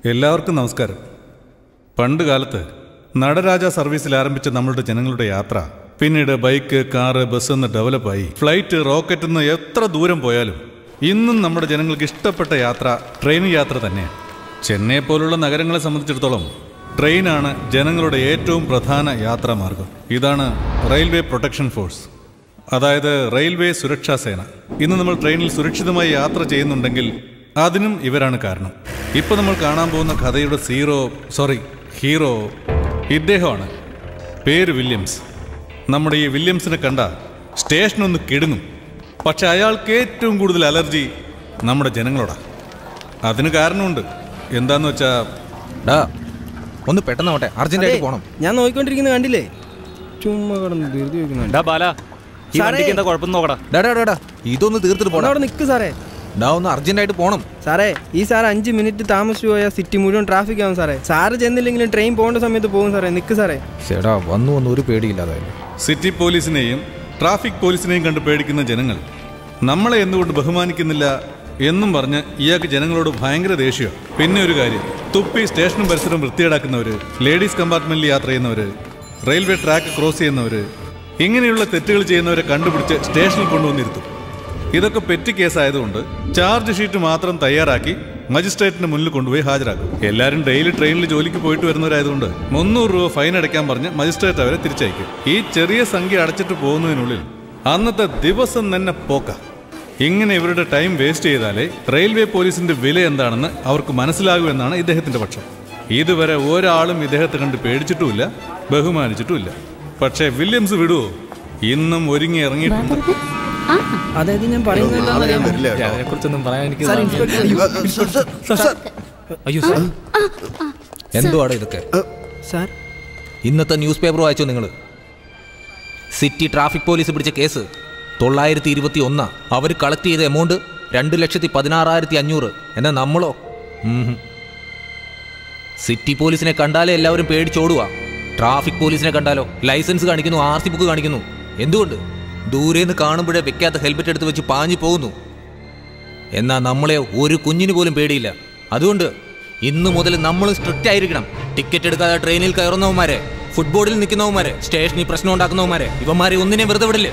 എല്ലാവർക്കും നമസ്കാരം. പണ്ട് കാലത്ത് നടരാജ സർവീസിൽ ആരംഭിച്ച നമ്മളുടെ ജനങ്ങളുടെ യാത്ര പിന്നീട് ബൈക്ക്, കാറ്, ബസ് എന്ന് ഡെവലപ്പായി ഫ്ലൈറ്റ്, റോക്കറ്റ് എന്ന് എത്ര ദൂരം പോയാലും ഇന്നും നമ്മുടെ ജനങ്ങൾക്ക് ഇഷ്ടപ്പെട്ട യാത്ര ട്രെയിൻ യാത്ര തന്നെയാണ്. ചെന്നൈ പോലുള്ള നഗരങ്ങളെ സംബന്ധിച്ചിടത്തോളം ട്രെയിനാണ് ജനങ്ങളുടെ ഏറ്റവും പ്രധാന യാത്രാമാർഗം. ഇതാണ് റെയിൽവേ പ്രൊട്ടക്ഷൻ ഫോഴ്സ്, അതായത് റെയിൽവേ സുരക്ഷാ സേന. ഇന്ന് നമ്മൾ ട്രെയിനിൽ സുരക്ഷിതമായി യാത്ര ചെയ്യുന്നുണ്ടെങ്കിൽ അതിനും ഇവരാണ് കാരണം. ഇപ്പോൾ നമ്മൾ കാണാൻ പോകുന്ന കഥയുടെ ഹീറോ ഇദ്ദേഹമാണ്. പേര് വില്യംസ്. നമ്മുടെ ഈ വില്യംസിനെ കണ്ട സ്റ്റേഷനൊന്ന് കിടുങ്ങും. പക്ഷെ അയാൾക്ക് ഏറ്റവും കൂടുതൽ അലർജി നമ്മുടെ ജനങ്ങളോടാ. അതിന് കാരണമുണ്ട്. എന്താന്ന് വെച്ചാ, ഒന്ന് പെട്ടെന്ന് അർജന്റായിട്ട് പോണം. ഞാൻ നോക്കിക്കൊണ്ടിരിക്കുന്നത് കണ്ടില്ലേ? ചുമ്മാ കിടന്ന് ധൃതി വെക്കുന്നുണ്ട്. ഇതൊന്ന് തീർത്തിട്ട് പോണം. അവിടെ നിൽക്ക് സാറേ. ഒന്ന് അർജന്റായിട്ട് പോണം സാറേ. ഈ സാർ 5 മിനിറ്റ് താമസിച്ചു പോയാൽ സിറ്റി മുഴുവൻ ട്രാഫിക് ആവും സാറേ. സാറ് ചെന്നില്ലെങ്കിലും ട്രെയിൻ പോകേണ്ട സമയത്ത് പോകും സാറേ. നിൽക്ക് സാറേ. ചേടാ വന്നു ഒരു പേടിയില്ലാതെ. സിറ്റി പോലീസിനെയും ട്രാഫിക് പോലീസിനെയും കണ്ട് പേടിക്കുന്ന ജനങ്ങൾ നമ്മളെ എന്തുകൊണ്ട് ബഹുമാനിക്കുന്നില്ല എന്നും പറഞ്ഞ് ഇയാൾക്ക് ജനങ്ങളോട് ഭയങ്കര ദേഷ്യമാണ്. പിന്നെ ഒരു കാര്യം, തുപ്പി സ്റ്റേഷനും പരിസരവും വൃത്തിയേടാക്കുന്നവര്, ലേഡീസ് കമ്പാർട്ട്മെന്റിൽ യാത്ര ചെയ്യുന്നവര്, റെയിൽവേ ട്രാക്ക് ക്രോസ് ചെയ്യുന്നവര്, ഇങ്ങനെയുള്ള തെറ്റുകൾ ചെയ്യുന്നവരെ കണ്ടുപിടിച്ച് സ്റ്റേഷനിൽ കൊണ്ടുവന്നിരുത്തും. ഇതൊക്കെ പെറ്റി കേസായതുകൊണ്ട് ചാർജ് ഷീറ്റ് മാത്രം തയ്യാറാക്കി മജിസ്ട്രേറ്റിന് മുന്നിൽ കൊണ്ടുപോയി ഹാജരാക്കും. എല്ലാവരും ഡെയിലി ട്രെയിനിൽ ജോലിക്ക് പോയിട്ട് വരുന്നവരായതുകൊണ്ട് 300 രൂപ ഫൈൻ അടയ്ക്കാൻ പറഞ്ഞ് മജിസ്ട്രേറ്റ് അവരെ തിരിച്ചയക്കും. ഈ ചെറിയ സംഖ്യ അടച്ചിട്ട് പോകുന്നതിനുള്ളിൽ അന്നത്തെ ദിവസം തന്നെ പോക്ക. ഇങ്ങനെ ഇവരുടെ ടൈം വേസ്റ്റ് ചെയ്താലേ റെയിൽവേ പോലീസിന്റെ വില എന്താണെന്ന് അവർക്ക് മനസ്സിലാകുമെന്നാണ് ഇദ്ദേഹത്തിന്റെ പക്ഷം. ഇതുവരെ ഒരാളും ഇദ്ദേഹത്തെ കണ്ട് പേടിച്ചിട്ടുമില്ല, ബഹുമാനിച്ചിട്ടുമില്ല. പക്ഷേ വില്യംസ് വിടുവോ? ഇന്നും ഒരുങ്ങി ഇറങ്ങിയിട്ടുണ്ട്. അതായത് ഞാൻ എന്തുവാണ് ഇതൊക്കെ? സാർ, ഇന്നത്തെ ന്യൂസ് പേപ്പർ വായിച്ചോ നിങ്ങൾ? സിറ്റി ട്രാഫിക് പോലീസ് പിടിച്ച കേസ് 921. അവർ കളക്ട് ചെയ്ത എമൗണ്ട് 2,16,500. എന്നാൽ നമ്മളോ? സിറ്റി പോലീസിനെ കണ്ടാലേ എല്ലാവരും പേടിച്ചോടുക. ട്രാഫിക് പോലീസിനെ കണ്ടാലോ ലൈസൻസ് കാണിക്കുന്നു, RC ബുക്ക് കാണിക്കുന്നു. എന്തുകൊണ്ട്? ദൂരേന്ന് കാണുമ്പോഴേ വെക്കാത്ത ഹെൽമെറ്റ് എടുത്ത് വെച്ച് പാഞ്ഞു പോകുന്നു. എന്നാൽ നമ്മളെ ഒരു കുഞ്ഞിന് പോലും പേടിയില്ല. അതുകൊണ്ട് ഇന്നു മുതൽ നമ്മൾ സ്ട്രിക്റ്റ് ആയിരിക്കണം. ടിക്കറ്റ് എടുക്കാതെ ട്രെയിനിൽ കയറുന്നവന്മാരെ, ഫുട്ബോളിൽ നിൽക്കുന്നവന്മാരെ, സ്റ്റേഷനിൽ പ്രശ്നം ഉണ്ടാക്കുന്നവന്മാരെ, ഇവന്മാരെ ഒന്നിനെ വെറുതെ വിടില്ല.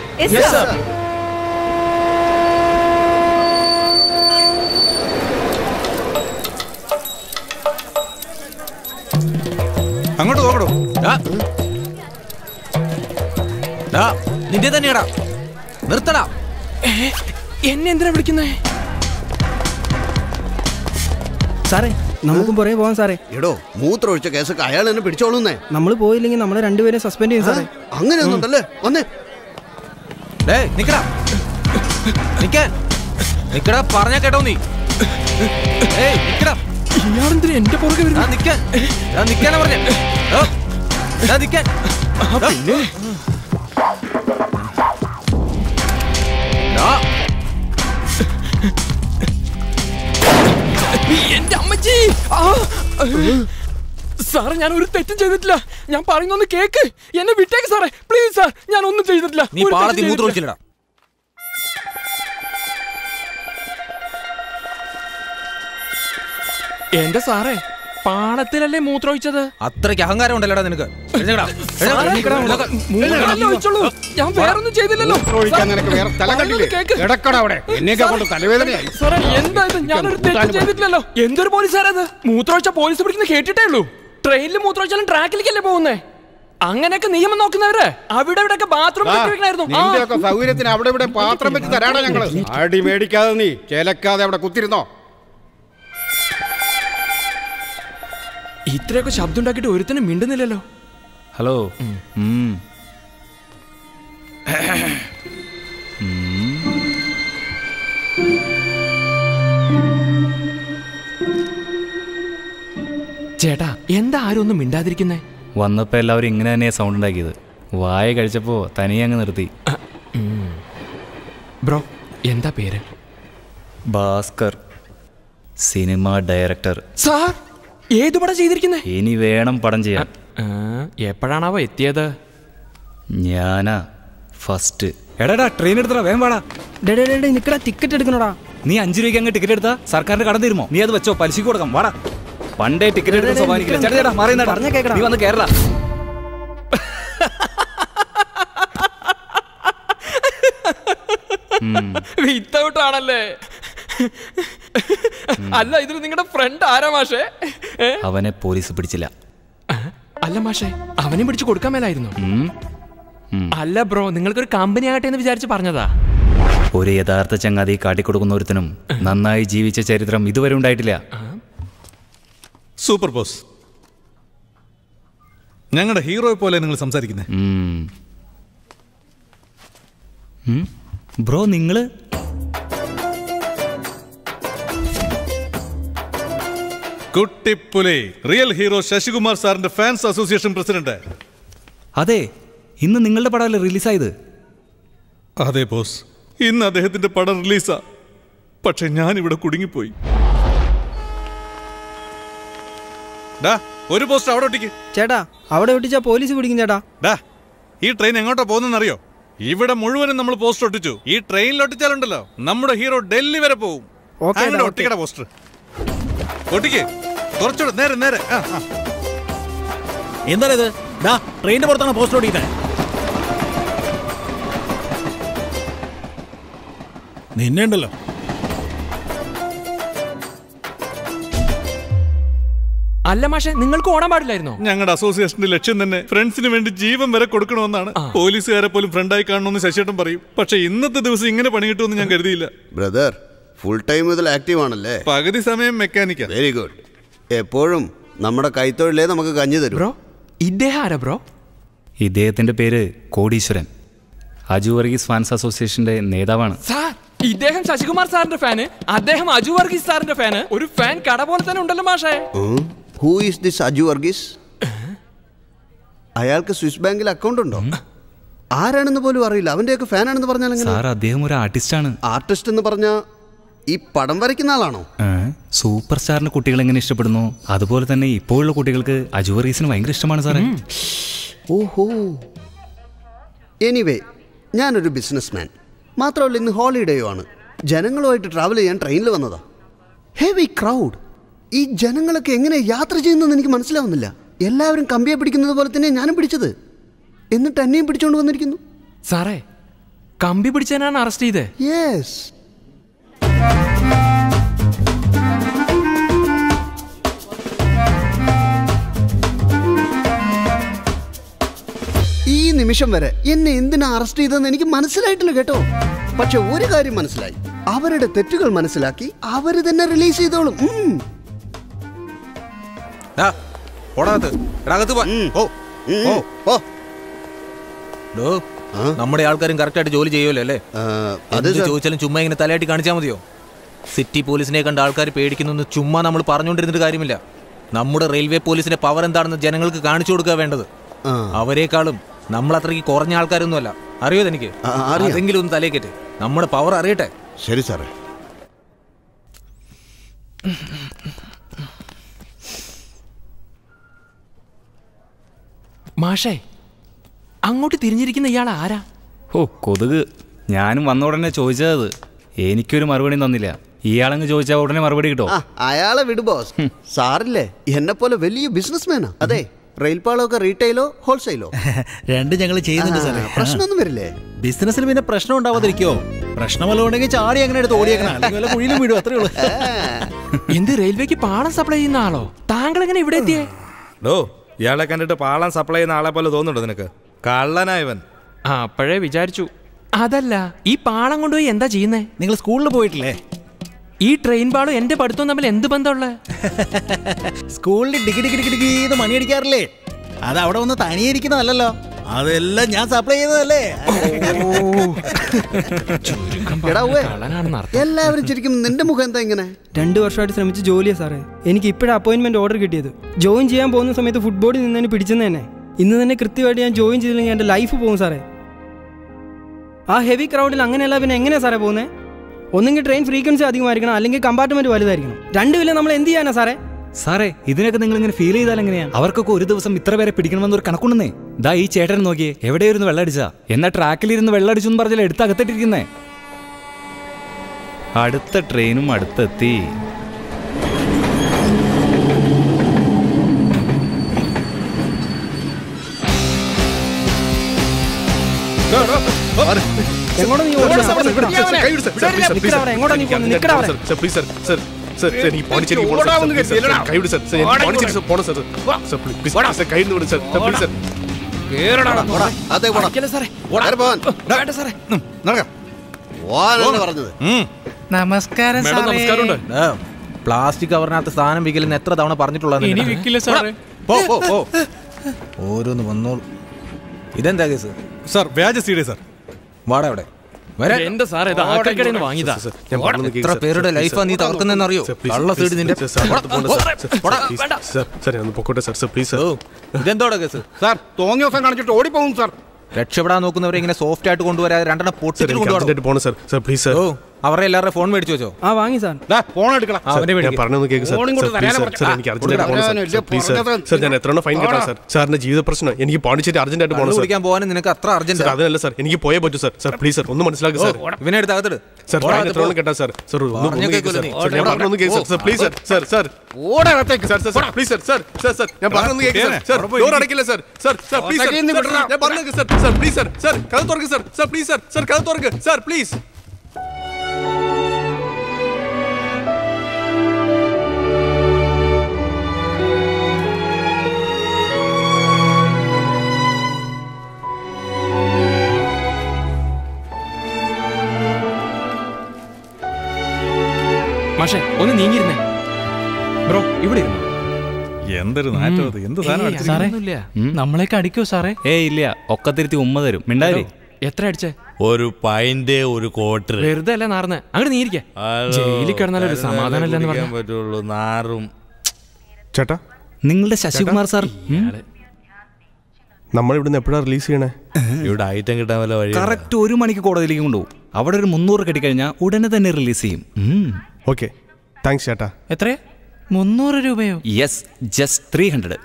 അങ്ങോട്ട് നോക്കണോ? നിന്റെ തന്നെയാടാ. നിർത്തടാ. എന്നെ എന്തിനാ വിളിക്കുന്നേ? സാറേ, നമുക്കും പുറകെ പോവാൻ സാറേ. എടോ, മൂത്രമൊഴിച്ച കേസൊക്കെ അയാൾ എന്നെ പിടിച്ചോളുന്നേ. നമ്മൾ പോയില്ലെങ്കിൽ നമ്മളെ രണ്ടുപേരെ സസ്പെൻഡ് ചെയ്യും സാറേ. അങ്ങനെയൊന്നുണ്ടല്ലേ? വന്നേ. നിക്കടാ, പറഞ്ഞ കേട്ടോ നീ? ഇയാളെന്തിനാ എന്റെ പുറകെ വരുന്നത്? നിക്കാനാ പറഞ്ഞേ. എന്റെ അമ്മച്ചി! സാറേ, ഞാൻ ഒരു തെറ്റും ചെയ്തിട്ടില്ല. ഞാൻ പറയുന്നൊന്ന് കേക്ക്. എന്നെ വിട്ടേക്ക് സാറേ, പ്ലീസ് സാർ. ഞാൻ ഒന്നും ചെയ്തിട്ടില്ല. നീ പാളത്തിൽ മൂത്രമൊഴിച്ചില്ലടാ. എന്റെ സാറേ, പാളത്തിലല്ലേ മൂത്രമൊഴിച്ചത്? അത്രയ്ക്ക് അഹങ്കാരം ഉണ്ടല്ലോടാ നിനക്ക്. ഞാൻ വേറൊന്നും ചെയ്തില്ലല്ലോ. എന്താ ഇത്? ഞാനൊരു തെറ്റും ചെയ്തിട്ടില്ലല്ലോ. എന്തൊരു പോലീസുകാരത്? മൂത്രമൊഴിച്ച പോലീസ് പിടിക്കുന്ന കേട്ടിട്ടേ ഉള്ളൂ. ട്രെയിനിൽ മൂത്രമൊഴിച്ചാലും ട്രാക്കിലേക്കല്ലേ പോകുന്നേ. അങ്ങനെയൊക്കെ നിയമം നോക്കുന്നവര് അവിടെ ഇവിടെയൊക്കെ ബാത്റൂം സൗകര്യത്തിന് അവിടെ ഇവിടെ പാത്രം വെച്ച് തരാടാ ഞങ്ങള്. അടി മേടിക്കാതെ നീ ചേലക്കാതെ അവിടെ കുത്തിരുന്നോ. ഇത്രയൊക്കെ ശബ്ദം ഉണ്ടാക്കിയിട്ട് ഒരുത്തനും മിണ്ടുന്നില്ലല്ലോ. ഹലോ. ചേട്ടാ, എന്താ ആരും ഒന്നും മിണ്ടാതിരിക്കുന്നേ? വന്നപ്പോ എല്ലാവരും ഇങ്ങനെ തന്നെയാ സൗണ്ട് ഉണ്ടാക്കിയത്. വായ കഴിച്ചപ്പോ തനിയെ അങ്ങ് നിർത്തി. ബ്രോ, എന്താ പേര്? Bhaskar, cinema director. സാർ, ഏതു പടം ചെയ്തിരിക്കുന്നേ? ഇനി വേണം പടം ചെയ്യാൻ. എപ്പോഴാണാവോ എത്തിയത്? ഞാനാ ഫസ്റ്റ്. എടാ, ട്രെയിൻ എടുത്തടാ, വേഗം വാടാ. നിക്കടാ, ടിക്കറ്റ് എടുക്കണോടാ. നീ 5 രൂപയ്ക്ക് അങ്ങ് ടിക്കറ്റ് എടുത്താ സർക്കാരിന്റെ കടം തീരുമോ? നീ അത് വെച്ചോ, പലിശക്ക് കൊടുക്കാം. വാടാ. പണ്ടേ ടിക്കറ്റ് എടുത്ത് സ്വഭാവിക്കില്ല. ചേട്ടാ ചേട്ടാ മാറിയെന്നാ നീ വന്ന് കേരള. വിത്തൗട്ട് ആണല്ലേ? അല്ല, ഇതിൽ നിങ്ങളുടെ ഫ്രണ്ട് ആരാ മാഷേ? അവനെ പോലീസ് പിടിച്ചില്ല. അല്ല മാഷേ, അവനെ പിടിച്ചു കൊടുക്കാൻ മേലായിരുന്നു. അല്ല ബ്രോ, നിങ്ങൾക്കൊരു കമ്പനി ആകട്ടെ എന്ന് വിചാരിച്ച് പറഞ്ഞതാ. ഒരു യഥാർത്ഥ ചങ്ങാതി കാട്ടിക്കൊടുക്കുന്ന ഒരുത്തനും നന്നായി ജീവിച്ച ചരിത്രം ഇതുവരെ ഉണ്ടായിട്ടില്ല. സൂപ്പർ ബോസ്, ഞങ്ങളുടെ ഹീറോയെ പോലെ നിങ്ങൾ സംസാരിക്കുന്നത്. ബ്രോ നിങ്ങള് കുട്ടിപ്പുലി, റിയൽ ഹീറോ ശശികുമാർ സാറിന്റെ ഫാൻസ് അസോസിയേഷൻ പ്രസിഡന്റ്. അതെ, ഇന്ന് നിങ്ങളുടെ പടമല്ലേ റിലീസായത്? അതെ ബോസ്, ഇന്ന് അദ്ദേഹത്തിന്റെ പടം റിലീസാ. പക്ഷെ ഞാനിവിടെ കുടുങ്ങിപ്പോയി. ഒരു പോസ്റ്റർ അവിടെ ഒട്ടിക്ക്. ചേട്ടാ, അവിടെ ഒട്ടിച്ചാ പോലീസ് പിടിക്കും ചേട്ടാ. ഈ ട്രെയിൻ എങ്ങോട്ടാ പോകുന്നറിയോ? ഇവിടെ മുഴുവനും നമ്മൾ പോസ്റ്റർ ഒട്ടിച്ചു. ഈ ട്രെയിനിൽ ഒട്ടിച്ചാലുണ്ടല്ലോ നമ്മുടെ ഹീറോ ഡൽഹി വരെ പോകും. ഒട്ടിക്കട പോസ്റ്റർ ഒട്ടിക്ക്. കുറച്ചുകൂടെ നേരെ നേരെ. എന്താണ് ഇത്? ട്രെയിനിന്റെ പുറത്താണ് പോസ്റ്റർ ഓടിക്കുന്നത്. നിന്നെ ഉണ്ടല്ലോ. അല്ല മാഷെ, നിങ്ങൾക്ക് ഓടാൻ പാടില്ലായിരുന്നോ? ഞങ്ങളുടെ അസോസിയേഷന്റെ ലക്ഷ്യം തന്നെ ഫ്രണ്ട്സിന് വേണ്ടി ജീവൻ വരെ കൊടുക്കണമെന്നാണ്. പോലീസുകാരെ പോലും ഫ്രണ്ടായി കാണണമെന്ന് ശശിയേട്ടൻ പറയും. പക്ഷെ ഇന്നത്തെ ദിവസം ഇങ്ങനെ പണി കിട്ടുമെന്ന് ഞാൻ കരുതിയില്ല. ബ്രദർ, ഫുൾ ടൈം ഇതിൽ ആക്റ്റീവ് ആണല്ലേ? പകുതി സമയം മെക്കാനിക്കാ. Very good. എപ്പോഴും നമ്മുടെ കൈത്തൊഴിലേ നമുക്ക് കഞ്ഞി തരും. ബ്രോ, ഇദ്ദേഹം ആരാ ബ്രോ? ഇദ്ദേഹത്തിന്റെ പേര് കോടീശ്വരൻ. അജു വർഗീസ് ഫാൻസ് അസോസിയേഷന്റെ നേതാവാണ്. സാർ, ഇദ്ദേഹം ശശികുമാർ സാറിന്റെ ഫാന്, അദ്ദേഹം അജു വർഗീസ് സാറിന്റെ ഫാന്. ഒരു ഫാൻ കട പോലെ തന്നെ ഉണ്ടല്ലോ മാഷേ. Who is this Aju Varghese? അയാൾക്ക് സ്വിസ് ബാങ്കിൽ അക്കൗണ്ട് ഉണ്ടോ? ആരാണെന്ന് പോലും അറിയില്ല. അവന്റെയൊക്കെ ഫാനാണെന്ന് പറഞ്ഞാൽ സാർ, അദ്ദേഹം ഒരു ആർട്ടിസ്റ്റാണ്. ആർട്ടിസ്റ്റ് എന്ന് പറഞ്ഞ ഈ പടം വരയ്ക്കുന്ന ആളാണോ? സൂപ്പർ സ്റ്റാറിന് കുട്ടികൾ എങ്ങനെ ഇഷ്ടപ്പെടുന്നു അതുപോലെ തന്നെ ഇപ്പോഴുള്ള കുട്ടികൾക്ക് അജു വർഗീസിന് ഭയങ്കര ഇഷ്ടമാണ് സാറേ. ഓഹോ. എനിവേ, ഞാനൊരു ബിസിനസ്മാൻ മാത്രമല്ല, ഇന്ന് ഹോളിഡേയോ ആണ്. ജനങ്ങളുമായിട്ട് ട്രാവൽ ചെയ്യാൻ ട്രെയിനിൽ വന്നതാ. Heavy crowd. ഈ ജനങ്ങളൊക്കെ എങ്ങനെ യാത്ര ചെയ്യുന്നതെന്ന് എനിക്ക് മനസ്സിലാവുന്നില്ല. എല്ലാവരും കമ്പിയെ പിടിക്കുന്നത് പോലെ തന്നെ ഞാനും പിടിച്ചത്. എന്നിട്ട് എന്നെയും പിടിച്ചോണ്ട് വന്നിരിക്കുന്നു. സാറേ, കമ്പി പിടിച്ചതിനാണ് അറസ്റ്റ് ചെയ്തത്? യെസ്. ഈ നിമിഷം വരെ എന്നെ എന്തിനാ അറസ്റ്റ് ചെയ്തതെന്ന് എനിക്ക് മനസ്സിലായിട്ടില്ല കേട്ടോ. പക്ഷെ ഒരു കാര്യം മനസ്സിലായി, അവരുടെ തെറ്റുകൾ മനസ്സിലാക്കി അവര് തന്നെ റിലീസ് ചെയ്തോളും. നമ്മുടെ ആൾക്കാരും കറക്റ്റായിട്ട് ജോലി ചെയ്യുമല്ലോ അല്ലേ? ചോദിച്ചാലും ചുമ്മാ ഇങ്ങനെ തലയാട്ടി കാണിച്ചാൽ മതിയോ? സിറ്റി പോലീസിനെ കണ്ട ആൾക്കാർ പേടിക്കുന്നു ചുമ്മാ നമ്മൾ പറഞ്ഞുകൊണ്ടിരുന്നിട്ട് കാര്യമില്ല. നമ്മുടെ റെയിൽവേ പോലീസിന്റെ പവർ എന്താണെന്ന് ജനങ്ങൾക്ക് കാണിച്ചു കൊടുക്കുക വേണ്ടത്. അവരെക്കാളും നമ്മൾ അത്രയ്ക്ക് കുറഞ്ഞ ആൾക്കാരൊന്നുമല്ല. അറിയോ എനിക്ക്? അതെങ്കിലും ഒന്ന് തലേക്കേറ്റ് നമ്മുടെ പവർ അറിയട്ടെ. ശരി സാറേ. മാഷേ, അങ്ങോട്ട് തിരിഞ്ഞിരിക്കുന്ന ഇയാൾ ആരാ? കൊതുക്. ഞാനും വന്ന ഉടനെ ചോദിച്ചത്. എനിക്കൊരു മറുപടി തന്നില്ല. ഇയാളങ്ങ് ചോദിച്ചാൽ ഉടനെ മറുപടി കിട്ടോ? അയാളെ വിട് ബോസ്. സാറില്ലേ എന്നെ പോലെ വലിയ ബിസിനസ്മാനാ. അതെ, റെയിൽ പാളമൊക്കെ റീറ്റെയിലോ ഹോൾസെയിലോ രണ്ടും ഞങ്ങൾ ചെയ്യുന്നുണ്ട് സാറേ. പ്രശ്നമൊന്നും വരില്ലേ? ബിസിനസ്സിൽ പിന്നെ പ്രശ്നം ഉണ്ടാവാതിരിക്കോ? പ്രശ്നമല്ലോ ഉണ്ടെങ്കിൽ ചാടി അങ്ങനെ എടുത്ത് ഓടിയേക്കണം, കുഴിയിലും വീടും, അത്രേ ഉള്ളൂ. എന്ത്, റെയിൽവേക്ക് പാളം സപ്ലൈ ചെയ്യുന്ന ആളോ? താങ്കൾ എങ്ങനെ ഇവിടെ എത്തിയേ? ഇയാളെ കണ്ടിട്ട് പാളം സപ്ലൈ ചെയ്യുന്ന ആളെ പോലെ തോന്നുന്നുണ്ടോ നിനക്ക്? കള്ളനായവൻ. അപ്പോഴേ വിചാരിച്ചു. അതല്ല, ഈ പാളം കൊണ്ടുപോയി എന്താ ചെയ്യുന്നേ? നിങ്ങൾ സ്കൂളിൽ പോയിട്ടില്ലേ? ഈ ട്രെയിൻ പാളം എന്റെ പഠിത്തവും തമ്മിൽ എന്ത് ബന്ധമുള്ള? സ്കൂളിൽ ഡിഗ്രി ഡിഗ്രി മണി അടിക്കാറില്ലേ? അത് അവിടെ ഒന്ന് തനിയിരിക്കുന്നതല്ലോ, അതെല്ലാം ഞാൻ സപ്ലൈ ചെയ്തതല്ലേ. എല്ലാവരും ശരിക്കും നിന്റെ മുഖം എന്താ ഇങ്ങനെ? 2 വർഷമായിട്ട് ശ്രമിച്ച് ജോലിയാ സാറേ. എനിക്ക് ഇപ്പോഴും അപ്പോയിന്റ്മെന്റ് ഓർഡർ കിട്ടിയത്. ജോയിൻ ചെയ്യാൻ പോകുന്ന സമയത്ത് ഫുട്ബോളിൽ നിന്നതിന് പിടിച്ചെന്ന് തന്നെ. ഇന്ന് തന്നെ കൃത്യമായിട്ട് ഞാൻ ജോയിൻ ചെയ്തില്ലെങ്കിൽ എൻ്റെ ലൈഫ് പോകും സാറേ. ആ ഹെവി ക്രൗഡിൽ അങ്ങനെയല്ല പിന്നെ എങ്ങനെയാ സാറേ പോകുന്നത്? ഒന്നെങ്കിൽ ട്രെയിൻ ഫ്രീക്വൻസി അധികമായിരിക്കണം, അല്ലെങ്കിൽ കമ്പാർട്ട്മെന്റ് വലുതായിരിക്കണം. രണ്ടുമില്ല, നമ്മൾ എന്ത് ചെയ്യാനാ സാറേ? സാറേ, ഇതിനൊക്കെ നിങ്ങൾ ഇങ്ങനെ ഫീൽ ചെയ്താൽ എങ്ങനെയാ? അവർക്കൊക്കെ ഒരു ദിവസം ഇത്ര പേരെ പിടിക്കണമെന്നൊരു കണക്കുണ്ടെന്നേ. ദാ ഈ ചേട്ടൻ നോക്കിയേ, എവിടെയായിരുന്നു വെള്ളടിച്ചാ? എന്നാ ട്രാക്കിലിരുന്ന് വെള്ളടിച്ചു എന്ന് പറഞ്ഞാൽ എടുത്ത് അകത്തിട്ടിരിക്കുന്നേ. അടുത്ത ട്രെയിനും അടുത്തെത്തി. എങ്ങോട്ടാ നീ ഓടുന്നത്? അവിടെ നിക്കടാ. നിക്കടാ അവിടെ. എങ്ങോട്ടാ നീ പോകുന്നത്? നിക്കടാ അവിടെ. അടിക്കല്ലേ സാറേ. വേണ്ട സാറേ. നമസ്കാരം പ്ലാസ്റ്റിക് കവറിനകത്ത് സാധനം വിൽക്കലെന്ന് എത്ര തവണ പറഞ്ഞിട്ടുള്ളത്? ഇനി വിക്കില്ല സാറേ. ഓരോന്ന് വന്നോളൂ. ഇതെന്താ കേസ്? സാർ വ്യാജ സീഡേ സാർ. വാടാ അവിടെ. എന്റെ സാറേ ഇത് ആക്കക്കടയിൽ നിന്ന് വാങ്ങിയതാ. എത്ര പേരുടെ ലൈഫാ നീ തകർക്കുന്നറിയോ? കള്ള സൈഡ് നിന്റെ. ഇതെന്തോടാ കേസ്? സാർ തോന്നിയ ദിവസം കാണിച്ചിട്ട് ഓടിപ്പോകും സാർ. രക്ഷപ്പെടാൻ നോക്കുന്നവരെ ഇങ്ങനെ സോഫ്റ്റ് ആയിട്ട് കൊണ്ടുവരാതെ രണ്ടെണ്ണം പൊട്ടിട്ട് കൊണ്ടുപോകണം. അവരുടെ എല്ലാവരുടെ ഫോൺ മേടിച്ചു വെച്ചോ? ആ വാങ്ങി സാർ. ഫോൺ എടുക്കണം. ഞാൻ എത്ര ഫൈൻ കേട്ടാ സാർ? സാറിന്റെ ജീവിത പ്രശ്നം എനിക്ക് പോണ്ടിച്ചേരി അർജന്റായിട്ട് പോകണം. കുടിക്കാൻ പോകാൻ നിനക്ക് അത്ര അർജന്റ്? അതല്ല സാർ, എനിക്ക് പോയേ പറ്റൂ സാർ. സാർ പ്ലീസ് സാർ ഒന്ന് മനസ്സിലാക്കുക സാർ. ഇവനെ എടുത്ത് അകത്തിട്. സാർ ഫൈൻ എത്ര കേട്ടാ സാർ? സാർ ഞാൻ പറഞ്ഞൊന്ന് കേൾക്കും sir. Please sir. Sir sir sir please sir. Sir sir sir ഞാൻ പറഞ്ഞൊന്ന് കേൾക്കും സാർ. ഡോർ അടയ്ക്കില്ല sir. Sir sir please sir. ഞാൻ പറഞ്ഞു sir. Sir please sir. Sir കഥ തുറക്ക് sir. Sir please sir. Sir കഥ തുറക്ക് സാർ പ്ലീസ്. മാഷേ ഒന്ന് നീങ്ങിയിരുന്നേ. ബ്രോ ഇവിടെ ഇരുന്നു. എന്തൊരു നാറ്റം അത്. എന്ത് സാധനം സാറേ നമ്മളേക്ക് അടിക്കോ സാറേ? ഇല്ല, ഒക്കത്തിരുത്തി ഉമ്മ തരും. മിണ്ടായി. എത്ര അടിച്ചേ? ഒരു പൈന്റ് ഒരു ക്വാർട്ടർ. വെറുതെ അല്ല നാർന്ന്. അങ്ങോട്ട് നീരിക്ക. ജയിലിൽ കിടന്നാലും ഒരു സമാധാനം ഇല്ലെന്ന് പറയാൻ പറ്റുള്ളൂ. നാറും. ചേട്ടാ നിങ്ങളുടെ ശശികുമാർ സാർ നമ്മൾ ഇവിടുന്ന് എപ്പോഴാണ് റിലീസ് ചെയ്യണേ? ഇവിടെ ഐറ്റം കിട്ടാൻ വല്ല വഴി? കറക്റ്റ് 1 മണിക്ക് കോടതിയിലേക്ക് കൊണ്ടുപോകും. അവിടെ ഒരു 300 കെട്ടിക്കഴിഞ്ഞാൽ ഉടനെ തന്നെ റിലീസ് ചെയ്യും. ഓക്കെ താങ്ക്സ് ചേട്ടാ. എത്രയാ? 300 രൂപയോ? Yes, just 300.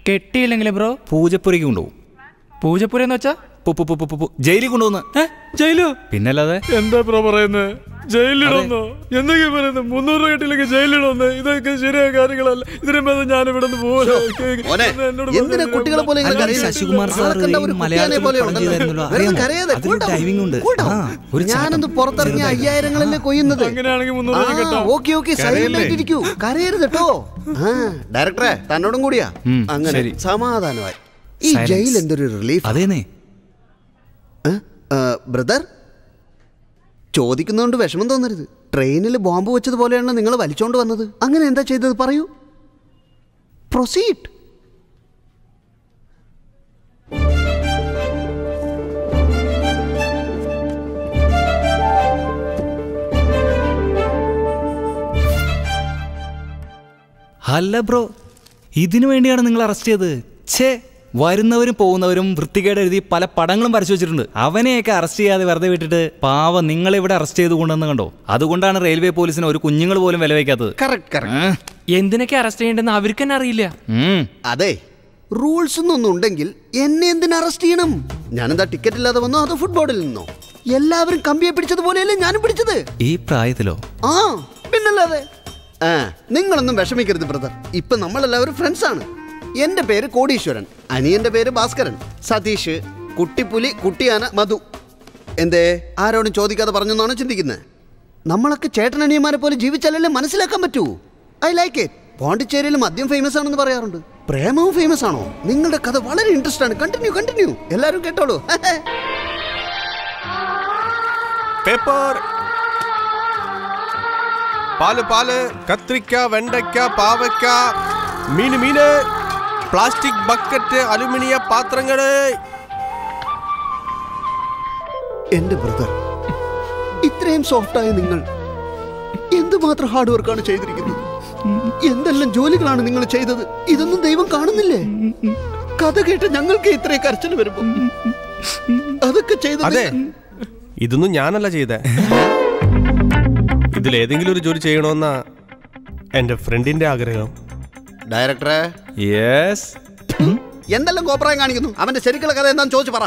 കെട്ടിയില്ലെങ്കിലേ ബ്രോ? പൂജപ്പുരയ്ക്ക് കൊണ്ടുപോകും. പൂജപ്പുര എന്ന് വെച്ചാ ജയിലിൽ കൊണ്ടുപോകുന്ന. ജയിലോ? പിന്നല്ലാതെ. എന്താ ബ്രോ പറയുന്നത്? ജയിലിടന്നോ? എന്തൊക്കെ പറയുന്നത്? 300 രൂപ കെട്ടില്ലെങ്കിൽ ജയിലിടന്ന്? ഇതൊക്കെ ശരിയായ കാര്യങ്ങളല്ല. ഇതിനും ഞാൻ ഇവിടെ കുട്ടികളെ പോലെ ശശികുമാർ സാർ ടൈമിംഗ് ഉണ്ട്. ഞാനൊന്ന് പുറത്തിറങ്ങിയ 5000 കൊയ്യുന്നത്. കരയരുത് കേട്ടോ. ഡയറക്ടറെ തന്നോടും കൂടിയാ. അങ്ങനെ സമാധാനമായി. ഈ ജയിൽ എന്തൊരു റിലീഫ്. അതേനെ ബ്രദർ, ചോദിക്കുന്നതുകൊണ്ട് വിഷമം തോന്നരുത്. ട്രെയിനിൽ ബോംബ് വെച്ചതുപോലെയാണ് നിങ്ങൾ വലിച്ചോണ്ട് വന്നത്. അങ്ങനെ എന്താ ചെയ്തത് പറയൂ. പ്രൊസീഡ്. അല്ല ബ്രോ, ഇതിനു വേണ്ടിയാണ് നിങ്ങൾ അറസ്റ്റ് ചെയ്തത്? ഛേ, വരുന്നവരും പോകുന്നവരും വൃത്തികേട് എഴുതി പല പടങ്ങളും വരച്ചു വെച്ചിട്ടുണ്ട്. അവനെയൊക്കെ അറസ്റ്റ് ചെയ്യാതെ വെറുതെ വിട്ടിട്ട് പാവം നിങ്ങളിവിടെ അറസ്റ്റ് ചെയ്ത് കൊണ്ടുവന്ന് കണ്ടോ? അതുകൊണ്ടാണ് റെയിൽവേ പോലീസിന് ഒരു കുഞ്ഞുങ്ങൾ പോലും വില വയ്ക്കാത്തത്. എന്തിനൊക്കെ അറസ്റ്റ് ചെയ്യേണ്ടെന്ന് അവർക്ക് തന്നെ അറിയില്ല. അതെ, റൂൾസ് ഒന്നും ഉണ്ടെങ്കിൽ എന്നെ എന്തിനു അറസ്റ്റ് ചെയ്യണം? ഞാനെന്താ ടിക്കറ്റ് ഇല്ലാതെ വന്നോ അതോ ഫുട്ബോളിൽ നിന്നോ? എല്ലാവരും കമ്പിയെ പിടിച്ചതുപോലെയല്ലേ ഞാനും പിടിച്ചത്. ഈ പ്രായത്തിലോ? ആ പിന്നല്ലാതെ. നിങ്ങളൊന്നും വിഷമിക്കരുത് ബ്രദർ. ഇപ്പൊ നമ്മളെല്ലാവരും ഫ്രണ്ട്സ് ആണ്. എന്റെ പേര് കോടീശ്വരൻ, അനിയന്റെ പേര് ഭാസ്കരൻ, സതീഷ്, കുട്ടിപ്പുലി, കുട്ടിയാന, മധു. എന്തേ ആരോടും ചോദിക്കാതെ പറഞ്ഞെന്നാണോ ചിന്തിക്കുന്നത്? നമ്മളൊക്കെ ചേട്ടനനിയന്മാരെ പോലെ ജീവിച്ചാലല്ലേ മനസ്സിലാക്കാൻ പറ്റൂ. I like it. പോണ്ടിച്ചേരിയിൽ മദ്യം ഫേമസ് ആണെന്ന് പറയാറുണ്ട്. പ്രേമവും ഫേമസ് ആണോ? നിങ്ങളുടെ കഥ വളരെ ഇൻട്രസ്റ്റ് ആണ്. കണ്ടിന്യൂ. എല്ലാവരും കേട്ടോളൂ. പേപ്പർ, പാല്, കത്രിക്ക, വെണ്ടയ്ക്ക, പാവയ്ക്ക, മീന്, പ്ലാസ്റ്റിക് ബക്കറ്റ്, അലുമിനിയ പാത്രങ്ങള്. എന്റെ ബ്രദർ, ഇത്രയും സോഫ്റ്റായ നിങ്ങൾ എന്തുമാത്രം ഹാർഡ് വർക്കാണ് ചെയ്തിരിക്കുന്നത്. എന്തെല്ലാം ജോലികളാണ് നിങ്ങൾ ചെയ്തത്. ഇതൊന്നും ദൈവം കാണുന്നില്ലേ? കഥ കേട്ട് ഞങ്ങൾക്ക് ഇത്രയും കരച്ചിൽ വരുമ്പോ അതൊക്കെ ചെയ്തത്. ഇതൊന്നും ഞാനല്ല ചെയ്തേ. ഇതിലേതെങ്കിലും ഒരു ജോലി ചെയ്യണമെന്നാ എന്റെ ഫ്രണ്ടിന്റെ ആഗ്രഹം. ഡയറക്ടറെ. യെസ്. എന്തെല്ലാം കോപ്രായം കാണിക്കുന്നു? അവന്റെ ശരിക്കുള്ള കഥ എന്താന്ന് ചോദിച്ചു പറ.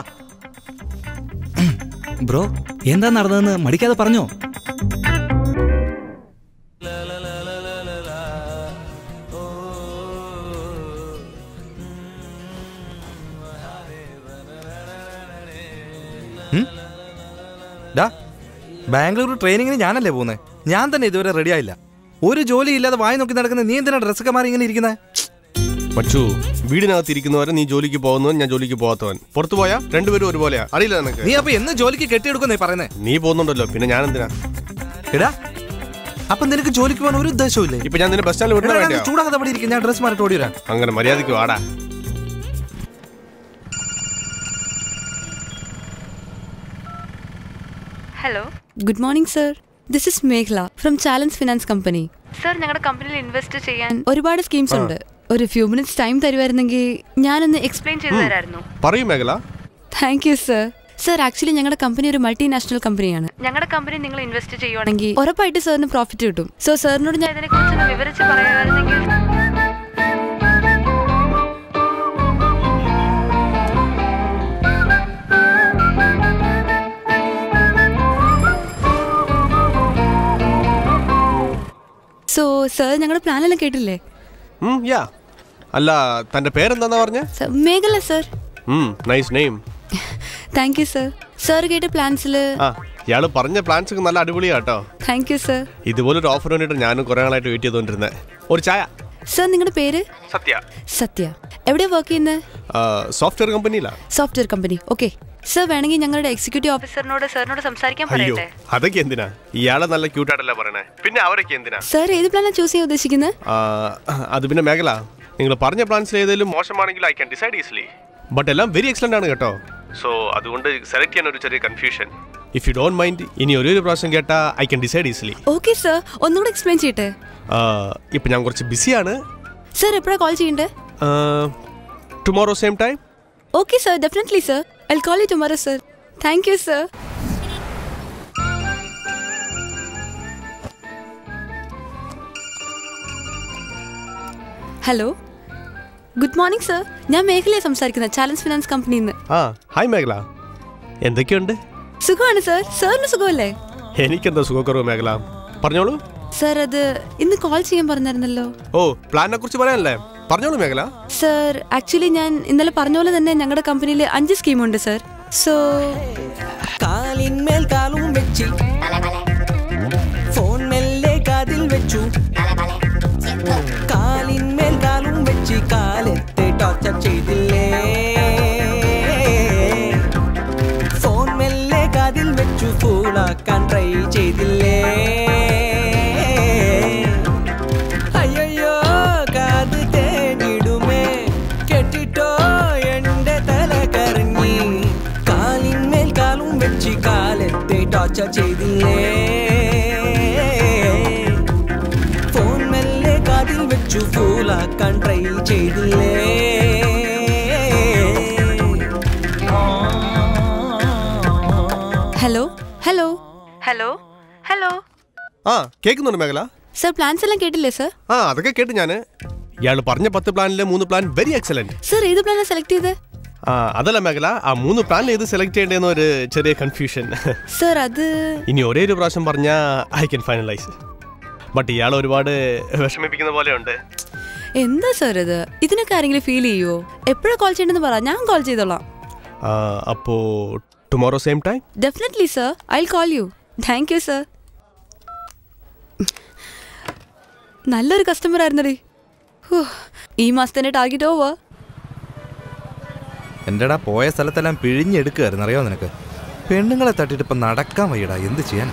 ബ്രോ, എന്താ നടന്നതെന്ന് മടിക്കാതെ പറഞ്ഞോ. ബാംഗ്ലൂർ ട്രെയിനിങ്ങിന് ഞാനല്ലേ പോകുന്നത്? ഞാൻ തന്നെ ഇതുവരെ റെഡി ആയില്ല. ഒരു ജോലി ഇല്ലാതെ വായി നോക്കി നടക്കുന്ന നീ എന്തിനാ ഡ്രസ്സൊക്കെ മാറി ഇങ്ങനെ ഇരിക്കുന്നത്? മച്ചു, വീടിനകത്ത് ഇരിക്കുന്നവരെ നീ ജോലിക്ക് പോകുന്നവൻ, ഞാൻ ജോലിക്ക് പോകാത്തവൻ. പുറത്തു പോയാ രണ്ടുപേരും ഒരുപോലെയാ. അറിയില്ല നിനക്ക്? നീ അപ്പൊ എന്ന് ജോലിക്ക് കെട്ടിയെടുക്കുന്നേ പറയുന്നേ? നീ പോകുന്നുണ്ടല്ലോ, പിന്നെ ഞാൻ എന്തിനാ? എടാ, അപ്പൊ നിനക്ക് ജോലിക്ക് പോകാൻ ഒരു ഉദ്ദേശവും ഇല്ലേ? ഇപ്പൊ ഞാൻ നിന്നെ ബസ് സ്റ്റാൻഡിൽ വിടാൻ വേണ്ടിയാ? ചൂടാകാതെ അവിടെ ഇരിക്കും, ഞാൻ ഡ്രസ് മാറിട്ട് ഓടി വരാം. അങ്ങനെ മര്യാദയ്ക്ക് വാടാ. Hello, good morning sir. This is Meghla from ചാലൻസ് ഫിനാൻസ് കമ്പനി. സർ, ഞങ്ങളുടെ കമ്പനിയിൽ ഇൻവെസ്റ്റ് ചെയ്യാൻ ഒരുപാട് സ്കീംസ് ഉണ്ട്. ഒരു ഫ്യൂ മിനിറ്റ്സ് ടൈം തരുമായിരുന്നെങ്കിൽ ഞാനൊന്ന് എക്സ്പ്ലെയിൻ ചെയ്തു തരായിരുന്നു. പറയൂ Meghala. Thank you sir. Sir, actually ഞങ്ങളുടെ കമ്പനി ഒരു മൾട്ടിനാഷണൽ കമ്പനിയാണ്. ഞങ്ങളുടെ കമ്പനി നിങ്ങൾ ഇൻവെസ്റ്റ് ചെയ്യുവാണെങ്കിൽ ഉറപ്പായിട്ട് സാറിന് പ്രോഫിറ്റ് കിട്ടും. സോ സാറിനോട് ഞാൻ ഇതിനെക്കുറിച്ച് വിവരിച്ച് പറയുമായിരുന്നെങ്കിൽ. സോ സർ, ഞങ്ങളുടെ പ്ലാനെല്ലാം കേട്ടില്ലേ? അല്ല, തന്റെ പേരെന്താ പറഞ്ഞ? Meghala sir. Nice name. Thank you sir. Sir കേട്ട പ്ലാൻസിൽ ഇയാള് പറഞ്ഞ പ്ലാൻസ് ഒക്കെ നല്ല അടിപൊളിയാ കേട്ടോ. Thank you sir. ഇതുപോലൊരു ഓഫർ വേണ്ടിട്ട് ഞാനും കുറെ നാളായിട്ട് വെയിറ്റ് ചെയ്തോണ്ടിരുന്നത്. ഒരു ചായ. സർ, നിങ്ങളുടെ പേര്? സത്യ. സത്യ. എവിടെയാ വർക്ക് ചെയ്യുന്നത്? സോഫ്റ്റ്വെയർ കമ്പനിയിലാ. Software company. ഓക്കെ സർ, വേണമെങ്കിൽ ഞങ്ങളുടെ എക്സിക്യൂട്ടീവ് ഓഫീസറിനോട് സാറിനോട് സംസാരിക്കാൻ പറയട്ടെ. അതൊക്കെ എന്തിനാ? ഇയാളെ നല്ല ക്യൂട്ടായിട്ടല്ല പറയണേ, പിന്നെ അവരൊക്കെ എന്തിനാ? സർ, ഏത് പ്ലാനാണ് ചൂസ് ചെയ്യാൻ ഉദ്ദേശിക്കുന്നത്? അത് പിന്നെ മേഖല, നിങ്ങൾ പറഞ്ഞ പ്ലാൻസിൽ ഏതെങ്കിലും മോശമാണെങ്കിൽ I can decide easily. But എല്ലാം വെരി എക്സലന്റ് ആണ് കേട്ടോ. സോ അതുകൊണ്ട് സെലക്ട് ചെയ്യാൻ ഒരു ചെറിയ confusion. If you don't mind, ഇനി ഒരു പ്രാവശ്യം കേട്ടാ I can decide easily. Okay sir, ഒന്നുകൂടെ എക്സ്പ്ലെയിൻ ചെയ്യട്ടെ. ഇപ്പൊ ഞാൻ കുറച്ച് ബിസിയാണ്. സർ, എപ്പോഴാണ് കോൾ ചെയ്യണ്ടേ? Tomorrow same time. Okay sir, definitely sir. I will call you tomorrow sir. Thank you sir. Hello, good morning sir. ഞാൻ മേഘലയെ സംസാരിക്കുന്നത്, ചാലൻസ് ഫിനാൻസ് കമ്പനിയിൽ നിന്ന്. ഹായ് മേഘല, എന്തൊക്കെയുണ്ട്? സുഖമാണ് സർ. സാറിന് സുഖമല്ലേ? എനിക്കെന്താ സുഖക്കുറവ് മേഘല, പറഞ്ഞോളൂ. സർ, അത് ഇന്ന് കോൾ ചെയ്യാൻ പറഞ്ഞായിരുന്നല്ലോ. ഓ, പ്ലാനിനെ കുറിച്ച് പറയാനല്ലേ? പറഞ്ഞോളൂ മേഘല. സർ, ആക്ച്വലി ഞാൻ ഇന്നലെ പറഞ്ഞ പോലെ തന്നെ ഞങ്ങളുടെ കമ്പനിയിൽ 5 സ്കീമുണ്ട് സർ. സോ കാലിന്മേൽ കാലും വെച്ച് ഫോൺ മെല്ലെ കാതിൽ വെച്ചു, കാലിന്മേൽ കാലും വെച്ച് കാലത്തെ ടോർച്ചർ ചെയ്തില്ലേ, ഫോൺ മെല്ലെ കാതിൽ വെച്ചു ഫൂളാക്കാൻ ട്രൈ ചെയ്തില്ലേ, അയ്യോ കാത് തേടിടുമേ കേട്ടിട്ടോ എന്റെ തല കറങ്ങി, കാലിന്മേൽ കാലും വെച്ച് കാലത്തെ ടോർച്ചർ ചെയ്തില്ലേ, ഫോൺ മെല്ലെ കാതിൽ വെച്ചു ഫൂളാക്കാൻ ട്രൈ ചെയ്തില്ലേ. Hello hello hello hello. കേൾക്കുന്നുണ്ട് മേഘല. സർ, പ്ലാൻസ് എല്ലാം കേട്ടില്ലേ സർ? അതൊക്കെ കേട്ട് ഞാന്. ഇയാള് പറഞ്ഞ 10 പ്ലാനിലെ 3 പ്ലാൻ വെരി എക്സലന്റ്. സർ, ഏത് പ്ലാനാണ് സെലക്ട് ചെയ്തത്? അതല്ല മേഘല, ആ 3 പ്ലാനിൽ ഏത് സെലക്ട് ചെയ്യേണ്ടെന്ന് ഒരു ചെറിയ കൺഫ്യൂഷൻ. സർ, അത് ഇനി ഒരേ ഒരു പ്രാവശ്യം പറഞ്ഞാ ഐ ക്യാൻ ഫൈനലൈസ്. ബട്ട് ഇയാൾ ഒരുപാട് വിഷമിപ്പിക്കുന്ന പോലെയുണ്ട്. എന്താ സർ ഇത്? ഇതിനൊക്കെ ആരെങ്കിലും ഫീൽ ചെയ്യുമോ? എപ്പോഴാണ് കോൾ ചെയ്യണമെന്ന് പറ, ഞാൻ കോൾ ചെയ്തോളാം. അപ്പോ tomorrow same time? Definitely sir, I will call U. Thank you sir. നല്ലൊരു കസ്റ്റമർ ആയിരുന്നടി. ഈ മാസത്തെ ടാർഗറ്റ് ഓവർ. എന്റെടാ, പോയ സ്ഥലത്തെല്ലാം പിഴിഞ്ഞെടുക്കുകയായിരുന്നു, അറിയാമോ നിനക്ക്? പെണ്ണുങ്ങളെ തട്ടിട്ട് ഇപ്പം നടക്കാൻ വയ്യടാ, എന്ത് ചെയ്യാൻ?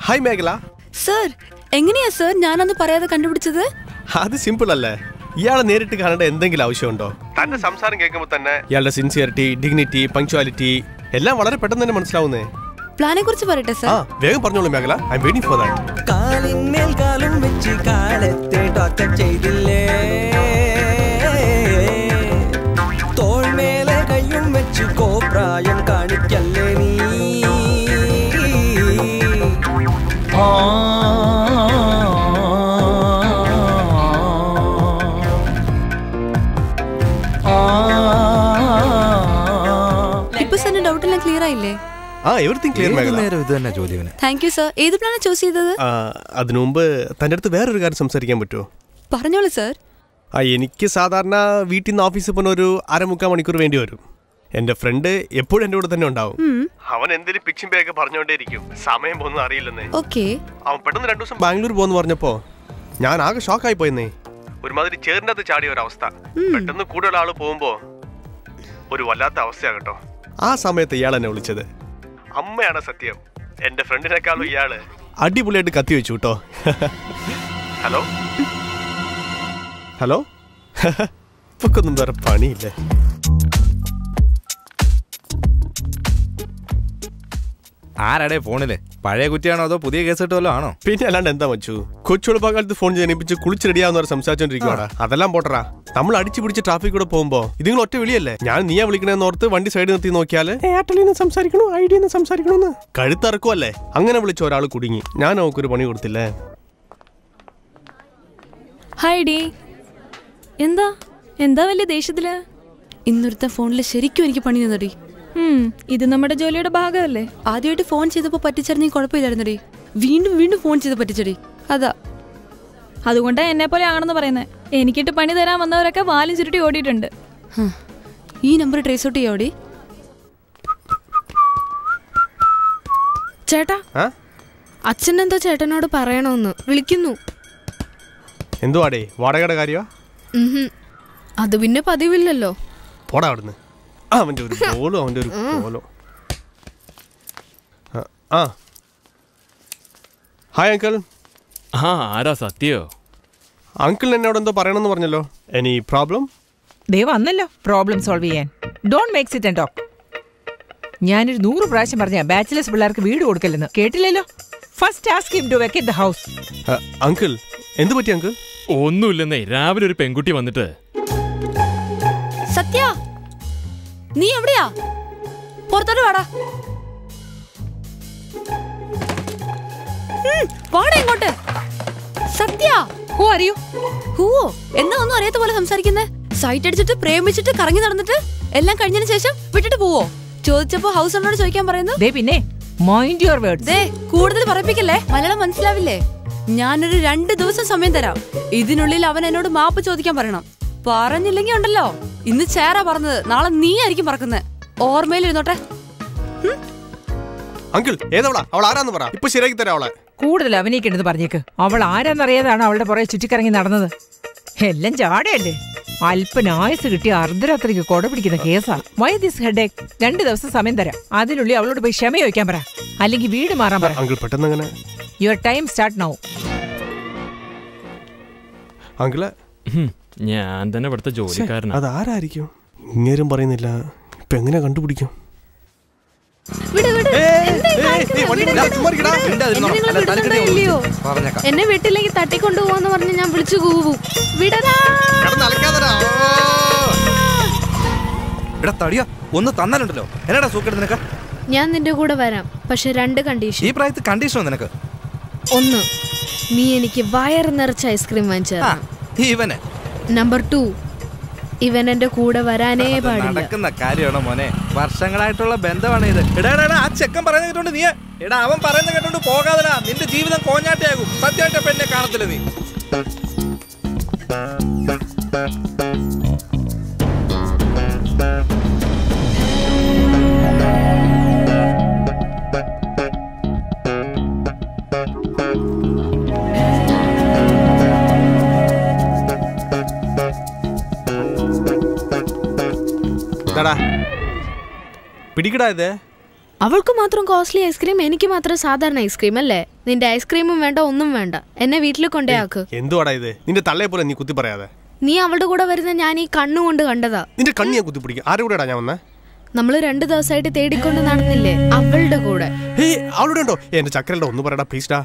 ഹായ് മേഘല. സർ, എങ്ങനെയാ സർ ഞാനന്ന് പറയാതെ കണ്ടുപിടിച്ചത്? അത് സിമ്പിൾ അല്ലേ. ഇയാളെ നേരിട്ട് കാണേണ്ട എന്തെങ്കിലും ആവശ്യമുണ്ടോ? തന്റെ സംസാരം കേൾക്കുമ്പോൾ തന്നെ ഇയാളുടെ സിൻസിയറിറ്റി, ഡിഗ്നിറ്റി, പങ്ക്ച്വാലിറ്റി എല്ലാം വളരെ പെട്ടെന്ന് തന്നെ മനസ്സിലാവുന്നേ. പ്ലാനെ കുറിച്ച് പറയട്ടെ സർ. വേഗം പറഞ്ഞോളൂ Meghala, I am waiting for that. കാലിന്മേൽ കാലും വെച്ച് കാലത്തെ ടോർച്ചർ ചെയ്തില്ലേ, തോൾമേലെ കയ്യും വെച്ച് കോപ്രായം കാണിക്കല്ലേ നീ, ഇപ്പൊ സാറിന് ഡൗട്ട് എല്ലാം ക്ലിയർ ആയില്ലേ? എവരിതിങ് ക്ലിയർ മേഘല. ഇത് തന്നെ ജോലിവനെ. Thank you sir. ഏത് പ്ലാനാണ് ചൂസ് ചെയ്തത്? അതിനു മുമ്പ് തന്റെ അടുത്ത് വേറൊരു കാര്യം സംസാരിക്കാൻ പറ്റുമോ? പറഞ്ഞോളൂ സർ. എനിക്ക് സാധാരണ വീട്ടിൽ നിന്ന് ഓഫീസിൽ പോകുന്ന ഒരു 1/4 മണിക്കൂർ വേണ്ടി വരും. എന്റെ ഫ്രണ്ട് എപ്പോഴും എന്റെ കൂടെ തന്നെ ഉണ്ടാവും. അവൻ എന്തെങ്കിലും പിച്ചും പേരൊക്കെ പറഞ്ഞുകൊണ്ടേയിരിക്കും. സമയം പോകുന്നത് അറിയില്ലെന്നേ. അവൻ പെട്ടെന്ന് 2 ദിവസം ബാംഗ്ലൂർ പോകുന്നു പറഞ്ഞപ്പോ ഞാൻ ആകെ ഷോക്കായി പോയെന്നേ. ഒരുമാതിരി ചേറിനകത്ത് ചാടിയ ഒരവസ്ഥ. പെട്ടെന്ന് കൂടുതൽ ആള് പോകുമ്പോ ഒരു വല്ലാത്ത അവസ്ഥയാകട്ടോ. ആ സമയത്ത് ഇയാൾ എന്നെ വിളിച്ചത്. അമ്മയാണ് സത്യം. എന്റെ ഫ്രണ്ടിനേക്കാളും ഇയാള് അടിപൊളിയായിട്ട് കത്തി വെച്ചു കേട്ടോ. ഹലോ ഹലോ ഇപ്പൊക്കൊന്നും വേറെ പണിയില്ലേ? ആരാടേ ഫോണില്? പഴയ കുറ്റിയാണോ അതോ പുതിയ കേസ് കിട്ടുമല്ലോ ആണോ? പിന്നെ അല്ലാണ്ട് എന്താ വെച്ചു, കൊച്ചുളുപ്പകാലത്ത് ഫോൺ ജനിപ്പിച്ച് കുളിച്ച് റെഡിയാവുന്നവർ സംസാരിച്ചോണ്ടിരിക്കുവാടാ. അതെല്ലാം പോട്ടറാ. നമ്മൾ അടിച്ചു പിടിച്ച് ട്രാഫിക് കൂടെ പോകുമ്പോ ഇതിങ്ങൾ ഒറ്റ വിളിയല്ലേ. ഞാൻ നീയാ വിളിക്കണെന്ന് ഓർത്ത് വണ്ടി സൈഡ് നിർത്തി നോക്കിയാല് എയർടെലിന്ന് സംസാരിക്കണോ ഐഡിയെന്ന് സംസാരിക്കണോന്ന് കഴുത്തറക്കുമല്ലേ. അങ്ങനെ വിളിച്ച ഒരാൾ കുടുങ്ങി. ഞാൻ അവക്കൊരു പണി കൊടുത്തില്ലേ. ഹായ്. എന്താ എന്താ വലിയ ദേഷ്യത്തില്? ഇന്നൊരുത്ത ഫോണിൽ ശരിക്കും എനിക്ക് പണി തന്നടി. ഇത് നമ്മുടെ ജോലിയുടെ ഭാഗമല്ലേ. ആദ്യമായിട്ട് ഫോൺ ചെയ്തപ്പോ പറ്റിച്ചറിഞ്ഞ കുഴപ്പമില്ലായിരുന്നടി. വീണ്ടും വീണ്ടും ഫോൺ ചെയ്ത് പറ്റിച്ചടി. അതാ അതുകൊണ്ടാ എന്നെ പോലെ ആണെന്ന് പറയുന്നത്. എനിക്കിട്ട് പണി തരാൻ വന്നവരൊക്കെ വാലും ചുരുട്ടി ഓടിയിട്ടുണ്ട്. ഈ നമ്പർ ട്രേസ് ഔട്ട് ചെയ്യോടി. ചേട്ടാ, അച്ഛൻ എന്തോ ചേട്ടനോട് പറയണോന്ന് വിളിക്കുന്നു. എന്തുവാടേ വാടകയുടെ കാര്യമാ? അത് പിന്നെ പതിവില്ലല്ലോ. പോടാ അവിടുന്ന്. അവന്റെ ഒരു കോലോ അവന്റെ ഒരു കോലോ. Hi uncle. ആരാ സത്യോ? അങ്കിൾ എന്നോട് എന്തോ പറയണമെന്ന് പറഞ്ഞല്ലോ. Any problem? ദേ വന്നല്ലോ പ്രോബ്ലം സോൾവ് ചെയ്യാൻ. Don't make sit and talk. ഞാനൊരു 100 പ്രാവശ്യം പറഞ്ഞ ബാച്ചിലേഴ്സ് പിള്ളേർക്ക് വീട് കൊടുക്കല്ലെന്ന് കേട്ടില്ലല്ലോ. First ask him to vacate the house. Uncle എന്ത് പറ്റി അങ്കിൾ? ഒന്നുമില്ലെന്നേ, രാവിലെ ഒരു പെൺകുട്ടി വന്നിട്ട്. സത്യ, നീ എവിടെയാ? പുറത്തോട്ട് വാടാ. വാടാ ഇങ്ങോട്ട്. സത്യ, ഹൂ ആർ യു? ഹൂവോ? എന്താ ഒന്നും അറിയാത്ത പോലെ സംസാരിക്കുന്നേ? സൈറ്റ് അടിച്ചിട്ട് പ്രേമിച്ചിട്ട് കറങ്ങി നടന്നിട്ട് എല്ലാം കഴിഞ്ഞതിന് ശേഷം വിട്ടിട്ട് പോവോ? ചോദിച്ചപ്പോ ഹൗസ് ഓണറോട് ചോദിക്കാൻ പറയുന്നു. ദേ പിന്നെ മൈൻഡ് യുവർ വേർഡ്സ്. ദേ കൂടുതൽ പറയിപ്പിക്കല്ലേ. മലയാളം മനസ്സിലാവില്ലേ? ഞാനൊരു 2 ദിവസം സമയം തരാം. ഇതിനുള്ളിൽ അവൻ എന്നോട് മാപ്പ് ചോദിക്കാൻ പറയണം. പറഞ്ഞില്ലെങ്കിൽ ഉണ്ടല്ലോ, ഇന്ന് ചേരാ പറഞ്ഞത്, നാളെ നീ ആയിരിക്കും പറക്കുന്നത്. ഓർമ്മയിൽ ഇരുന്നോട്ടെ. അങ്കിൾ ഏതവളാ? അവൾ ആരാന്ന് പറ. ഇപ്പൊ ശരിയാക്കി തരാം അവളെ. കൂടുതൽ അഭിനയിക്കണ്ടെന്ന് പറഞ്ഞേക്ക്. അവൾ ആരാന്നറിയാതാണ് അവളുടെ പുറകെ ചുറ്റിക്കറങ്ങി നടന്നത്. എല്ലാം ചാടയല്ലേ. അല്പനായസ് കിട്ടിയ അർദ്ധരാത്രിക്ക് കൊട പിടിക്കുന്ന കേസാ. Why this headache? 2 ദിവസം സമയം തരാം. അതിനുള്ളിൽ അവളോട് പോയി ക്ഷമ ചോദിക്കാൻ പറ, അല്ലെങ്കിൽ വീട് മാറാൻ പറ. അങ്കിൾ പെട്ടെന്ന് അങ്ങനെ. Your time start now. Uncle ഞാൻ തന്നെ ഇവിടുത്തെ ജോലിക്കാരനാ. അതാരായിരിക്കും? ഇങ്ങേരും പറയുന്നില്ല. ഇപ്പൊ എങ്ങനെ കണ്ടുപിടിക്കും? എന്നെ വീട്ടിലേക്ക് തട്ടിക്കൊണ്ടുപോവാന്ന് പറഞ്ഞ് ഞാൻ വിളിച്ചു കൂവും. ഒന്ന് തന്നാലുണ്ടല്ലോ. എന്നാടാ സൂക്കേട് നിനക്ക്? ഞാൻ നിന്റെ കൂടെ വരാം, പക്ഷെ 2 കണ്ടീഷൻ. ഈ പ്രായത്തിൽ കണ്ടീഷനോ നിനക്ക്? 1, നീ എനിക്ക് വയറ് നിറച്ച ഐസ്ക്രീം വാങ്ങിച്ചു തരണം. ഇവനെ. നമ്പർ 2, ഇവൻ എന്റെ കൂടെ വരാനേ പാടില്ല. നടക്കുന്ന കാര്യമാണോ മോനെ? വർഷങ്ങളായിട്ടുള്ള ബന്ധമാണ് ഇത്. എടാ ആ ചെക്കൻ പറയുന്നത് കേട്ടോണ്ട് നീ അവൻ പറയുന്നത് കേട്ടോണ്ട് പോകാതടാ. നിന്റെ ജീവിതം കോഞ്ഞാട്ടയാകും. സത്യമായിട്ട് പെണ്ണെ കാണത്തില്ല നീ. പിടിക്കടാ ഇത്. അവൾക്ക് മാത്രം കോസ്റ്റ്ലി ഐസ്ക്രീം, എനിക്ക് മാത്രം സാധാരണ ഐസ്ക്രീം അല്ലേ? നിന്റെ ഐസ്ക്രീമും വേണ്ട, ഒന്നും വേണ്ട. എന്നെ വീട്ടിൽ കൊണ്ടേയാക്ക്. എന്തുവാടാ ഇത്? നിന്റെ തള്ളയെ പോലെ നീ കുത്തി പറയാതെ. നീ അവളുടെ കൂടെ വരുന്ന ഞാൻ ഈ കണ്ണുകൊണ്ട് കണ്ടതാ. നിന്റെ കണ്ണിയെ കുത്തി പിടിക്കും. ആരുടെ കൂടെയാ ഞാൻ വന്നേ? നമ്മള് 2 ദിവസമായിട്ട് തേടിക്കൊണ്ട് നടന്നില്ലേ, അവളുടെ കൂടെ. അവളുടെ ഉണ്ടോ? എന്റെ ചക്കരയുടെ ഒന്ന് പറയടാ പ്ലീസ്ഡാ.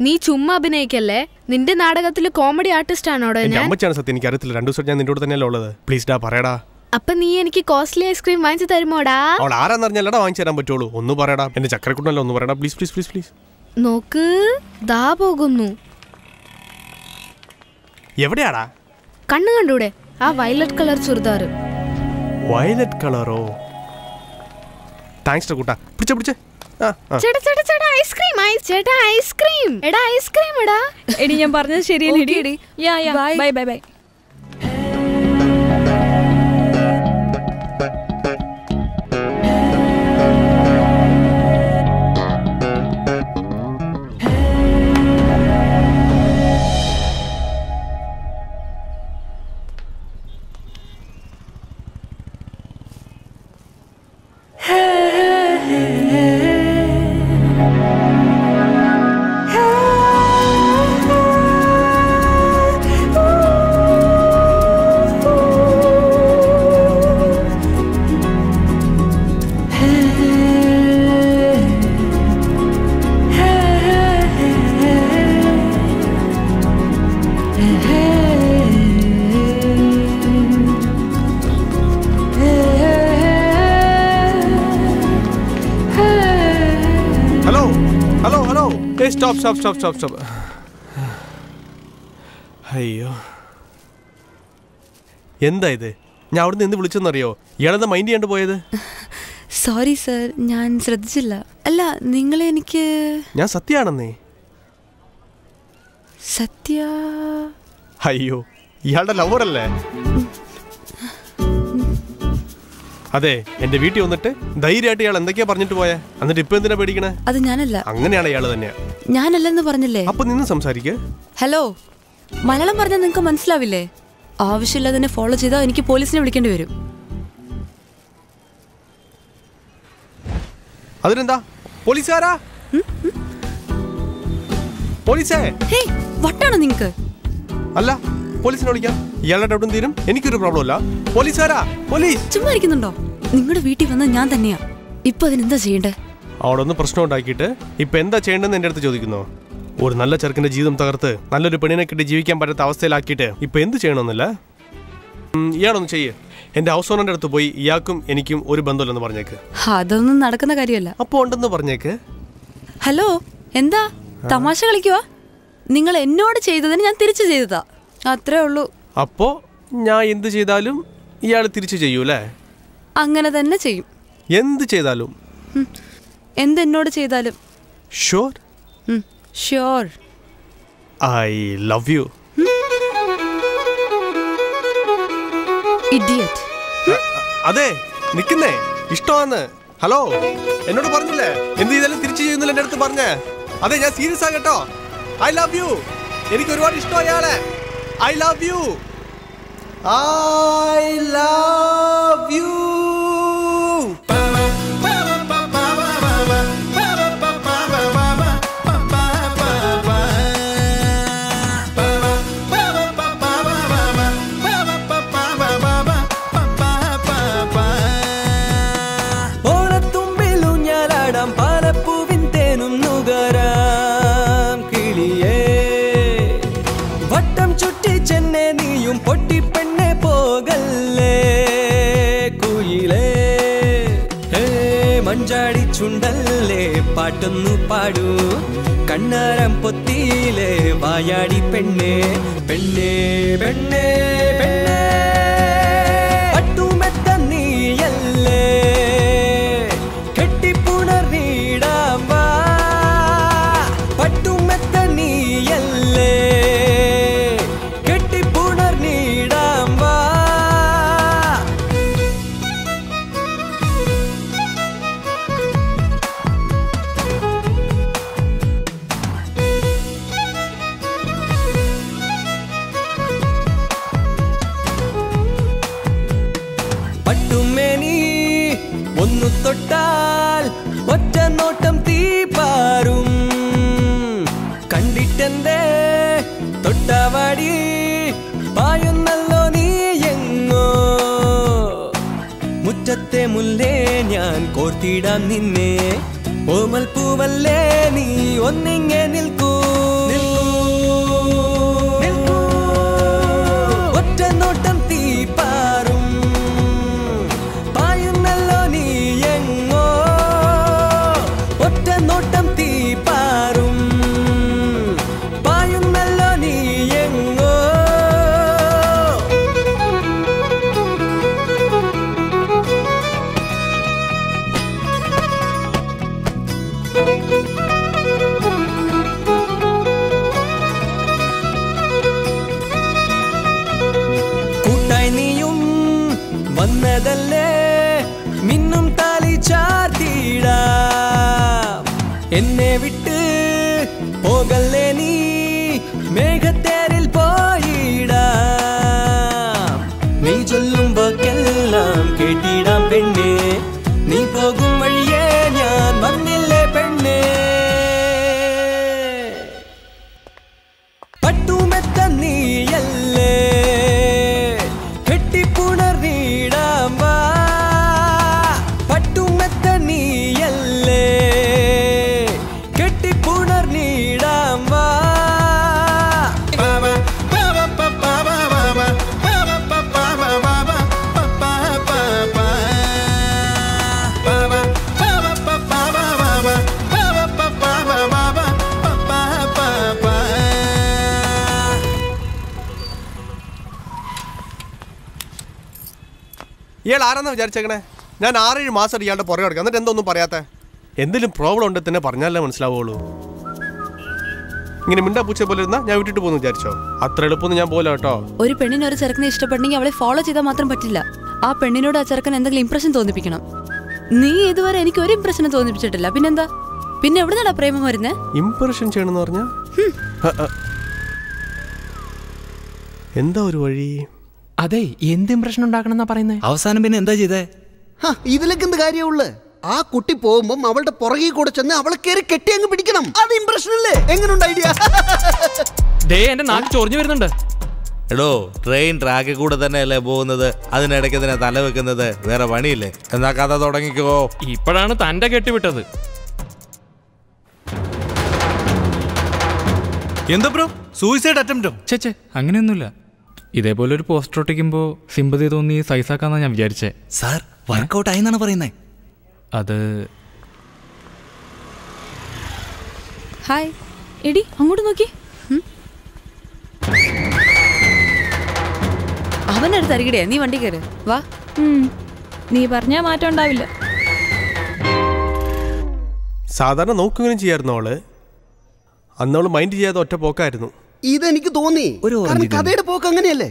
നീ ചുമ്മാ അഭിനയിക്കല്ലേ. നിന്റെ നാടകത്തിൽ കോമഡി ആർട്ടിസ്റ്റ് ആണോടെ? എന്റെ അമ്മച്ചാണ് സത്യം. എനിക്ക് അറിയത്തില്ല. 2 ദിവസം ഞാൻ നിന്റെ കൂടെ തന്നെയല്ലേ ഉള്ളത്. പ്ലീസ്ഡാ പറയടാ. അപ്പൊ നീ എനിക്ക് കോസ്റ്റ്ലി ഐസ്ക്രീം വാങ്ങിച്ചു തരുമോടാ? അവൾ ആരാന്നറിഞ്ഞല്ലടാ വാങ്ങിച്ചു തരാൻ പറ്റുള്ളൂ. ഒന്ന് പറയടാ. എന്റെ ചക്കരക്കുട്ടനല്ലോ, ഒന്ന് പറയടാ പ്ലീസ് പ്ലീസ് പ്ലീസ് പ്ലീസ്. നോക്ക്, ദാ പോകുന്നു. എവിടെയാടാ? കണ്ണു കണ്ടൂടെ? ആ വയലറ്റ് കളർ ചുരിദാർ. വയലറ്റ് കളറോ? താങ്ക്സ് കൂട്ടാ. പിടിച്ച പിടിച്ച. എടി ഞാൻ പറഞ്ഞത് ശരിയല്ലേ? Bye bye bye. സ്റ്റോപ്പ്. അയ്യോ, എന്താ ഇത്? ഞാൻ അവിടെ നിന്ന് വിളിച്ചെന്നറിയോ? ഇയാളെന്താ മൈൻഡ് ചെയ്യാണ്ട് പോയത്? സോറി സർ, ഞാൻ ശ്രദ്ധിച്ചില്ല. അല്ല, നിങ്ങളെ എനിക്ക്... ഞാൻ സത്യമാണെന്നേ. സത്യ? അയ്യോ, ഇയാളുടെ ലവറല്ലേ? അതെ, എന്റെ വീട്ടിൽ വന്നിട്ട് ധൈര്യമായിട്ട് ഇയാൾ എന്തൊക്കെയാ പറഞ്ഞിട്ട് പോയെ? എന്നിട്ട് ഇപ്പൊ എന്തിനാ പേടിക്കണേ? അത് ഞാനല്ല. അങ്ങനെയാണ് ഇയാള് തന്നെയാ. ഞാനല്ലെന്ന് പറഞ്ഞില്ലേ? അപ്പൊ നിന്ന് സംസാരിക്ക. ഹലോ, മലയാളം പറഞ്ഞാൽ നിങ്ങൾക്ക് മനസ്സിലാവില്ലേ? ആവശ്യമില്ലാതെ ഫോളോ ചെയ്താൽ എനിക്ക് പോലീസിനെ വിളിക്കേണ്ടി വരും. അതിനെന്താ? പോലീസുകാരാ? പോലീസേ? വട്ടാണോ നിങ്ങക്ക്? അല്ല, പോലീസിനെ വിളിക്കാം. ഇയാളുടെ ഡൗട്ടും തീരും, എനിക്കൊരു പ്രോബ്ലം ഇല്ല. പോലീസുകാരാ? പോലീസ്? ചുമ്മാ ഇരിക്കുന്നുണ്ടോ? നിങ്ങളുടെ വീട്ടിൽ വന്ന ഞാൻ തന്നെയാ. ഇപ്പൊ അതിനെന്താ ചെയ്യണ്ടേ? അവിടെ ഒന്ന് പ്രശ്നം ഉണ്ടാക്കിയിട്ട് ഇപ്പൊ എന്താ ചെയ്യേണ്ടതെന്ന് എന്റെ അടുത്ത് ചോദിക്കുന്നു. ഒരു നല്ല ചെറുക്കന്റെ ജീവിതം തകർത്ത് നല്ലൊരു പെണ്ണിനെ കിട്ടി ജീവിക്കാൻ പറ്റാത്ത അവസ്ഥയിലാക്കിയിട്ട് ഇപ്പൊ എന്ത് ചെയ്യണമെന്നില്ല. ഇയാളൊന്ന് ചെയ്യേ. എന്റെ ഹൗസ് ഓണറിന്റെ അടുത്ത് പോയി ഇയാൾക്കും എനിക്കും ഒരു ബന്ധമില്ലെന്ന് പറഞ്ഞേക്ക്. അതൊന്നും നടക്കുന്ന കാര്യമല്ല. അപ്പൊ ഉണ്ടെന്ന് പറഞ്ഞേക്ക്. ഹലോ, എന്താ തമാശ കളിക്കുവാ? നിങ്ങൾ എന്നോട് ചെയ്തതിന് ഞാൻ തിരിച്ചു ചെയ്തതാ, അത്രേ ഉള്ളൂ. അപ്പോ ഞാൻ എന്ത് ചെയ്താലും ഇയാൾ തിരിച്ചു ചെയ്യൂലേ? അങ്ങനെ തന്നെ ചെയ്യും. എന്ത് ചെയ്താലും? എന്തെന്നോട് ചെയ്താലും. Sure? Sure. I love U. Idiot. അതെ, നിക്കുന്നേ, ഇഷ്ടമാന്ന്. ഹലോ, എന്നോട് പറഞ്ഞില്ലേ എന്ത് ചെയ്താലും തിരിച്ചു ചെയ്യുന്നില്ല എന്റെ അടുത്ത് പറഞ്ഞേ? അതെ, ഞാൻ സീരിയസ് ആ കേട്ടോ. I love you. എനിക്ക് ഒരുപാട് ഇഷ്ടം അയാളെ. I love you. I love you. പൊട്ടിപ്പെണ്ണെ പോകല്ലേ കുയിലേ, മഞ്ചാടി ചുണ്ടല്ലേ പാട്ടൊന്നു പാടൂ, കണ്ണാരം പൊത്തിയിലെ വായാടി പെണ്ണേ പെണ്ണേ പെണ്ണേ പെണ്ണേ, പട്ടുമെത്ത നീയല്ലേ കെട്ടിപ്പുണർന്നിടാം വാ, പട്ടുമെത്ത നീയല്ലേ കെട്ടിപ്പുണർന്നിടാം വാ. പട്ടുമേനി ഒന്നു തൊട്ടാൽ ഒറ്റ നോട്ടം തീപാറും, കണ്ടിട്ടെന്തേ തൊട്ടാവാടി പായുന്നല്ലോ നീ എങ്ങോ, മുറ്റത്തെ മുല്ലേ ഞാൻ കോർത്തിടാം നിന്നെ, ഓമൽ പൂവല്ലേ നീ ഒന്നിങ്ങെ നിൽക്കൂ, ഒറ്റ നോട്ടം തീപാറും പായുന്നല്ലോ നീ എങ്ങോ, ഒറ്റ നോട്ടം തീപാറും പായുന്നല്ലോ നീ എങ്ങോ. കൂട്ടായി നീയും വന്നതല്ലേ മിന്നും താലി ചാർത്തിടാം, എന്നെ വിട്ട് പോകല്ലേ നീ മേഘത്തേരിൽ പോയിടാം, നീ ചൊല്ലുമ്പോക്കെല്ലാം കേട്ടിടാം പെണ്ണേ, നീ പോകും വഴിയേ ഞാൻ വന്നില്ലേ പെണ്ണേ, പട്ടുമെത്ത നീയല്ലേ കെട്ടിപ്പുണർന്നിടാം വാ, പട്ടുമെത്ത നീയല്ലേ കെട്ടി ഇയാൾ ആരാന്നാ വിചാരിച്ചേക്കണേ? ഞാൻ 6-7 മാസം ഇയാളുടെ പുറകെ കിടക്കുക, എന്നിട്ട് എന്തൊന്നും പറയാത്ത? എന്തെങ്കിലും പ്രോബ്ലം ഉണ്ടെങ്കിൽ തന്നെ പറഞ്ഞാലേ മനസ്സിലാവുള്ളൂ. ഇങ്ങനെ മിണ്ടാ പൂച്ച പോലെ ഇരുന്നാ ഞാൻ വിട്ടിട്ട് പോകുന്നു വിചാരിച്ചോ? അത്ര എളുപ്പമൊന്നും ഞാൻ പോലെ കേട്ടോ. ഒരു പെണ്ണിന് ഒരു ചെറുക്കനെ ഇഷ്ടപ്പെടണമെങ്കിൽ അവളെ ഫോളോ ചെയ്താൽ മാത്രം പറ്റില്ല. ആ പെണ്ണിനോട് ആ ചെറുക്കൻ എന്തെങ്കിലും ഇംപ്രഷൻ തോന്നിപ്പിക്കണം. നീ ഇതുവരെ എനിക്ക് ഒരു ഇംപ്രഷനും തോന്നിപ്പിച്ചിട്ടില്ല. പിന്നെന്താ? പിന്നെ എവിടെ നിന്നാ പ്രേമം വരുന്നേ? ഇംപ്രഷൻ ചെയ്യണമെന്ന് പറഞ്ഞാ എന്താ ഒരു വഴി? അതെ, എന്ത് ഇംപ്രഷൻ ഉണ്ടാക്കണം പറയുന്നേ? അവസാനം പിന്നെ എന്താ ചെയ്തേ? ഇതിലൊക്കെ എന്ത് കാര്യമുള്ളു? ആ കുട്ടി പോകുമ്പോ അവളുടെ പുറകെ കൂടെ ചെന്ന് അവളെ കയറി കെട്ടി അങ്ങ് പിടിക്കണം. അത് ഇംപ്രഷൻ അല്ലേ? എങ്ങനെയുണ്ട് ഐഡിയ? എന്റെ നാക്ക് ചൊറിഞ്ഞു വരുന്നുണ്ട്. എടോ, ട്രെയിൻ ട്രാക്കിൽ കൂടെ തന്നെ അല്ലേ പോകുന്നത്, അതിനിടയ്ക്ക് തന്നെ തല വെക്കുന്നത് വേറെ പണിയില്ലേ? എന്നാ കഥ തുടങ്ങിക്കോ. ഇപ്പോഴാണ് തന്റെ കെട്ടിവിട്ടത്. എന്താ ബ്രോ, സൂയിസൈഡ് അറ്റംപ്റ്റോ? ചേച്ചേ, അങ്ങനെയൊന്നുമില്ല. ഇതേപോലെ ഒരു പോസ്റ്റർ ഒട്ടിക്കുമ്പോൾ സിമ്പതി തോന്നി സൈസാക്കാന്നാ ഞാൻ വിചാരിച്ചേ. സാർ, വർക്കൗട്ട് ആയി എന്നാണ് പറയുന്നത്. അത് ഹായ് എടി, അങ്ങോട്ട് നോക്കി. അവനടുത്ത് അരികിടേ, നീ വണ്ടി കയറ് വാ. നീ പറഞ്ഞാ മാറ്റം ഉണ്ടാവില്ല. സാധാരണ നോക്കുകയും ചെയ്യായിരുന്നു അവള്. അന്നവള് മൈൻഡ് ചെയ്യാതെ ഒറ്റ പോക്കായിരുന്നു. ഇതെനിക്ക് തോന്നി. കഥയുടെ പോക്ക് അങ്ങനെയല്ലേ?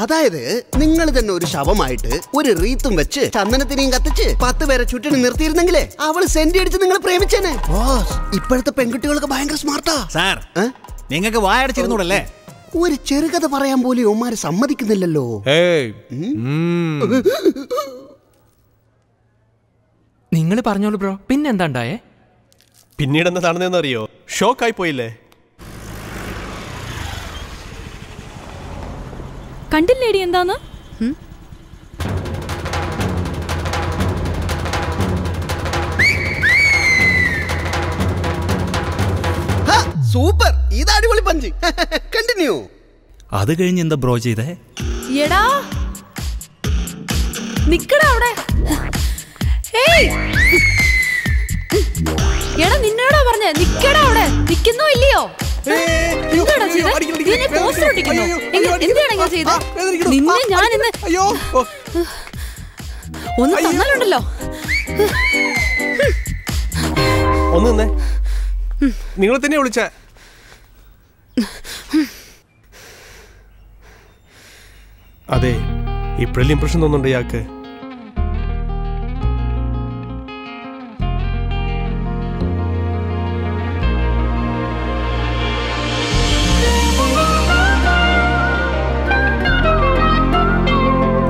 അതായത് നിങ്ങൾ തന്നെ ഒരു ശവമായിട്ട് ഒരു റീത്തും വെച്ച് ചന്ദനത്തിനെയും കത്തിച്ച് 10 പേരെ ചുറ്റിന് നിർത്തിയിരുന്നെങ്കിലേ അവള് സെന്റി അടിച്ച് നിങ്ങൾ പ്രേമിച്ചേനെ. ഇപ്പോഴത്തെ പെൺകുട്ടികളൊക്കെ ഭയങ്കര സ്മാർട്ടാ. സാർ, നിങ്ങൾക്ക് വായടച്ചിരുന്നൂടല്ലേ? ഒരു ചെറുകഥ പറയാൻ പോലും ഉമ്മാര് സമ്മതിക്കുന്നില്ലല്ലോ. നിങ്ങൾ പറഞ്ഞോളൂ ബ്രോ, പിന്നെന്താ ഉണ്ടായേ? പിന്നീട് എന്താ നടന്നതെന്ന് അറിയോ? ഷോക്കായി പോയില്ലേ? കണ്ടില്ലേടി എന്താന്ന്? സൂപ്പർ, ഇത് അടിപൊളി പഞ്ച്. കണ്ടിന്യൂ. അത് കഴിഞ്ഞ് എന്താ ബ്രോ ചെയ്തേ? എടാ നിക്കടാ അവിടെ. എടാ നിന്നോടാ പറഞ്ഞേ, നിക്കടാ അവിടെ. നിക്കുന്നോ ഇല്ലയോ? എന്താടാ ചെയ്തേ? നിന്നെ പോസ്റ്റർ ഒട്ടിക്കുന്നോ? എന്താണ് ഇങ്ങനെ ചെയ്തേ? നിന്നെ ഞാൻ ഇന്ന് ഒന്ന് തന്നാലുണ്ടല്ലോ. ഒന്ന് നിന്നേ, നിങ്ങൾ തന്നെ വിളിച്ച. അതെ, ഇപ്പോഴല്ലേ ഇംപ്രഷൻ തോന്നുന്നുണ്ട് ഇയാൾക്ക്.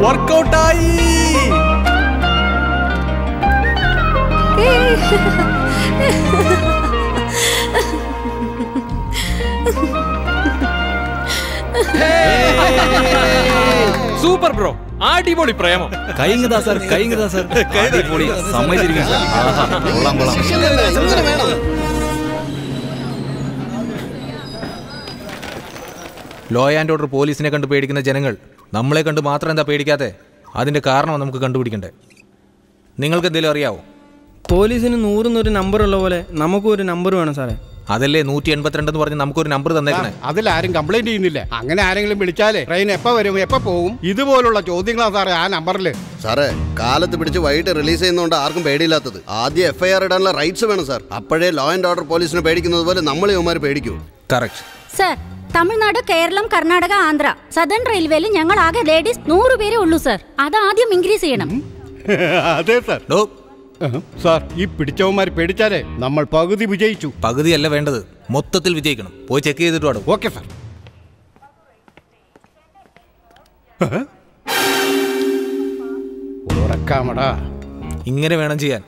വർക്കൗട്ടായി. സൂപ്പർ ബ്രോ, അടിപൊളി പ്രേമം. കൈങ്ങതാ സാർ, കൈങ്ങതാ സാർ. അടിപൊളി, സമ്മതിച്ചിരിക്കും സാർ. കൊള്ളാം കൊള്ളാം. ലോ ആൻഡ് ഓർഡർ പോലീസിനെ കണ്ട് പേടിക്കുന്ന ജനങ്ങൾ നമ്മളെ കണ്ട് മാത്രം എന്താ പേടിക്കാതെ? അതിന്റെ കാരണം നമുക്ക് കണ്ടുപിടിക്കണ്ടേ. നിങ്ങൾക്ക് എന്തെങ്കിലും അറിയാവോ? പോലീസിന് 100 നമ്പർ ഉള്ള പോലെ നമുക്കും ഒരു നമ്പർ വേണം സാറേ. അതല്ലേ 182 എന്ന് പറഞ്ഞ് നമുക്കൊരു നമ്പർ തന്നേക്കണേ. അതിലാരും കംപ്ലൈന്റ് ചെയ്യുന്നില്ല. അങ്ങനെ ആരെങ്കിലും വിളിച്ചാലേ ട്രെയിൻ എപ്പോ വരും, എപ്പോ പോകും, ഇതുപോലുള്ള ചോദ്യങ്ങളാ സാറേ ആ നമ്പറില്. സാറേ, കാലത്ത് പിടിച്ച് വൈകിട്ട് റിലീസ് ചെയ്യുന്നതുകൊണ്ട് ആർക്കും പേടിയില്ലാത്തത്. ആദ്യം FIR ഇടാനുള്ള റൈറ്റ്സ് വേണം സാർ. അപ്പോഴേ ലോ ആൻഡ് ഓർഡർ പോലീസിനെ പേടിക്കുന്നത് പോലെ നമ്മളെ ഇവന്മാർ പേടിക്കൂ. Correct sir. Tamil Nadu, Keralam, Karnataka, Andhra, southern റെയിൽവേയിൽ ഞങ്ങൾ ആകെ ലേഡീസ് 100 പേരേ ഉള്ളൂ സാർ. അത് ആദ്യം ഇൻക്രീസ് ചെയ്യണം. അതെ സാർ. സാർ, ഈ പിടിച്ചവന്മാർ പേടിച്ചാലേ നമ്മൾ പകുതി വിജയിച്ചു. പകുതിയല്ല വേണ്ടത്, മൊത്തത്തിൽ വിജയിക്കണം. പോയി ചെക്ക് ചെയ്തിട്ട് വേണം. Okay sir. ഉറക്കാമടാ. ഇങ്ങനെ വേണം ചെയ്യാൻ.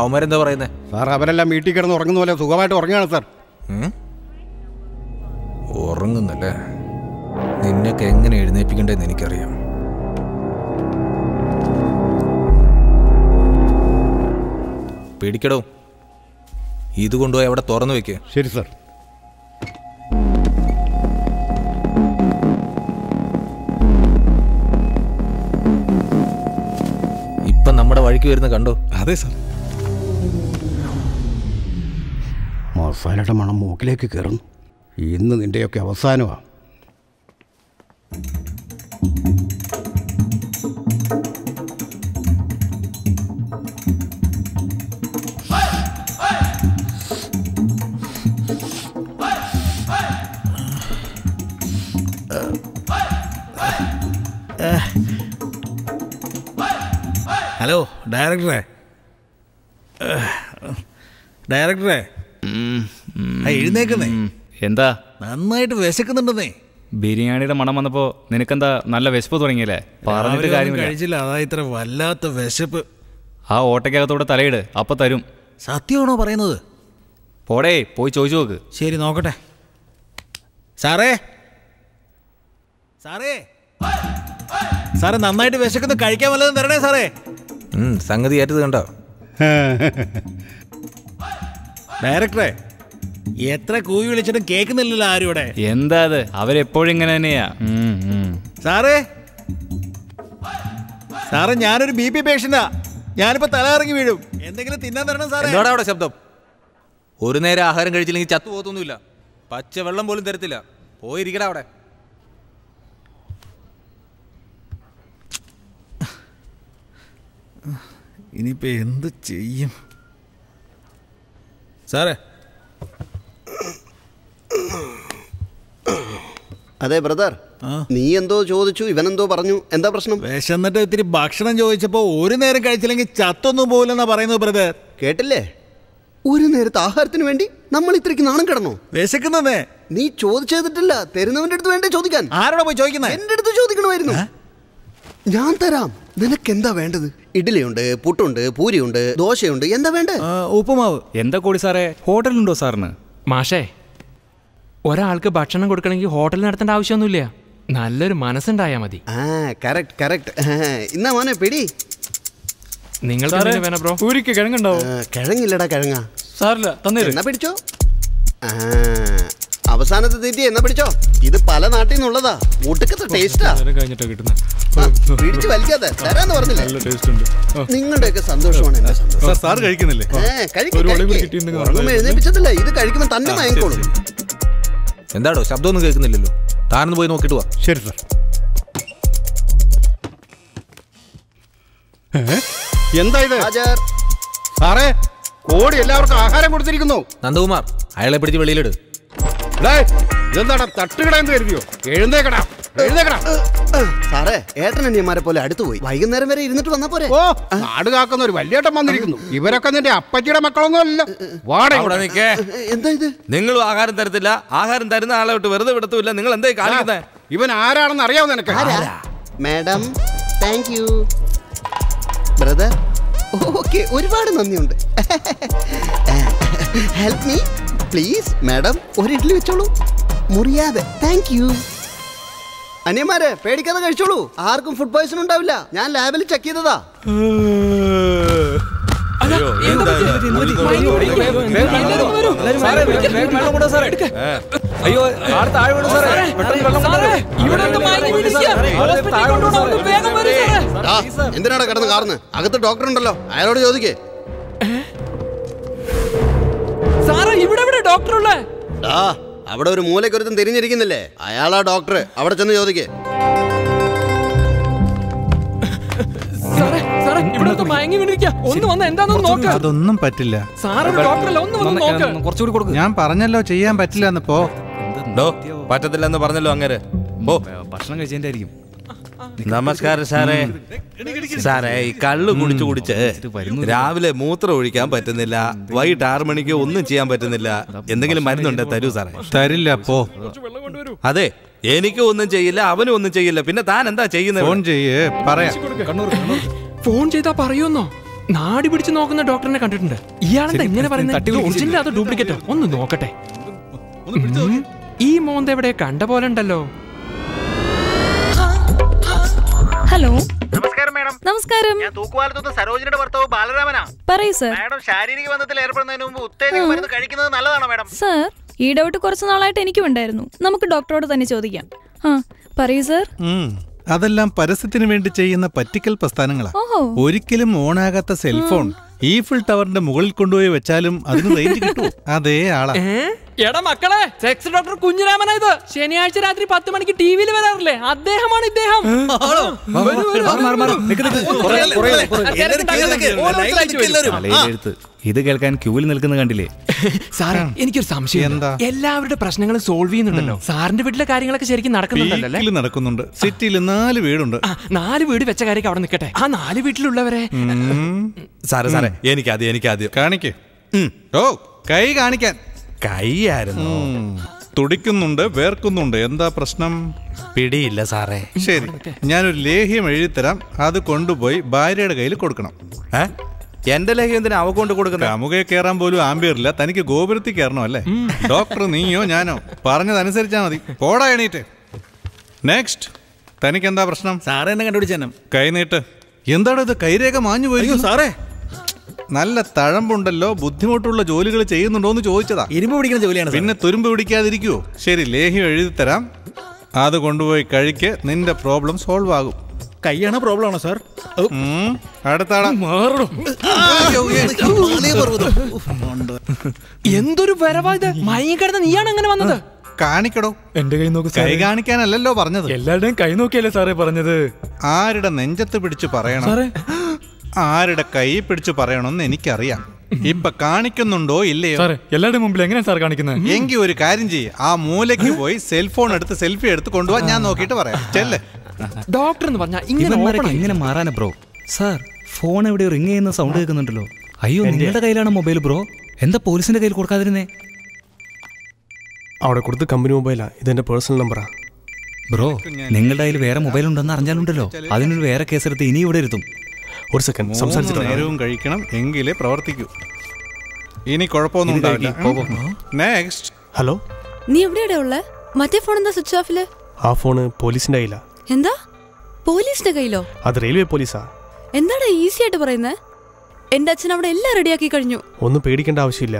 അവന്മാരെന്താ പറയുന്നേ? സാർ, അവരെല്ലാം വീട്ടിൽ കിടന്ന് ഉറങ്ങുന്ന പോലെ സുഖമായിട്ട് ഉറങ്ങുകയാണ് സാർ. ഉറങ്ങുന്നല്ലേ? നിന്നൊക്കെ എങ്ങനെ എഴുന്നേൽപ്പിക്കണ്ടെന്ന് എനിക്കറിയാം. പേടിക്കടോ, ഇത് കൊണ്ടുപോയി അവിടെ തുറന്നു വെക്കുക. ശരി സാർ. ഇപ്പൊ നമ്മുടെ വഴിക്ക് വരുന്ന കണ്ടോ? അതെ സാർ. മസാലയുടെ മണം മൂക്കിലേക്ക് കയറുന്നു. ഇന്ന് നിന്റെയൊക്കെ അവസാനമാണ്. ഹലോ ഡയറക്ടറെ, ഡയറക്ടറെ എഴുന്നേക്കുന്നേ. എന്താ? നന്നായിട്ട് വിശക്കുന്നുണ്ടെന്നേ. ബിരിയാണിയുടെ മണം വന്നപ്പോ നിനക്കെന്താ നല്ല വിശപ്പ് തുടങ്ങിയല്ലേ? പറഞ്ഞിട്ട് കാര്യമില്ല. കഴിച്ചില്ല, അതാ ഇത്ര വല്ലാത്ത വിശപ്പ്. ആ ഓട്ടയ്ക്കകത്തോടെ തലയിട്, അപ്പൊ തരും. സത്യമാണോ പറയുന്നത്? പോടേ, പോയി ചോദിച്ചു നോക്ക്. ശരി, നോക്കട്ടെ. സാറേ, സാറേ, സാറേ നന്നായിട്ട് വിശക്കുന്ന കഴിക്കാൻ വല്ലതും തരണേ സാറേ. സംഗതി ഏറ്റത് കണ്ടോ? ഡയറക്ടറെ, എത്ര കൂവി വിളിച്ചിട്ടും കേൾക്കുന്നില്ലല്ലോ ആരും ഇവിടെ. എന്താ അത്? അവരെപ്പോഴും ഇങ്ങനെ തന്നെയാ. സാറേ, സാറേ ഞാനൊരു BP പേഷ്യന്റാ. ഞാനിപ്പോ തല ഇറങ്ങി വീഴും. എന്തെങ്കിലും തിന്നാൻ തരണം സാറേ. എന്താടാ അവിടെ ശബ്ദം? ഒരു നേരം ആഹാരം കഴിച്ചില്ലെങ്കിൽ ചത്തു പോകത്തൊന്നുമില്ല. പച്ച വെള്ളം പോലും തരത്തില്ല. പോയിരിക്കടാ അവിടെ. ഇനിയിപ്പോ എന്ത് ചെയ്യും സാറേ? അതെ ബ്രദർ, നീ എന്തോ ചോദിച്ചു, ഇവനെന്തോ പറഞ്ഞു. എന്താ പ്രശ്നം? വിശന്നിട്ട് ഇത്തിരി ഭക്ഷണം ചോദിച്ചപ്പോ ഒരു നേരം കഴിച്ചില്ലെങ്കിൽ ചത്തൊന്നും പോലെന്നാ പറയുന്നത് ബ്രദർ. കേട്ടില്ലേ? ഒരു നേരത്തെ ആഹാരത്തിന് വേണ്ടി നമ്മൾ ഇത്രയ്ക്ക് നാണം കിടന്നോ? വിശക്കുന്നേ. നീ ചോദിച്ചിട്ടില്ല, തരുന്നവന്റെ അടുത്ത് വേണ്ടേ ചോദിക്കാൻ? ആരോടാ പോയി ചോദിക്കുന്നത്? എന്റെ അടുത്ത് ചോദിക്കണമായിരുന്നു. ഞാൻ തരാം. നിനക്ക് എന്താ വേണ്ടത്? ഇഡ്ഡലിയുണ്ട്, പുട്ടുണ്ട്, പൂരിയുണ്ട്, ദോശയുണ്ട്. എന്താ വേണ്ടേ? ഉപ്പുമാവ്. എന്താ കൂടി സാറേ, ഹോട്ടലുണ്ടോ സാറിന്? മാഷേ, ഒരാൾക്ക് ഭക്ഷണം കൊടുക്കണമെങ്കിൽ ഹോട്ടലിൽ നടത്തേണ്ട ആവശ്യമൊന്നുമില്ല. നല്ലൊരു മനസ്സുണ്ടായാ മതി. Correct correct. ഇന്നാ മോനെ പിടി. നിങ്ങൾക്ക് വേണം ബ്രോ? പൂരിക്ക് കിഴങ്ങുണ്ടാവോ? കിഴങ്ങില്ലടാ, കിഴങ്ങ സാറില്ല, തന്നേര്. എന്നാ പിടിച്ചോ. അവസാനത്തെ തീറ്റി എന്നാ പിടിച്ചോ. ഇത് പല നാട്ടിൽ നിന്നുള്ളതാ. ഒടുക്കത്തെ ടേസ്റ്റാ. പിടിച്ച് വലിക്കാതെ തരാന്ന് പറഞ്ഞില്ലേ? നിങ്ങളുടെയൊക്കെ സന്തോഷമാണ് എന്റെ സന്തോഷം. സാർ കഴിക്കുന്നില്ലേ? എഴുന്നേപ്പിച്ചതല്ല, ഇത് കഴിക്കുമ്പോൾ തന്നെ മയങ്കോളും. എന്താടോ ശബ്ദമൊന്നും കേൾക്കുന്നില്ലല്ലോ? താനൊന്ന് പോയി നോക്കിട്ട് വാ. ശരി സാർ. എന്താ ഇത്? സാറേ, കോടി എല്ലാവർക്കും ആഹാരം കൊടുത്തിരിക്കുന്നു. നന്ദകുമാർ, അയാളെ പിടിച്ച് വെളിയിലിട്. ഇതെന്താടാ തട്ടുകടയെന്ന് കരുതിയോ? എഴുന്നേക്കടാ, എഴുന്നേക്കടാ. സാറേ, ഏട്ടനന്യന്മാരെ പോലെ അടുത്ത് പോയി വൈകുന്നേരം വരെ ഇരുന്നിട്ട് വന്നാ പോരെ? ഓ, നാട് കാക്കുന്ന ഒരു വലിയേട്ടൻ വന്നിരിക്കുന്നു. ഇവരൊക്കെ നിന്റെ അപ്പച്ചിയുടെ മക്കളൊന്നും അല്ല. എന്താ ഇത്? നിങ്ങളും ആഹാരം തരത്തില്ല, ആഹാരം തരുന്ന ആളെ വിട്ട് വെറുതെ വിടത്തുമില്ല. നിങ്ങൾ എന്തായി കാണിക്കുന്നത്? ഇവൻ ആരാണെന്ന് അറിയാവോ നിനക്ക്? Madam, thank you. Brother, okay, ഒരുപാട് നന്ദിയുണ്ട്. Help me please. മാഡം, ഒരു ഇഡ്ഡലി വെച്ചോളൂ, മുറിയാതെ. Thank you. അനിയന്മാരെ, പേടിക്കാതെ കഴിച്ചോളൂ. ആർക്കും ഫുഡ് പോയ്സൺ ഉണ്ടാവില്ല. ഞാൻ ലാബിൽ ചെക്ക് ചെയ്തതാ. അയ്യോ, എന്തിനാണ് കിടന്ന് കാർന്ന്? അകത്ത് ഡോക്ടർ ഉണ്ടല്ലോ, അയാളോട് ചോദിക്കേ. അവിടെ ഒരു മൂലക്കൊരുത്തം തിരിഞ്ഞിരിക്കുന്നില്ലേ, അയാളാ ഡോക്ടർ. അവിടെ ചെന്ന് ചോദിക്കേ. അതൊന്നും പറ്റില്ല. കുറച്ചുകൂടി കൊടുക്കും. ഞാൻ പറഞ്ഞല്ലോ ചെയ്യാൻ പറ്റില്ല എന്ന്. പോ. പറ്റത്തില്ലെന്ന് പറഞ്ഞല്ലോ അങ്ങനെ. ഭക്ഷണം കഴിച്ചതിന്റെ ആയിരിക്കും. നമസ്കാരം സാറേ. സാറേ, ഈ കള്ളു കുടിച്ച് രാവിലെ മൂത്രം ഒഴിക്കാൻ പറ്റുന്നില്ല, വൈകിട്ട് 6 മണിക്ക് ഒന്നും ചെയ്യാൻ പറ്റുന്നില്ല. എന്തെങ്കിലും മരുന്നുണ്ടോ? തരൂ സാറേ. തരില്ല, പോ. അതെ, എനിക്കും ഒന്നും ചെയ്യില്ല, അവനും ഒന്നും ചെയ്യില്ല. പിന്നെ താൻ എന്താ ചെയ്യുന്നത്? ഫോൺ ചെയ്യേ, പറയാം. ഫോൺ ചെയ്താ പറയുന്നോ? നാടി പിടിച്ച് നോക്കുന്ന ഡോക്ടറിനെ കണ്ടിട്ടുണ്ട്. ഇയാളെന്താ ഇങ്ങനെ പറയുന്നത്? അത് ഡ്യൂപ്ലിക്കേറ്റോ? ഒന്ന് നോക്കട്ടെ. ഈ മോന്ത എവിടെ കണ്ട പോലെ ഉണ്ടല്ലോ. ഹലോ, നമസ്കാരം മാഡം. നമസ്കാരം. ഞാൻ തൂക്കുപാലത്തുനിന്ന് സരോജിനിയുടെ ഭർത്താവ് ബാലരാമനാ. പറയൂ സർ. മാഡം, ശാരീരിക ബന്ധത്തിൽ ഏർപ്പെടുന്നതിന് മുമ്പ് ഉത്തേജക മരുന്ന് കഴിക്കുന്നത് നല്ലതാണോ മാഡം? സർ, ഈ ഡൗട്ട് കുറച്ച് നാളായിട്ട് എനിക്കും ഉണ്ടായിരുന്നു. നമുക്ക് ഡോക്ടറോട് തന്നെ ചോദിക്കാം. പറയൂ സർ. അതെല്ലാം പരസ്യത്തിന് വേണ്ടി ചെയ്യുന്ന പറ്റിക്കൽ പ്രസ്ഥാനങ്ങളാ. ഒരിക്കലും ഓണാകാത്ത സെൽഫോൺ ഈഫിൾ ടവറിന്റെ മുകളിൽ കൊണ്ടുപോയി വെച്ചാലും അതിന് റേഞ്ച് കിട്ടും. അതേ ആളാ. എടാ മക്കളെ, സെക്സ് ഡോക്ടർ കുഞ്ഞിരാമനാ ഇത്. ശനിയാഴ്ച രാത്രി 10 മണിക്ക് ടിവിയിൽ വരാറില്ലേ? അദ്ദേഹമാണ് ഇദ്ദേഹം. ഇത് കേൾക്കാൻ ക്യൂവിൽ നിൽക്കുന്ന കണ്ടില്ലേ? സാറേ, എനിക്കൊരു സംശയം. എന്താ? എല്ലാവരുടെ പ്രശ്നങ്ങളും സോൾവ് ചെയ്യുന്നുണ്ടല്ലോ. സാറിന്റെ വീട്ടിലെ കാര്യങ്ങളൊക്കെ ശരിക്കും നടക്കുന്നുണ്ടല്ലോ? നടക്കുന്നുണ്ട്. സിറ്റിയിൽ 4 വീടുണ്ട്. 4 വീട് വെച്ച കാര്യമൊക്കെ അവിടെ നിൽക്കട്ടെ. ആ 4 വീട്ടിലുള്ളവരെ സാറേ എനിക്കാദ്യം കാണിക്കേ. ഓ, കൈ കാണിക്കാൻ. കൈയായിരുന്നു. തുടിക്കുന്നുണ്ട്, വേർക്കുന്നുണ്ട്. എന്താ പ്രശ്നം? പിടിയില്ല സാറേ. ശരി, ഞാനൊരു ലേഹ്യം എഴുതിത്തരാം. അത് കൊണ്ടുപോയി ഭാര്യയുടെ കയ്യിൽ കൊടുക്കണം. എന്റെ ലേഹ്യം എന്തിനാ അവ കൊണ്ട് കൊടുക്കുന്നത്? അമുകയെ കയറാൻ പോലും ആമ്പിയറില്ല. തനിക്ക് ഗോപുരത്തിൽ കയറണോ അല്ലേ? ഡോക്ടർ നീയോ ഞാനോ പറഞ്ഞതനുസരിച്ചാ മതി. പോടാ എണീറ്റ്. നെക്സ്റ്റ്, തനിക്ക് എന്താ പ്രശ്നം? സാറേ എന്നെ കണ്ടുപിടിച്ചു. കൈ നീട്ട്. എന്താണ് ഇത്? കൈരേഖ മാഞ്ഞു പോയി സാറേ. നല്ല തഴമ്പുണ്ടല്ലോ. ബുദ്ധിമുട്ടുള്ള ജോലികൾ ചെയ്യുന്നുണ്ടോന്ന് ചോദിച്ചതാ. ഇരുമ്പ് പിടിക്കുന്ന ജോലിയാണ്. പിന്നെ തുരുമ്പ് പിടിക്കാതിരിക്കുവോ? ശരി, ലേഹ്യം എഴുതി തരാം. അത് കൊണ്ടുപോയി കഴിക്ക്. നിന്റെ പ്രോബ്ലം സോൾവ് ആകും. കൈയാണ് പ്രോബ്ലം ആണോ സാർ? എന്തൊരു വരവാ ഇത്? മയങ്ങി കിടന്ന് നീയാണ് അങ്ങനെ വന്നത്? കാണിക്കടോ. എന്റെ കൈ നോക്ക്. കൈ കാണിക്കാനല്ലോ പറഞ്ഞത്. എല്ലാവരുടെയും കൈ നോക്കിയല്ലേ സാറേ പറഞ്ഞത്. ആരുടെ നെഞ്ചത്ത് പിടിച്ച് പറയണം, ആരുടെ കൈ പിടിച്ച് പറയണമെന്ന് എനിക്കറിയാം. ഇപ്പൊ കാണിക്കുന്നുണ്ടോ ഇല്ലയോ? എല്ലാവരുടെ മുമ്പിൽ എങ്ങനെയാ സാർ കാണിക്കുന്നത്? എങ്കിൽ ഒരു കാര്യം ചെയ്യ്. ആ മൂലയ്ക്ക് പോയി സെൽഫോൺ എടുത്ത് സെൽഫി എടുത്ത് കൊണ്ടുപോവാൻ ഞാൻ നോക്കിയിട്ട് പറയാം. ചെല്ല്. ഡോക്ടർ എന്ന് പറഞ്ഞാൽ എങ്ങനെ മാറാനാ ബ്രോ? സാർ, ഫോൺ എവിടെ റിങ് ചെയ്യുന്ന സൗണ്ട് കേൾക്കുന്നുണ്ടല്ലോ. അയ്യോ, നിങ്ങളുടെ കയ്യിലാണ് മൊബൈൽ ബ്രോ. എന്താ പോലീസിന്റെ കയ്യിൽ കൊടുക്കാതിരുന്നേ? അവിടെ കൊടുത്ത് കമ്പനി മൊബൈലാ. ഇതെന്റെ പേഴ്സണൽ നമ്പറാ. ബ്രോ, നിങ്ങളുടെ കയ്യിൽ വേറെ മൊബൈൽ ഉണ്ടെന്ന് അറിഞ്ഞാലുണ്ടല്ലോ, അതിനൊരു വേറെ കേസെടുത്ത് ഇനി ഇവിടെ ഇരുത്തും. ഒരു സെക്കൻഡ് സംസാരിച്ചിട്ട് നേരവും കഴിക്കണം, എങ്കിലേ പ്രവർത്തിക്കൂ. ഇനി കുഴപ്പമൊന്നും ഉണ്ടാവില്ല. നെക്സ്റ്റ്. ഹലോ, നീ എവിടെയാ ഉള്ളേ? മറ്റേ ഫോൺ എന്താ സ്വിച്ച് ഓഫില്? ആ ഫോണ് പോലീസിന്റെ കയ്യിലാ. എന്താ? പോലീസിന്റെ കയ്യിലോ? അത് റെയിൽവേ പോലീസാ. എന്താടാ ഈസി ആയിട്ട് പറയുന്നേ? എന്റെ അച്ഛൻ അവിടെ എല്ലാം റെഡിയാക്കി കഴിഞ്ഞു. ഒന്നും പേടിക്കേണ്ട ആവശ്യമില്ല.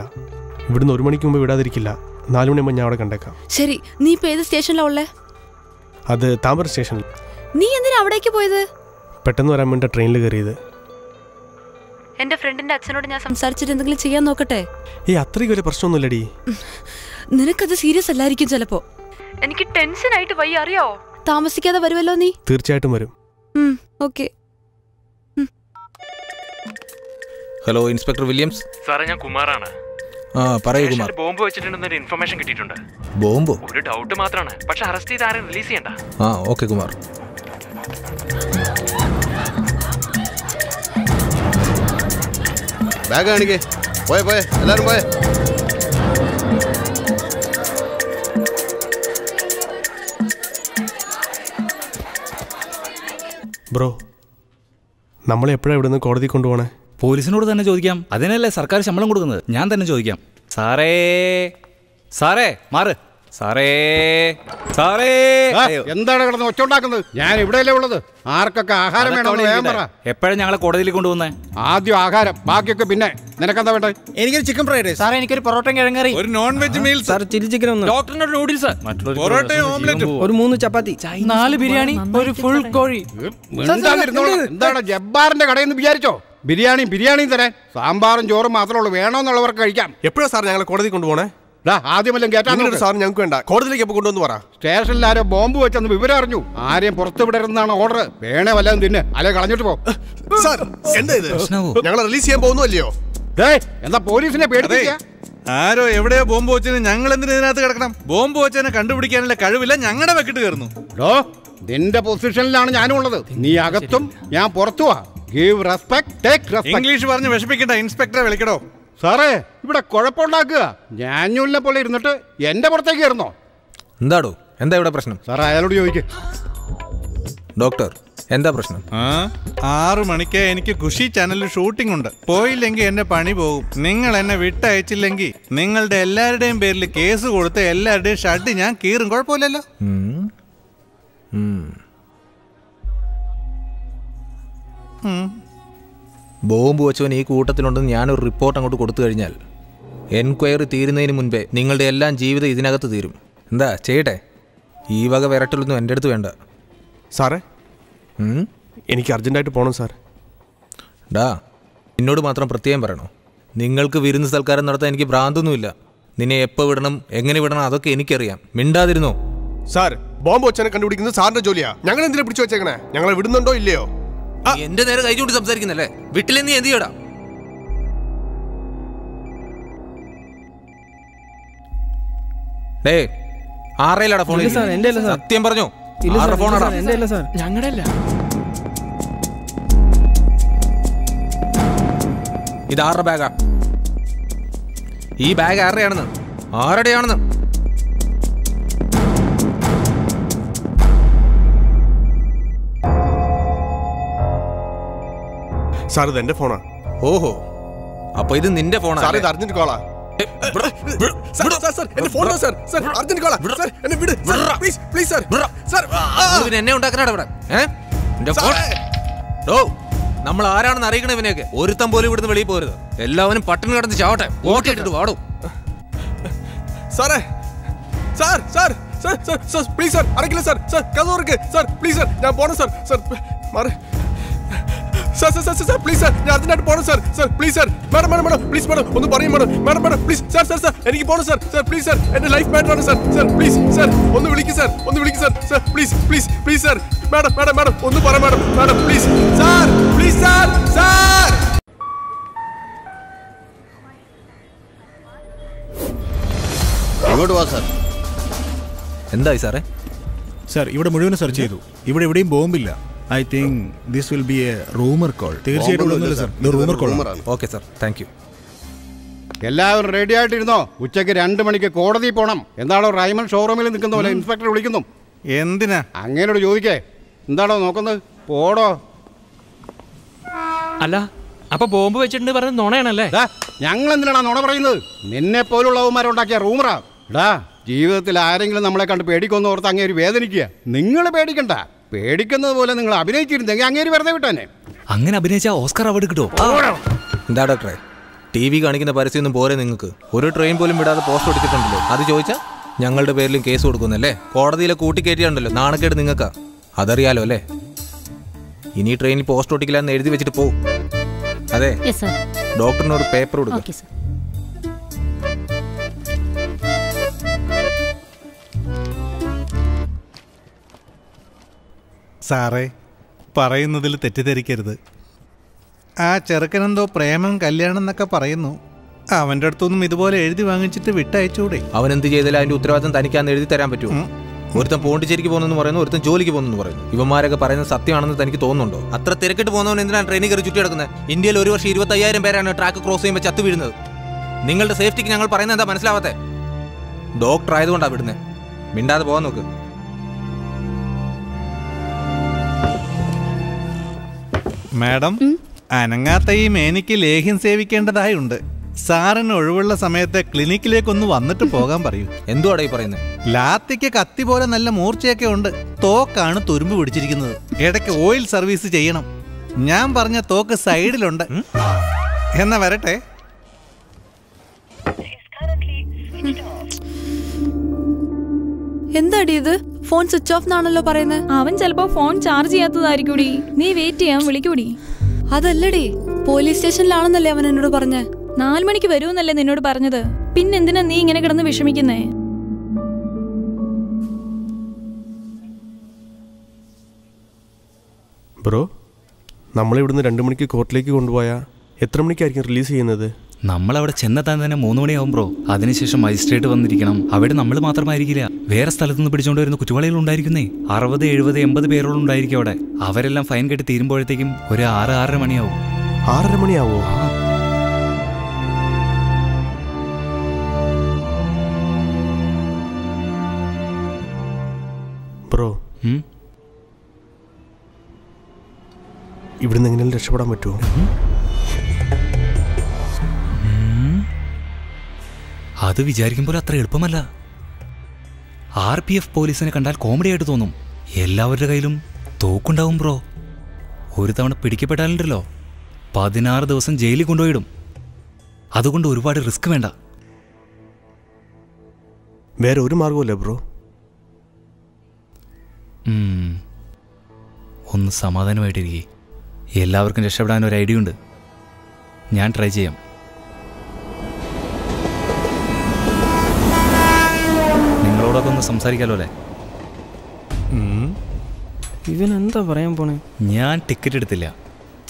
ഇവിടുന്ന് 1 മണിക്ക് മുമ്പ് വിടാതിരിക്കില്ല. 4 മണിയാകുമ്പോൾ ഞാൻ അവിടെ കണ്ടേക്കാം. ശരി, നീ ഇപ്പൊ ഏത് സ്റ്റേഷനിലാ ഉള്ളേ? അത് താമര സ്റ്റേഷനിൽ. നീ എന്തിനാ അവിടേക്ക് പോയത്? പെട്ടെന്ന് വരാൻ വേണ്ടി ട്രെയിനിൽ കയറിയത്. എന്റെ ഫ്രണ്ടിന്റെ അച്ഛനോട് ഞാൻ സംസാരിച്ചിട്ട് എന്തെങ്കിലും ചെയ്യാൻ നോക്കട്ടെ. അത്രയ്ക്ക് വലിയ പ്രശ്നമൊന്നുമില്ലടി. നിനക്കത് സീരിയസ് അല്ലായിരിക്കും ചിലപ്പോ. എനിക്ക് ടെൻഷൻ ആയിട്ട് വയ്യ, അറിയാവോ? താമസിക്കാതെ വരുമല്ലോ നീ? തീർച്ചയായിട്ടും വരും. ഓക്കെ. Hello, inspector Williams. സാറേ, ഞാൻ കുമാറാണ്. പറയൂ കുമാർ. ബോംബ് വെച്ചിട്ടുണ്ടെന്നൊരു ഇൻഫർമേഷൻ കിട്ടിയിട്ടുണ്ട്. ബോംബോ? ഒരു ഡൗട്ട് മാത്രമാണ്, പക്ഷെ അറസ്റ്റ് ചെയ്ത് ആരെയും റിലീസ് ചെയ്യണ്ട. ഓക്കെ കുമാർ. ബാഗ് കാണിക്കേ. പോയെ എല്ലാരും പോയെ. ബ്രോ, നമ്മളെ എപ്പോഴാണ് ഇവിടുന്ന് കോടതി കൊണ്ടുപോകണേ? പോലീസിനോട് തന്നെ ചോദിക്കാം. അതിനല്ലേ സർക്കാർ ശമ്പളം കൊടുക്കുന്നത്. ഞാൻ തന്നെ ചോദിക്കാം. സാറേ മാറ്. എന്താണ് കിടന്ന് ഒച്ചുണ്ടാക്കുന്നത്? ഞാൻ ഇവിടെയല്ലേ ഉള്ളത്. ആർക്കൊക്കെ ആഹാരം വേണമെന്ന് വേഗം പറ. എപ്പോഴാണ് ഞങ്ങളെ കോടതിയിൽ കൊണ്ടുപോകുന്നേ? ആദ്യം ആഹാരം, ബാക്കിയൊക്കെ പിന്നെ. നിനക്കെന്താ വേണ്ടേ? എനിക്കൊരു ചിക്കൻ ഫ്രൈഡ് റൈസ്. സാറേ, എനിക്കൊരു പൊറോട്ടയും കിഴങ്ങറി. ഒരു non veg meal. Sir, chilli chicken ഒന്ന്. ഡോക്ടറിനൊരു നൂഡിൽസ്. പൊറോട്ടയും ഓംലെറ്റും. ഒരു 3 ചപ്പാത്തി. 4 ബിരിയാണി. ഒരു ഫുൾ കോഴി. എന്താണ് ജബ്ബാറിന്റെ കടയെന്ന് വിചാരിച്ചോ? ബിരിയാണിയും തരാൻ. സാമ്പാറും ചോറും മാത്രമേ ഉള്ളൂ. വേണോന്നുള്ളവർക്ക് കഴിക്കാം. എപ്പോഴാ സാർ ഞങ്ങളെ കോടതി കൊണ്ടുപോകണേ? ആദ്യമെല്ലാം കേട്ടാ സാർ ഞങ്ങൾക്ക് വേണ്ട. കോടതിയിലേക്ക് എപ്പോൾ കൊണ്ടുവന്ന് പറ. സ്റ്റേഷനിൽ ആരോ ബോംബ് വെച്ചെന്ന് വിവരം അറിഞ്ഞു. ആരെയും പുറത്തു വിടരുന്നാണ് ഓർഡർ. വേണേ വല്ലതും തിന്നെ, അല്ലെ കളഞ്ഞിട്ട് പോ. സാർ, എന്താ ഇത്? ഞങ്ങളെ റിലീസ് ചെയ്യാൻ പോകുന്നില്ലയോ? എന്താ പോലീസിനെ പേടിപ്പിക്കുക? ആരോ എവിടെയോ ബോംബ് വെച്ചതിന് ഞങ്ങൾ എന്തിനാ ഇതിനകത്ത് കിടക്കണം? ബോംബ് വെച്ചതിനെ കണ്ടുപിടിക്കാനുള്ള കഴിവില്ല. ഞങ്ങളുടെ വെക്കിട്ട് കയറുന്നു. നിന്റെ പൊസിഷനിലാണ് ഞാനും ഉള്ളത്. നീ അകത്തും, ഞാൻ പുറത്തുവാ. Give respect, take respect. English പറഞ്ഞ് വിഷമിക്കണ്ട. ഇൻസ്പെക്ടറെ വിളിക്കടോ. സാറേ, ഇവിടെ കുഴപ്പമുണ്ടാക്കുക. ഞാഞ്ഞൂലിനെ പോലെ ഇരുന്നിട്ട് എന്റെ പുറത്തേക്ക് കയറുന്നോ? എന്താ ഇവിടെ പ്രശ്നം? സാറേ, അയാളോട് ചോദിക്കും. ഡോക്ടർ, എന്താ പ്രശ്നം? 6 മണിക്ക് എനിക്ക് ഖുഷി ചാനലിൽ ഷൂട്ടിംഗ് ഉണ്ട്. പോയില്ലെങ്കിൽ എന്റെ പണി പോകും. നിങ്ങൾ എന്നെ വിട്ടയച്ചില്ലെങ്കിൽ നിങ്ങളുടെ എല്ലാവരുടെയും പേരിൽ കേസ് കൊടുത്ത് എല്ലാവരുടെയും ഷഡ് ഞാൻ കീറും. കുഴപ്പമില്ലല്ലോ. ബോംബ് വെച്ചവൻ ഈ കൂട്ടത്തിലുണ്ടെന്ന് ഞാനൊരു റിപ്പോർട്ട് അങ്ങോട്ട് കൊടുത്തു കഴിഞ്ഞാൽ എൻക്വയറി തീരുന്നതിന് മുൻപേ നിങ്ങളുടെ എല്ലാം ജീവിതം ഇതിനകത്ത് തീരും. എന്താ ചെയ്യട്ടെ? ഈ വക വിരട്ടലൊന്നും എൻ്റെ അടുത്ത് വേണ്ട. സാറേ, എനിക്ക് അർജൻറ്റായിട്ട് പോകണം സാർ. എന്നോട് മാത്രം പ്രത്യേകം പറയണോ? നിങ്ങൾക്ക് വിരുന്ന് സൽക്കാരം നടത്താൻ എനിക്ക് ഭ്രാന്തൊന്നുമില്ല. നിന്നെ എപ്പോൾ വിടണം എങ്ങനെ വിടണം അതൊക്കെ എനിക്കറിയാം. മിണ്ടാതിരുന്നോ? സാർ, ബോംബ് വെച്ചനെ കണ്ടുപിടിക്കുന്നത് സാറിന്റെ ജോലിയാ. ഞങ്ങൾ എന്തിനാ പിടിച്ചു വെച്ചേക്കണേ? ഞങ്ങളെ വിടുന്നുണ്ടോ ഇല്ലയോ? എന്റെ നേരെ കൈ ചൂണ്ടി സംസാരിക്കുന്നല്ലേ? വിട്ടില്ലേ നീ എന്ത് ചെയ്യടാ? ഡേ, ആറേലാടാ ഫോൺ? സത്യം പറഞ്ഞോ? ആരുടെ ഫോണാടാ? ഞങ്ങളുടെ അല്ല. ഇത് ആരുടെ ബാഗാ? ഈ ബാഗ് ആരുടെയാണെന്ന്? ആരുടെയാണെന്ന്? സാർ, ഇത് എന്റെ ഫോണാ. ഓഹോ, അപ്പൊ ഇത് നിന്റെ ഫോണാ? സാർ, ഇത് അർജന്റ് കോളാ. എന്നെ ഉണ്ടാക്കണ ഇവിടെ നമ്മൾ ആരാണെന്ന് അറിയിക്കണ ഇവനെയൊക്കെ. ഒരുത്തം പോലും ഇവിടുന്ന് വെളിയിൽ പോരുത്. എല്ലാവരും പട്ടിണി കിടന്ന് ചാവട്ടെ. ഓട്ടിട്ടിട്ട് വാടും. സാറേ, sir sir sir sir sir please sir, അടക്കില്ല സാർ. സാർ, കഥ തുറക്ക് സാർ, പ്ലീസ് സാർ. ഞാൻ പോണം സാർ. സാർ മാറി sir sir sir sir please sir, ഞാൻ അർജന്റായിട്ട് പോണം sir. Sir please sir. Madam madam madam please madam ഒന്ന് പറയും madam. Madam madam please sir sir sir എനിക്ക് പോണം സാർ. സാർ പ്ലീസ് സാർ, എന്റെ ലൈഫ് മാറ്റർ ആണ് സാർ. സാർ പ്ലീസ് സാർ ഒന്ന് വിളിക്കും സാർ. ഒന്ന് വിളിക്കും sir. Sir please please please sir. Madam madam madam ഒന്ന് പറ madam. Madam please sir, please sir. Sir ഇങ്ങോട്ട് വാ സാർ. എന്തായി സാറേ? സാർ, ഇവിടെ മുഴുവൻ സെർച്ച് ചെയ്തു. ഇവിടെ എവിടെയും ബോംബില്ല. I think this will be a rumour call. തീർച്ചയായിട്ടും സാർ, ഇത് rumour call. Okay sir, thank you. എല്ലാവരും റെഡി ആയിട്ടിരുന്നോ? ഉച്ചയ്ക്ക് 2 മണിക്ക് കോടതിയിൽ പോകണം. എന്താണോ റൈമൺ ഷോറൂമിൽ നിൽക്കുന്ന പോലെ ഇൻസ്പെക്ടർ വിളിക്കുന്നു. എന്തിനാ അങ്ങനോട് ചോദിക്കേ? എന്താണോ നോക്കുന്നത്? പോടോ. അല്ല, അപ്പൊ ബോംബ് വെച്ചിട്ടുണ്ട് പറഞ്ഞത് നുണയാണല്ലേ? ഞങ്ങൾ എന്തിനാണ് നുണ പറയുന്നത്? നിന്നെ പോലുള്ളവന്മാരുണ്ടാക്കിയ റൂമറാ. എടാ, ജീവിതത്തിൽ ആരെങ്കിലും നമ്മളെ കണ്ട് പേടിക്കൊന്ന് ഓർത്ത് അങ്ങേര് വേദനിക്കുക. നിങ്ങൾ പേടിക്കണ്ട. പേടിക്കുന്നത് പോലെ നിങ്ങൾ അഭിനയിച്ചിരുന്നെങ്കിൽ അങ്ങേര് വെറുതെ വിട്ടാനെ. അങ്ങനെ അഭിനയിച്ച ഓസ്കർ അവാർഡ് കിട്ടുമോ? എന്താ ഡോക്ടറെ, ടി വി കാണിക്കുന്ന പരസ്യമൊന്നും പോരെ നിങ്ങൾക്ക്? ഒരു ട്രെയിൻ പോലും വിടാതെ പോസ്റ്റ് കൊടുത്തിട്ടുണ്ടല്ലോ. അത് ചോദിച്ചാൽ ഞങ്ങളുടെ പേരിലും കേസ് കൊടുക്കുന്നല്ലേ? കോടതിയിലെ കൂട്ടിക്കയറ്റിയുണ്ടല്ലോ. നാണക്കേട് നിങ്ങൾക്കാ. അതറിയാലോ അല്ലേ? ഇനി ട്രെയിനിൽ പോസ്റ്റ് ഒട്ടിക്കില്ല എന്ന് എഴുതി വെച്ചിട്ട് പോകും. അതെ, ഡോക്ടറിനൊരു പേപ്പർ കൊടുക്കും. സാറേ, പറയുന്നതിൽ തെറ്റിദ്ധരിക്കരുത്. ആ ചെറുക്കനെന്തോ പ്രേമം കല്യാണം എന്നൊക്കെ പറയുന്നു. അവൻ്റെ അടുത്തൊന്നും ഇതുപോലെ എഴുതി വാങ്ങിച്ചിട്ട് വിട്ടയച്ചൂടെ? അവൻ എന്ത് ചെയ്താലും അതിന്റെ ഉത്തരവാദിത്തം തനിക്കാന്ന് എഴുതി തരാൻ പറ്റുമോ? ഒരുത്തൻ പോണ്ടിച്ചേരിക്ക് പോകുന്നു പറയുന്നു, ഒരുത്തൻ ജോലിക്ക് പോകുന്നു പറയുന്നു. ഇവന്മാരൊക്കെ പറയുന്നത് സത്യമാണെന്ന് തനിക്ക് തോന്നുന്നുണ്ടോ? അത്ര തിരക്കിട്ട് പോകുന്നവൻ എന്തിനാണ് ട്രെയിനിൽ കയറി ചുറ്റി കിടക്കുന്നത്? ഇന്ത്യയിൽ ഒരു വർഷം 25,000 പേരാണ് ട്രാക്ക് ക്രോസ് ചെയ്യുമ്പോൾ ചത്തു വീഴുന്നത്. നിങ്ങളുടെ സേഫ്റ്റിക്ക് ഞങ്ങൾ പറയുന്നത് എന്താ മനസ്സിലാവാത്തെ? ഡോക്ടർ ആയതുകൊണ്ടാണ് വിടുന്നത്. മിണ്ടാതെ പോകാൻ നോക്ക്. മാഡം, അനങ്ങാത്ത ഈ മേനിക്ക് ലേഹ്യം സേവിക്കേണ്ടതായുണ്ട്. സാറിന് ഒഴിവുള്ള സമയത്ത് ക്ലിനിക്കിലേക്കൊന്ന് വന്നിട്ട് പോകാൻ പറയൂ. എന്തുവാടാ ഈ പറയുന്നത്? ലാത്തിക്ക് കത്തി പോലെ നല്ല മൂർച്ചയൊക്കെ ഉണ്ട്. തോക്കാണ് തുരുമ്പ് പിടിച്ചിരിക്കുന്നത്. ഇടയ്ക്ക് ഓയിൽ സർവീസ് ചെയ്യണം. ഞാൻ പറഞ്ഞ തോക്ക് സൈഡിലുണ്ട്. എന്നാ വരട്ടെ. എന്താടി ഇത്? ഫോൺ സ്വിച്ച് ഓഫ് എന്നാണല്ലോ പറയുന്നത്. അവൻ ചിലപ്പോ ഫോൺ ചാർജ് ചെയ്യാത്തതായിരിക്കൂടി. നീ വെയിറ്റ് ചെയ്യാൻ വിളിക്കൂടി. അതല്ലടി, പോലീസ് സ്റ്റേഷനിലാണെന്നല്ലേ അവൻ എന്നോട് പറഞ്ഞേ. 4 മണിക്ക് വരുമെന്നല്ലേ നിന്നോട് പറഞ്ഞത്. പിന്നെന്തിനാ നീ ഇങ്ങനെ കിടന്ന് വിഷമിക്കുന്നേ? ബ്രോ, നമ്മളിവിടുന്ന് 2 മണിക്ക് കോർട്ടിലേക്ക് കൊണ്ടുപോയാൽ എത്ര മണിക്കായിരിക്കും റിലീസ് ചെയ്യുന്നത്? നമ്മളവിടെ ചെന്നെത്താൻ തന്നെ 3 മണിയാവും ബ്രോ. അതിനുശേഷം മജിസ്ട്രേറ്റ് വന്നിരിക്കണം. അവിടെ നമ്മൾ മാത്രമായിരിക്കില്ല, വേറെ സ്ഥലത്തുനിന്ന് പിടിച്ചുകൊണ്ട് വരുന്ന കുറ്റവാളികൾ ഉണ്ടായിരിക്കുന്നേ. 60, 70, 80 പേരോളം ഉണ്ടായിരിക്കും അവിടെ. അവരെല്ലാം ഫൈൻ കെട്ടി തീരുമ്പോഴത്തേക്കും ഒരു 6, 6:30 മണിയാവും. 6:30 മണിയാവോ? ബ്രോ, ഇവിടുന്ന് എങ്ങനെയും രക്ഷപ്പെടാൻ പറ്റുമോ? അത് വിചാരിക്കുമ്പോൾ അത്ര എളുപ്പമല്ല. RPF പോലീസിനെ കണ്ടാൽ കോമഡി ആയിട്ട് തോന്നും. എല്ലാവരുടെ കയ്യിലും തോക്കുണ്ടാവും ബ്രോ. ഒരു തവണ പിടിക്കപ്പെട്ടാലുണ്ടല്ലോ 16 ദിവസം ജയിലിൽ കൊണ്ടുപോയിടും. അതുകൊണ്ട് ഒരുപാട് റിസ്ക് വേണ്ട. വേറെ ഒരു മാർഗമല്ലേ ബ്രോ? ഒന്ന് സമാധാനമായിട്ടിരിക്കേ. എല്ലാവർക്കും രക്ഷപ്പെടാൻ ഒരു ഐഡിയ ഉണ്ട്. ഞാൻ ട്രൈ ചെയ്യാം. നമുക്കൊന്ന് സംസാരിക്കാമല്ലോ അല്ലേ? ഇവൻ എന്താ പറയാൻ പോണേ? ഞാൻ ടിക്കറ്റ് എടുത്തില്ല.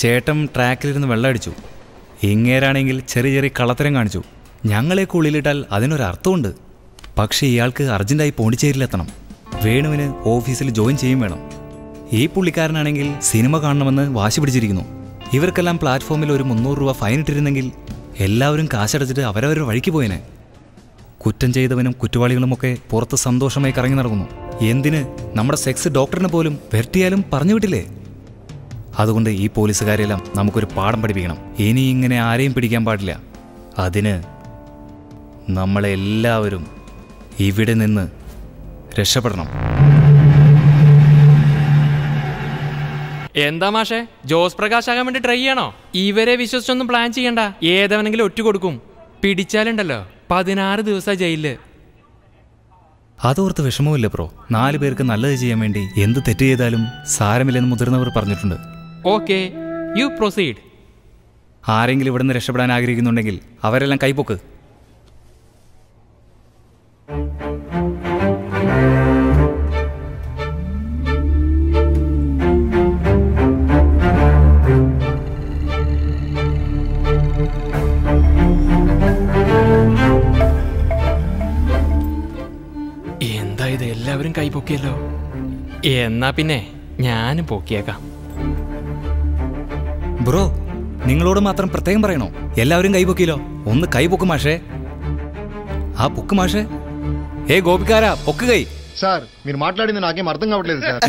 ചേട്ടൻ ട്രാക്കിലിരുന്ന് വെള്ളം അടിച്ചു. ഇങ്ങേരാണെങ്കിൽ ചെറിയ ചെറിയ കള്ളത്തരം കാണിച്ചു. ഞങ്ങളെയൊക്കെ ഉള്ളിലിട്ടാൽ അതിനൊരർത്ഥമുണ്ട്. പക്ഷേ ഇയാൾക്ക് അർജൻറ്റായി പോണ്ടിച്ചേരിയിലെത്തണം. വേണുവിന് ഓഫീസിൽ ജോയിൻ ചെയ്യും വേണം. ഈ പുള്ളിക്കാരനാണെങ്കിൽ സിനിമ കാണണമെന്ന് വാശി പിടിച്ചിരിക്കുന്നു. ഇവർക്കെല്ലാം പ്ലാറ്റ്ഫോമിൽ ഒരു 300 രൂപ ഫൈൻ ഇട്ടിരുന്നെങ്കിൽ എല്ലാവരും കാശടച്ചിട്ട് അവരവരുടെ വഴിക്ക് പോയേനെ. കുറ്റം ചെയ്തവനും കുറ്റവാളികളുമൊക്കെ പുറത്ത് സന്തോഷമായി കറങ്ങി നടക്കുന്നു. എന്തിന് നമ്മുടെ സെക്സ് ഡോക്ടറിനെ പോലും വെർട്ടിയാലും പറഞ്ഞു വിട്ടില്ലേ? അതുകൊണ്ട് ഈ പോലീസുകാരെല്ലാം നമുക്കൊരു പാഠം പഠിപ്പിക്കണം. ഇനി ഇങ്ങനെ ആരെയും പിടിക്കാൻ പാടില്ല. അതിന് നമ്മളെല്ലാവരും ഇവിടെ നിന്ന് രക്ഷപ്പെടണം. എന്താ മാഷേ, ജോസ് പ്രകാശ് ആകാൻ വേണ്ടി ട്രൈ ചെയ്യണോ? ഇവരെ വിശ്വസിച്ചൊന്നും പ്ലാൻ ചെയ്യണ്ട. ഏതവനെങ്കിലും ഒറ്റ കൊടുക്കും. പിടിച്ചാലുണ്ടല്ലോ 16 ദിവസം ജയിലില്. അതോർത്ത് വിഷമമില്ല ബ്രോ. 4 പേർക്ക് നല്ലത് ചെയ്യാൻ വേണ്ടി എന്ത് തെറ്റ് ചെയ്താലും സാരമില്ലെന്ന് മുതിർന്നവർ പറഞ്ഞിട്ടുണ്ട്. Okay, you proceed. ആരെങ്കിലും ഇവിടുന്ന് രക്ഷപ്പെടാൻ ആഗ്രഹിക്കുന്നുണ്ടെങ്കിൽ അവരെല്ലാം കൈപ്പൊക്ക്. എന്താ ഇത്, എല്ലാവരും കൈ പൊക്കിയല്ലോ. എന്നാ പിന്നെ ഞാനും പൊക്കിയേക്കാം. ബ്രോ, നിങ്ങളോട് മാത്രം പ്രത്യേകം പറയണോ? എല്ലാവരും കൈ പൊക്കിയല്ലോ. ഒന്ന് കൈ പൊക്ക് മാഷേ. ఆ పొక్కు మాషే. ఏ గోపికారా పొక్కు గై. సార్ మీరు మాట్లాడింది నాకేం అర్థం కావట్లేదు సార్.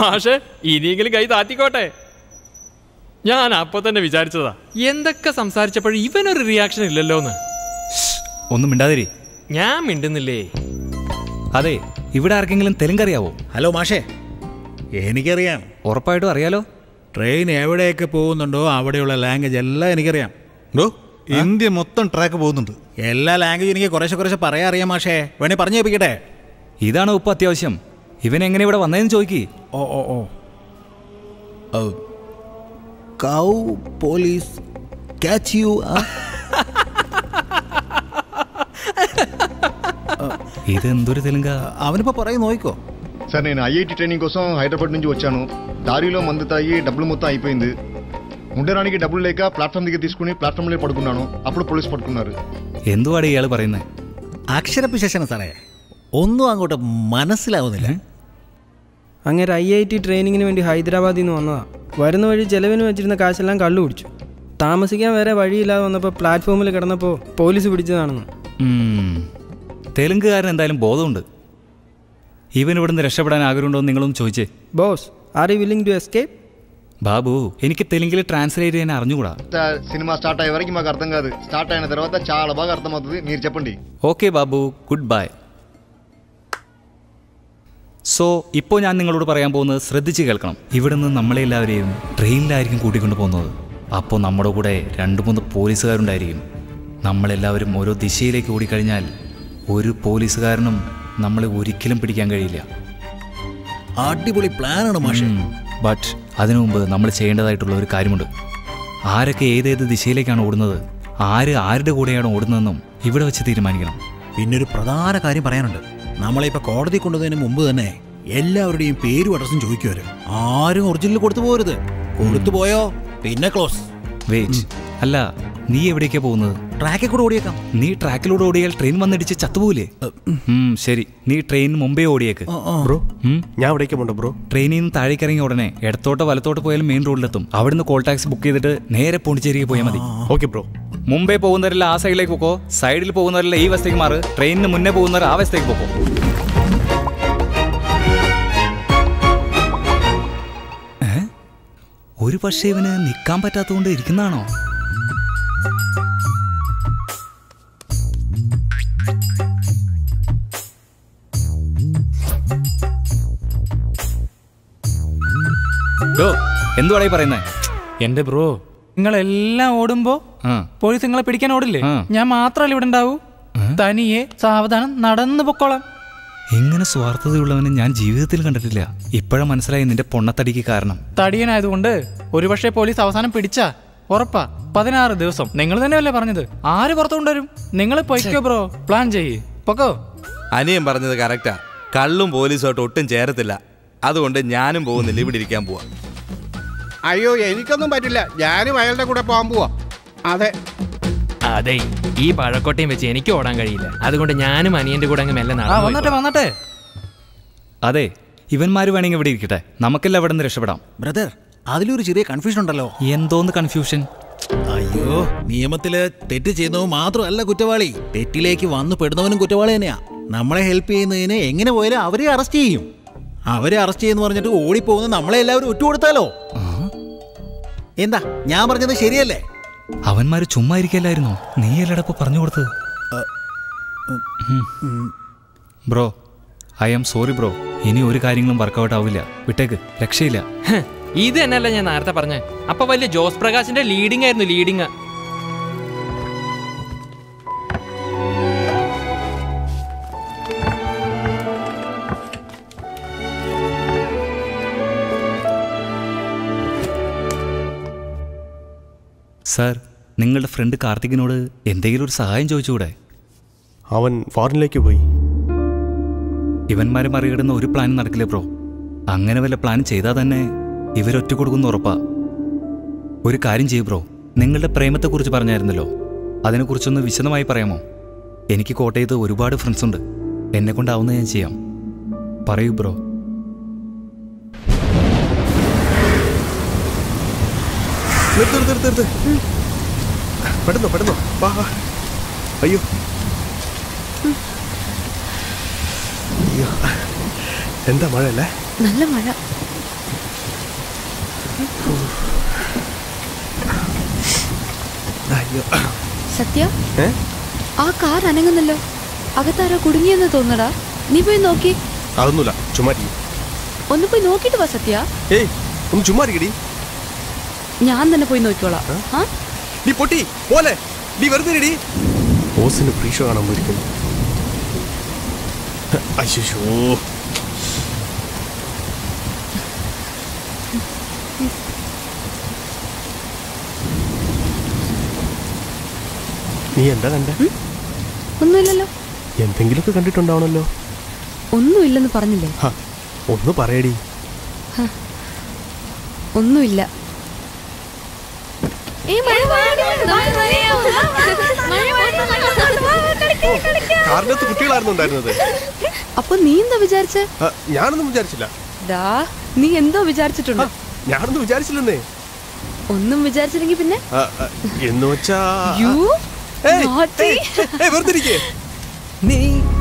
മാഷേ, ഇനിയെങ്കിലും കൈ താത്തിക്കോട്ടെ. ഞാൻ അപ്പൊ തന്നെ വിചാരിച്ചതാ, എന്തൊക്കെ സംസാരിച്ചപ്പോഴും ഇവനൊരു റിയാക്ഷൻ ഇല്ലല്ലോന്ന്. ഒന്നും മിണ്ടാതിരി. ഞാൻ മിണ്ടുന്നില്ലേ. അതെ, ഇവിടെ ആർക്കെങ്കിലും തെലുങ്കറിയാവോ? ഹലോ മാഷേ, എനിക്കറിയാം. ഉറപ്പായിട്ടും അറിയാലോ. ട്രെയിൻ എവിടെയൊക്കെ പോകുന്നുണ്ടോ അവിടെയുള്ള ലാംഗ്വേജ് എല്ലാം എനിക്കറിയാം. ഇന്ത്യ മൊത്തം ട്രാക്ക് പോകുന്നുണ്ട്. എല്ലാ ലാംഗ്വേജും എനിക്ക് കുറേശ്ശെ പറയാൻ അറിയാം മാഷേ. വേണേ പറഞ്ഞു കേൾപ്പിക്കട്ടെ? ഇതാണ് ഉപ്പ് അത്യാവശ്യം. ഇവനെങ്ങനെ ഇവിടെ വന്നതെന്ന് ചോദിക്കി. ഓ ഓ ഓ കൗ പോലീസ് ക്യാച്ച് യു. ఇదెందూరి తెలంగా అవనిపో പറയും നോയിക്കോ. సార్ నేను ఐఐటి ట్రైనింగ్ కోసం హైదరాబాద్ నుంచి వచ్చాను. దారిలో మందు తాగి డబ్బులు మొత్తం అయిపోయింది. ఉండడానికి డబ్బులు లేక ప్లాట్ఫామ్ దగ్గర తీసుకుని ప్లాట్ఫామ్లో పడుకున్నాను. అప్పుడు పోలీస్ పట్టుకున్నారు. എന്തുവാണ് ഇയാൾ പറയുന്നത്? അക്ഷരപ്പിശേഷന സാറേ, ഒന്നും അങ്ങോട്ട് മനസ്സിലാവുന്നില്ല. അങ്ങനെ IIT ട്രെയിനിങ്ങിന് വേണ്ടി ഹൈദരാബാദിൽ നിന്ന് വന്നതാ. വരുന്ന വഴി ചെലവിന് വെച്ചിരുന്ന കാശെല്ലാം കള്ളു കുടിച്ചു. താമസിക്കാൻ വേറെ വഴിയില്ലാതെ വന്നപ്പോൾ പ്ലാറ്റ്ഫോമിൽ കിടന്നപ്പോൾ പോലീസ് പിടിച്ചതാണെന്ന്. തെലുങ്കുകാരൻ എന്തായാലും ബോധമുണ്ട്. ഇവൻ ഇവിടുന്ന് രക്ഷപ്പെടാൻ ആഗ്രഹമുണ്ടോ എന്ന് നിങ്ങളൊന്ന് ചോദിച്ചേ. Boss, are you willing to escape? బాబు, എനിക്ക് തെലുങ്കിൽ ట్రాన్స్లేట్ చేయని അറിഞ്ഞുകൂടാ. సినిమా స్టార్ట్ అయ్యే వరకు మాకు అర్థం కాదు. స్టార్ట్ అయిన తర్వాత చాలా బాగా అర్థమవుతుంది. మీరు చెప్పండి. Okay Babu, good bye. So ഇപ്പോൾ ഞാൻ നിങ്ങളോട് പറയാൻ പോകുന്നത് ശ്രദ്ധിച്ച് കേൾക്കണം. ഇവിടുന്ന് നമ്മളെല്ലാവരെയും ട്രെയിനിലായിരിക്കും കൂട്ടിക്കൊണ്ടു പോകുന്നത്. അപ്പോൾ നമ്മുടെ കൂടെ 2-3 പോലീസുകാരുണ്ടായിരിക്കും. നമ്മളെല്ലാവരും ഓരോ ദിശയിലേക്ക് ഓടിക്കഴിഞ്ഞാൽ ഒരു പോലീസുകാരനും നമ്മളെ ഒരിക്കലും പിടിക്കാൻ കഴിയില്ല. അടിപൊളി പ്ലാനാണ് മാഷേ. ബട്ട് അതിനു മുമ്പ് നമ്മൾ ചെയ്യേണ്ടതായിട്ടുള്ള ഒരു കാര്യമുണ്ട്. ആരൊക്കെ ഏതേത് ദിശയിലേക്കാണ് ഓടുന്നത്, ആര് ആരുടെ കൂടെയാണ് ഓടുന്നതെന്നും ഇവിടെ വെച്ച് തീരുമാനിക്കണം. പിന്നെ ഒരു പ്രധാന കാര്യം പറയാനുണ്ട്. നമ്മളെ ഇപ്പോൾ കോടതി കൊണ്ടുവന്നതിന് മുമ്പ് തന്നെ എല്ലാവരുടെയും പേരും അഡ്രസ്സും ചോദിക്കുവര്. ആരും ഒറിജിനൽ കൊടുത്തു പോകരുത്. കൊടുത്തു പോയോ പിന്നെ ക്ലോസ്. വെയിറ്റ്, അല്ല നീ എവിടേക്കാ പോകുന്നത്? ട്രാക്കിൽ കൂടെ ഓടിയേക്കാം. നീ ട്രാക്കിലൂടെ ഓടിയാൽ ട്രെയിൻ വന്നിടിച്ച് ചത്തുപോകില്ലേ? ശരി, നീ ട്രെയിൻ മുമ്പേ ഓടിയേക്ക്. ബ്രോ, ഞാൻ എവിടേക്ക് പോകണ്ട ബ്രോ? ട്രെയിനിൽ നിന്ന് താഴേക്ക് ഇറങ്ങി ഉടനെ ഇടത്തോട്ടോ വലത്തോട്ടോ പോയാലും മെയിൻ റോഡിലെത്തും. അവിടുന്ന് കോൾ ടാക്സി ബുക്ക് ചെയ്തിട്ട് നേരെ പോണ്ടിച്ചേരിക്ക് പോയാൽ മതി. Okay bro. മുമ്പേ പോകുന്നവരെല്ലാം ആ സൈഡിലേക്ക് പോക്കോ, സൈഡിൽ പോകുന്നവരെല്ലാം ഈ വശത്തേക്ക് മാറ്, ട്രെയിനിന് മുന്നേ പോകുന്നവർ ആ വശത്തേക്ക് പോക്കോ. ഒരു പക്ഷേ ഇവന് നിൽക്കാൻ പറ്റാത്തതുകൊണ്ട് ഇരിക്കുന്നതാണോ? എന്തുവാണ് ഈ പറയുന്നത്? എന്റെ ബ്രോ, നിങ്ങളെല്ലാം ഓടുമ്പോ പോലീസ് നിങ്ങളെ പിടിക്കാൻ ഓടില്ലേ? ഞാൻ മാത്രമല്ല ഇവിടെ ഉണ്ടാവൂ. തനിയെ സാവധാനം നടന്നു പൊക്കോളാം. ഇങ്ങനെ സ്വാർത്ഥതയുള്ളവനെ ഞാൻ ജീവിതത്തിൽ കണ്ടിട്ടില്ല. ഇപ്പോഴാ മനസ്സിലായി നിന്റെ പൊണ്ണത്തടിക്ക് കാരണം. തടിയനായതുകൊണ്ട് ഒരുപക്ഷെ പോലീസ് അവസാനം പിടിച്ചാ ഉറപ്പാ 16 ദിവസം. നിങ്ങൾ തന്നെയല്ലേ പറഞ്ഞത്? ആര് പുറത്തു കൊണ്ടുവരും? നിങ്ങൾ പൊയ്ക്കോ ബ്രോ, പ്ലാൻ ചെയ്യ്, പൊക്കോ. അനിയൻ പറഞ്ഞത് കറക്റ്റാ. കള്ളും പോലീസുമായിട്ട് ഒട്ടും ചേരത്തില്ല. അതുകൊണ്ട് ഞാനും പോകുന്നില്ല, ഇവിടെ ഇരിക്കാൻ പോവാ. അയ്യോ എനിക്കൊന്നും പറ്റില്ല, ഞാനും അയാളുടെ കൂടെ പോകാൻ പോവാ. അതെ അതെ, ഈ പഴക്കോട്ടയും വെച്ച് എനിക്ക് ഓടാൻ കഴിയില്ല. അതുകൊണ്ട് ഞാനും അനിയന്റെ കൂടെ അങ്ങ് മെല്ലെ നടന്നു. വന്നട്ടെ. അതെ, ഇവന്മാര് വേണമെങ്കിൽ ഇവിടെ ഇരിക്കട്ടെ, നമുക്കെല്ലാം ഇവിടെ നിന്ന് രക്ഷപ്പെടാം. ബ്രദർ, അതിലൊരു ചെറിയ കൺഫ്യൂഷൻ ഉണ്ടല്ലോ. എന്തോന്ന് കൺഫ്യൂഷൻ? അയ്യോ, നിയമത്തില് തെറ്റ് ചെയ്യുന്നവൻ മാത്രമല്ല കുറ്റവാളി, തെറ്റിലേക്ക് വന്നു പെടുന്നവനും കുറ്റവാളി തന്നെയാ. നമ്മളെ ഹെൽപ്പ് ചെയ്യുന്നതിന് എങ്ങനെ പോയാലും അവരെ അറസ്റ്റ് ചെയ്യും. അവരെ അറസ്റ്റ് ചെയ്യുന്ന പറഞ്ഞിട്ട് ഓടിപ്പോകുന്ന നമ്മളെ എല്ലാവരും ഒറ്റുകൊടുത്താലോ? എന്താ ഞാൻ പറഞ്ഞത് ശരിയല്ലേ? അവന്മാര് ചുമ്മാ ഇരിക്കല്ലായിരുന്നോ? നീ എല്ലാടപ്പോ പറഞ്ഞു കൊടുത്തത്. Bro, I am sorry bro. ഇനി ഒരു കാര്യങ്ങളും വർക്കൗട്ട് ആവില്ല, വിട്ടേക്ക്, രക്ഷയില്ല. ഇത് തന്നെയല്ല ഞാൻ നേരത്തെ പറഞ്ഞേ. അപ്പൊ വലിയ ജോസ് പ്രകാശിന്റെ ലീഡിംഗ് ആയിരുന്നു, ലീഡിങ്. സാർ, നിങ്ങളുടെ ഫ്രണ്ട് കാർത്തികിനോട് എന്തെങ്കിലും ഒരു സഹായം ചോദിച്ചുകൂടെ? അവൻ ഫോറിനിലേക്ക് പോയി. ഇവന്മാരെ മറികടന്ന ഒരു പ്ലാൻ നടക്കില്ല ബ്രോ. അങ്ങനെ വല്ല പ്ലാൻ ചെയ്താൽ തന്നെ ഇവരൊറ്റ കൊടുക്കുന്ന ഉറപ്പാ. ഒരു കാര്യം ചെയ്യൂ ബ്രോ, നിങ്ങളുടെ പ്രേമത്തെക്കുറിച്ച് പറഞ്ഞായിരുന്നല്ലോ, അതിനെക്കുറിച്ചൊന്ന് വിശദമായി പറയാമോ? എനിക്ക് കോട്ടയത്ത് ഒരുപാട് ഫ്രണ്ട്സ് ഉണ്ട്, എന്നെ കൊണ്ടാവുന്ന ഞാൻ ചെയ്യാം. പറയൂ ബ്രോ. പെട്ടെന്നോ പെട്ടെന്നോ, വാ. അയ്യോ അയ്യോ, എന്താ മഴ അല്ലേ? നല്ല മഴ. അയ്യോ സത്യ, ആ കാർ അനങ്ങുന്നല്ലോ. അകത്താരോ കുടുങ്ങിയെന്ന് തോന്നടാ. നീ പോയി നോക്കി. അതൊന്നുമില്ല, ചുമ്മാ ഒന്ന് പോയി നോക്കിട്ട് വാ സത്യ. ഏയ് ഒന്ന് ചുമ്മാ ഇരിക്കടി. ഞാൻ തന്നെ പോയി നോക്കിക്കോളാം. നീ പൊട്ടി പോലെ, നീ വെറുതെ ഓസിന് പ്രീഷോ കാണാൻ പോയിരിക്കുന്നു. അയ്യോ, നീ എന്താ കണ്ടേ? ഒന്നുമില്ലല്ലോ. എന്തെങ്കിലുമൊക്കെ കണ്ടിട്ടുണ്ടാവണല്ലോ. ഒന്നുമില്ലെന്ന് പറഞ്ഞില്ലേ? ഒന്ന് പറയടി. ഒന്നുമില്ല. കാറിനകത്ത് കുട്ടികളായിരുന്നു ഉണ്ടായിരുന്നത്. അപ്പൊ നീ എന്താ വിചാരിച്ചേ? ഞാനൊന്നും വിചാരിച്ചില്ല. നീ എന്തോ വിചാരിച്ചിട്ടുണ്ട്. ഞാനൊന്നും വിചാരിച്ചില്ലെന്നേ. ഒന്നും വിചാരിച്ചില്ലെങ്കിൽ പിന്നെ എന്ന് വെച്ചാ നീ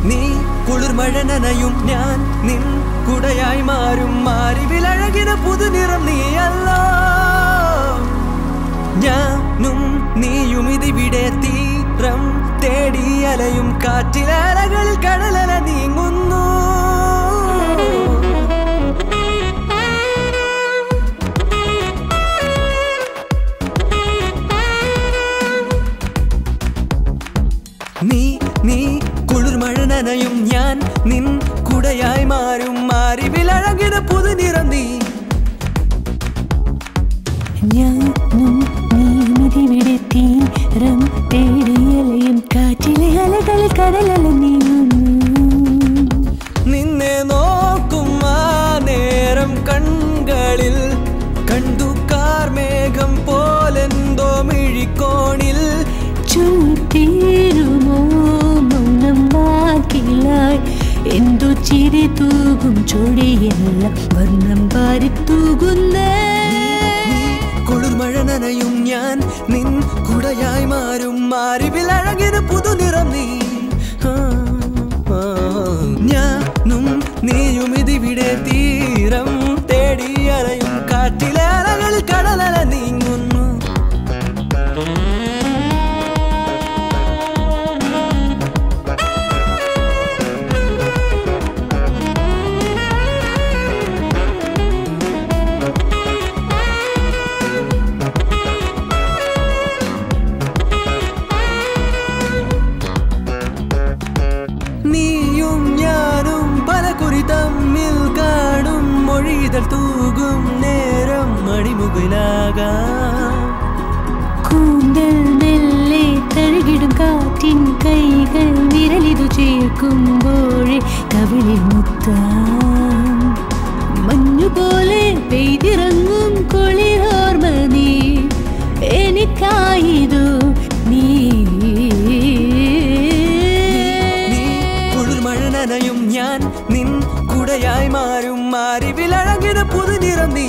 നീ കുളിർമഴ നനയും ഞാൻ നിൻ കുടയായി മാറും മാറിവിലഴകിന പുതുനിറം നീയല്ലോ. ഞാനും നീയും ഇതിവിടെ തീരം തേടി അലയും കാറ്റിലലകളിൽ കടലല നീങ്ങുന്നു. നീ നീ കുളിർമഴ നനയും ഞാൻ നിൻ കുടയായി മാറും മാറിവിലഴകിന പുതുനിറം നീ. ഞാനും നീയുമിതിവിടെ തീരം തേടിയലയും കാറ്റിലെ അലകളിൽ കടലല നീങ്ങുന്നു. നിന്നെ നോക്കും ആ നേരം കൺകളിൽ കണ്ടു കാർമേഘം പോലെന്തോ മിഴിക്കോണിൽ. ചുറ്റിരുമോ മൗനം വാക്കിലായി എന്തു ചിരി തൂകും ചൊടിയെല്ലാം വർണ്ണം പാരി തൂകുന്നേ. കുളിർമഴ നനയും ഞാൻ നിൻ കുടയായി മാറും മാറിവിലഴകിന് പുതുനിറം നീ. ഞാനും നീയും ഇതിവിടെ തീരം തേടി അലയും കാറ്റിലെ അലകളിൽ കടലല നീങ്ങുന്നു. നീയും ഞാനും പലകുറി തമ്മിൽ കാണും മൊഴിതൽ തൂകും നേരം മണിമുകിലാകാം. കൂന്തൽ മെല്ലെ തഴുകിടും കാറ്റിൻ കൈകൾ വിരലിതു ചേർക്കുമ്പോഴേ കവിളിൽ മുത്താം മഞ്ഞുപോലെ പെയ്തിറങ്ങും കുളിരോർമ നീ എനിക്കായിതു നീ കുളിർമഴ നനയും ഞാൻ നിൻ കുടയായി മാറും മാറിവിലഴകിന പുതുനിറം നീ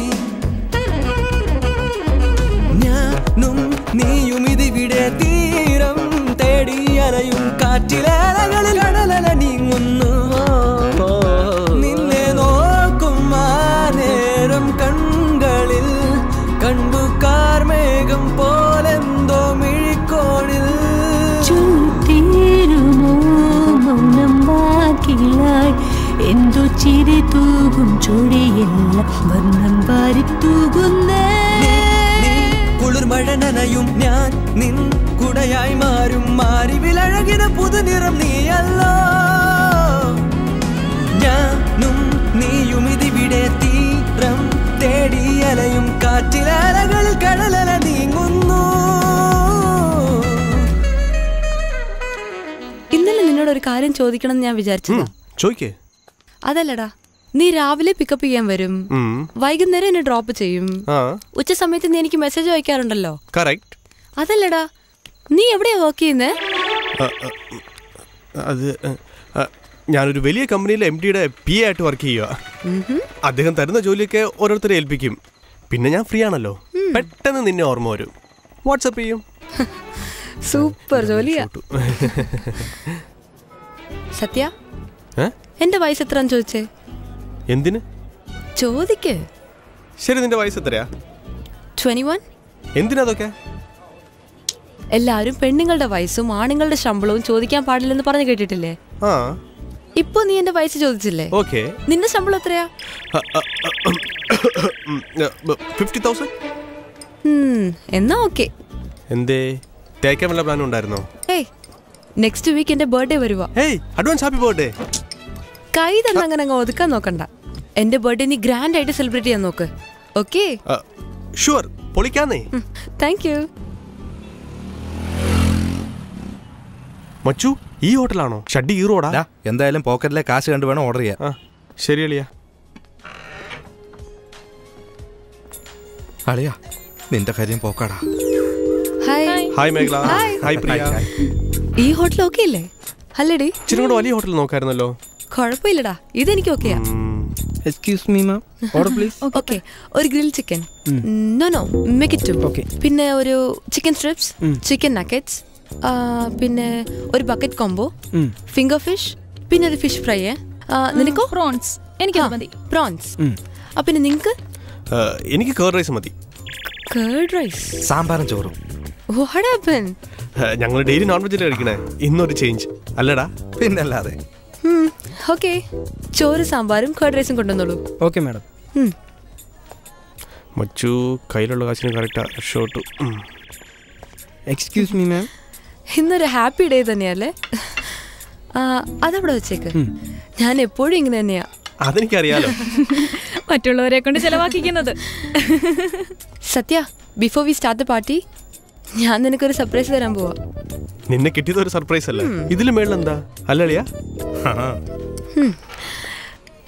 ഞാനും നീയും ഇതിവിടെ തീരം തേടി അലയും കാറ്റിലേലകളിൽ അടലല നീങ്ങുന്നു നിന്നെ നോക്കും ആ നേരം കൺകളിൽ കണ്ടു കാർമേഘം പോലെന്തോ മിഴിക്കോണിൽ ചുട്ടീരുമോ മൗനം വാക്കിലായി എന്തു ചിരി തൂകും ചൊടിയെല്ലാം വർണ്ണം വാരി തൂകുന്നേ കുളിർമഴ നനയും ഞാൻ നിൻ കുടയായി മാറും മാറിവിലഴകിന പുതുനിറം നീയല്ലോ ഞാനും നീയും ഇതിവിടെ തീരം തേടി അലയും കാറ്റിലലകളിൽ കടലല നീങ്ങുന്നു. ഇന്നലെ നിന്നോട് ഒരു കാര്യം ചോദിക്കണം എന്ന് ഞാൻ വിചാരിച്ചതാ. ചോദിക്കേ. അതല്ലടാ, നീ രാവിലെ പിക്കപ്പ് ചെയ്യാൻ വരും, വൈകുന്നേരം എന്നെ ഡ്രോപ്പ് ചെയ്യും, ഉച്ച സമയത്ത് നീ എനിക്ക് മെസ്സേജ് അയക്കാറുണ്ടല്ലോ. കറക്റ്റ്. അതല്ലടാ, നീ എവിടെയാ വർക്ക് ചെയ്യുന്നേ? അത് ഞാനൊരു വലിയ കമ്പനിയിലെ MD-യുടെ PA ആയിട്ട് വർക്ക് ചെയ്യുക. അദ്ദേഹം തരുന്ന ജോലിയൊക്കെ ഓരോരുത്തരെ ഏൽപ്പിക്കും. പിന്നെ ഞാൻ ഫ്രീ ആണല്ലോ, പെട്ടെന്ന് നിന്നെ ഓർമ്മ വരും, വാട്സപ്പ് ചെയ്യും. സൂപ്പർ ജോലിയാ. സത്യ, എന്റെ വയസ്സ് എത്രയാന്ന് ചോദിച്ചേ? എന്തിന് ചോദിക്ക്. ശരി, നിന്റെ വയസ്സ് എത്രയാ? 21. എന്തിനതൊക്കെ? എല്ലാവരും പെണ്ണുങ്ങളുടെ വയസ്സും ആണുങ്ങളുടെ ശമ്പളവും ചോദിക്കാൻ പാടില്ലെന്ന് പറഞ്ഞു കേട്ടിട്ടില്ലേ? ഇപ്പൊ നീ എന്റെ വയസ്സ് ചോദിച്ചില്ലേ? നിന്റെ ശമ്പളം എത്രയാ? 50,000. എന്നാ ഓക്കെ. എന്തേ, തേക്കാൻ വല്ല പ്ലാൻ ഉണ്ടായിരുന്നോ? നെക്സ്റ്റ് വീക്ക് എന്റെ ബർത്ത്ഡേ വരുവാ. Advance happy birthday. കൈ തന്നെ അങ്ങനെ അങ്ങ് ഒതുക്കാൻ നോക്കണ്ട. എന്റെ ബർത്ത്ഡേ നീ ഗ്രാൻഡ് ആയിട്ട് സെലിബ്രേറ്റ് ചെയ്യാൻ നോക്ക്. ഓക്കെ? ഷുവർ, പൊളിക്കാന്നേ. Thank you. മച്ചു, ഈ ഹോട്ടലാണോ? ഷഡ്ഡി ഈ റോഡാ? എന്തായാലും പോക്കറ്റിലെ കാശ് കണ്ട് വേണം ഓർഡർ ചെയ്യാൻ. ശരി അളിയാ. അളിയാ, നിന്റെ കാര്യം പോക്കാടാ. ഹായ് മേഘല. ഹായ് പ്രിയ. ഈ ഹോട്ടൽ ഓക്കെ അല്ലേ? അല്ലേടി, ഇച്ചിരി കൂടെ വലിയ ഹോട്ടൽ നോക്കായിരുന്നല്ലോ. കുഴപ്പമില്ലടാ, ഇതെനിക്ക് ഓക്കെയാ. Excuse me ma'am, order please. Okay, ഒരു grill chicken. No make it 2. പിന്നെ ഒരു ചിക്കൻ സ്ട്രിപ്സ്, ചിക്കൻ നഗറ്റ്സ്, പിന്നെ ഒരു ബക്കറ്റ് കോംബോ, ഫിംഗർ ഫിഷ്, പിന്നെ ഒരു ഫിഷ് ഫ്രൈ. നിനക്കോ? പ്രോൺസ്. എനിക്ക് മതി. പ്രോൺസ്. പിന്നെ നിനക്ക്? എനിക്ക് കേർഡ് റൈസ് മതി. കേർഡ് റൈസ്, സാമ്പാറും ചോറും. What happen? ഞങ്ങൾ ഡെയിലി നോൺ വെജിൽ കഴിക്കണേ, ഇന്നൊരു ചേഞ്ച് അല്ലടാ. പിന്നല്ലാതെ. ഓക്കെ, ചോറ് സാമ്പാറും കേർഡ് റൈസും കൊണ്ടുവന്നോളൂ. Okay madam. മച്ചു കയ്യിലുള്ള കാശിന് കറക്റ്റാ ഷോട്ടു. എക്സ്ക്യൂസ് മീ മാം, ഇന്നൊരു ഹാപ്പി ഡേ തന്നെയല്ലേ? അതവിടെ വെച്ചേക്ക്. ഞാൻ എപ്പോഴും ഇങ്ങനെ തന്നെയാ. അതെനിക്കറിയാലോ. മറ്റുള്ളവരെ കൊണ്ട് ചെലവാക്കിക്കുന്നത്. Sathya, before we start the party, ഞാൻ നിനക്കൊരു സർപ്രൈസ് തരാൻ പോവാ. നിന്നെ കിട്ടിയത് ഒരു സർപ്രൈസ് അല്ലേ? ഇതിലും മേളിലെന്താ അല്ലളിയാ?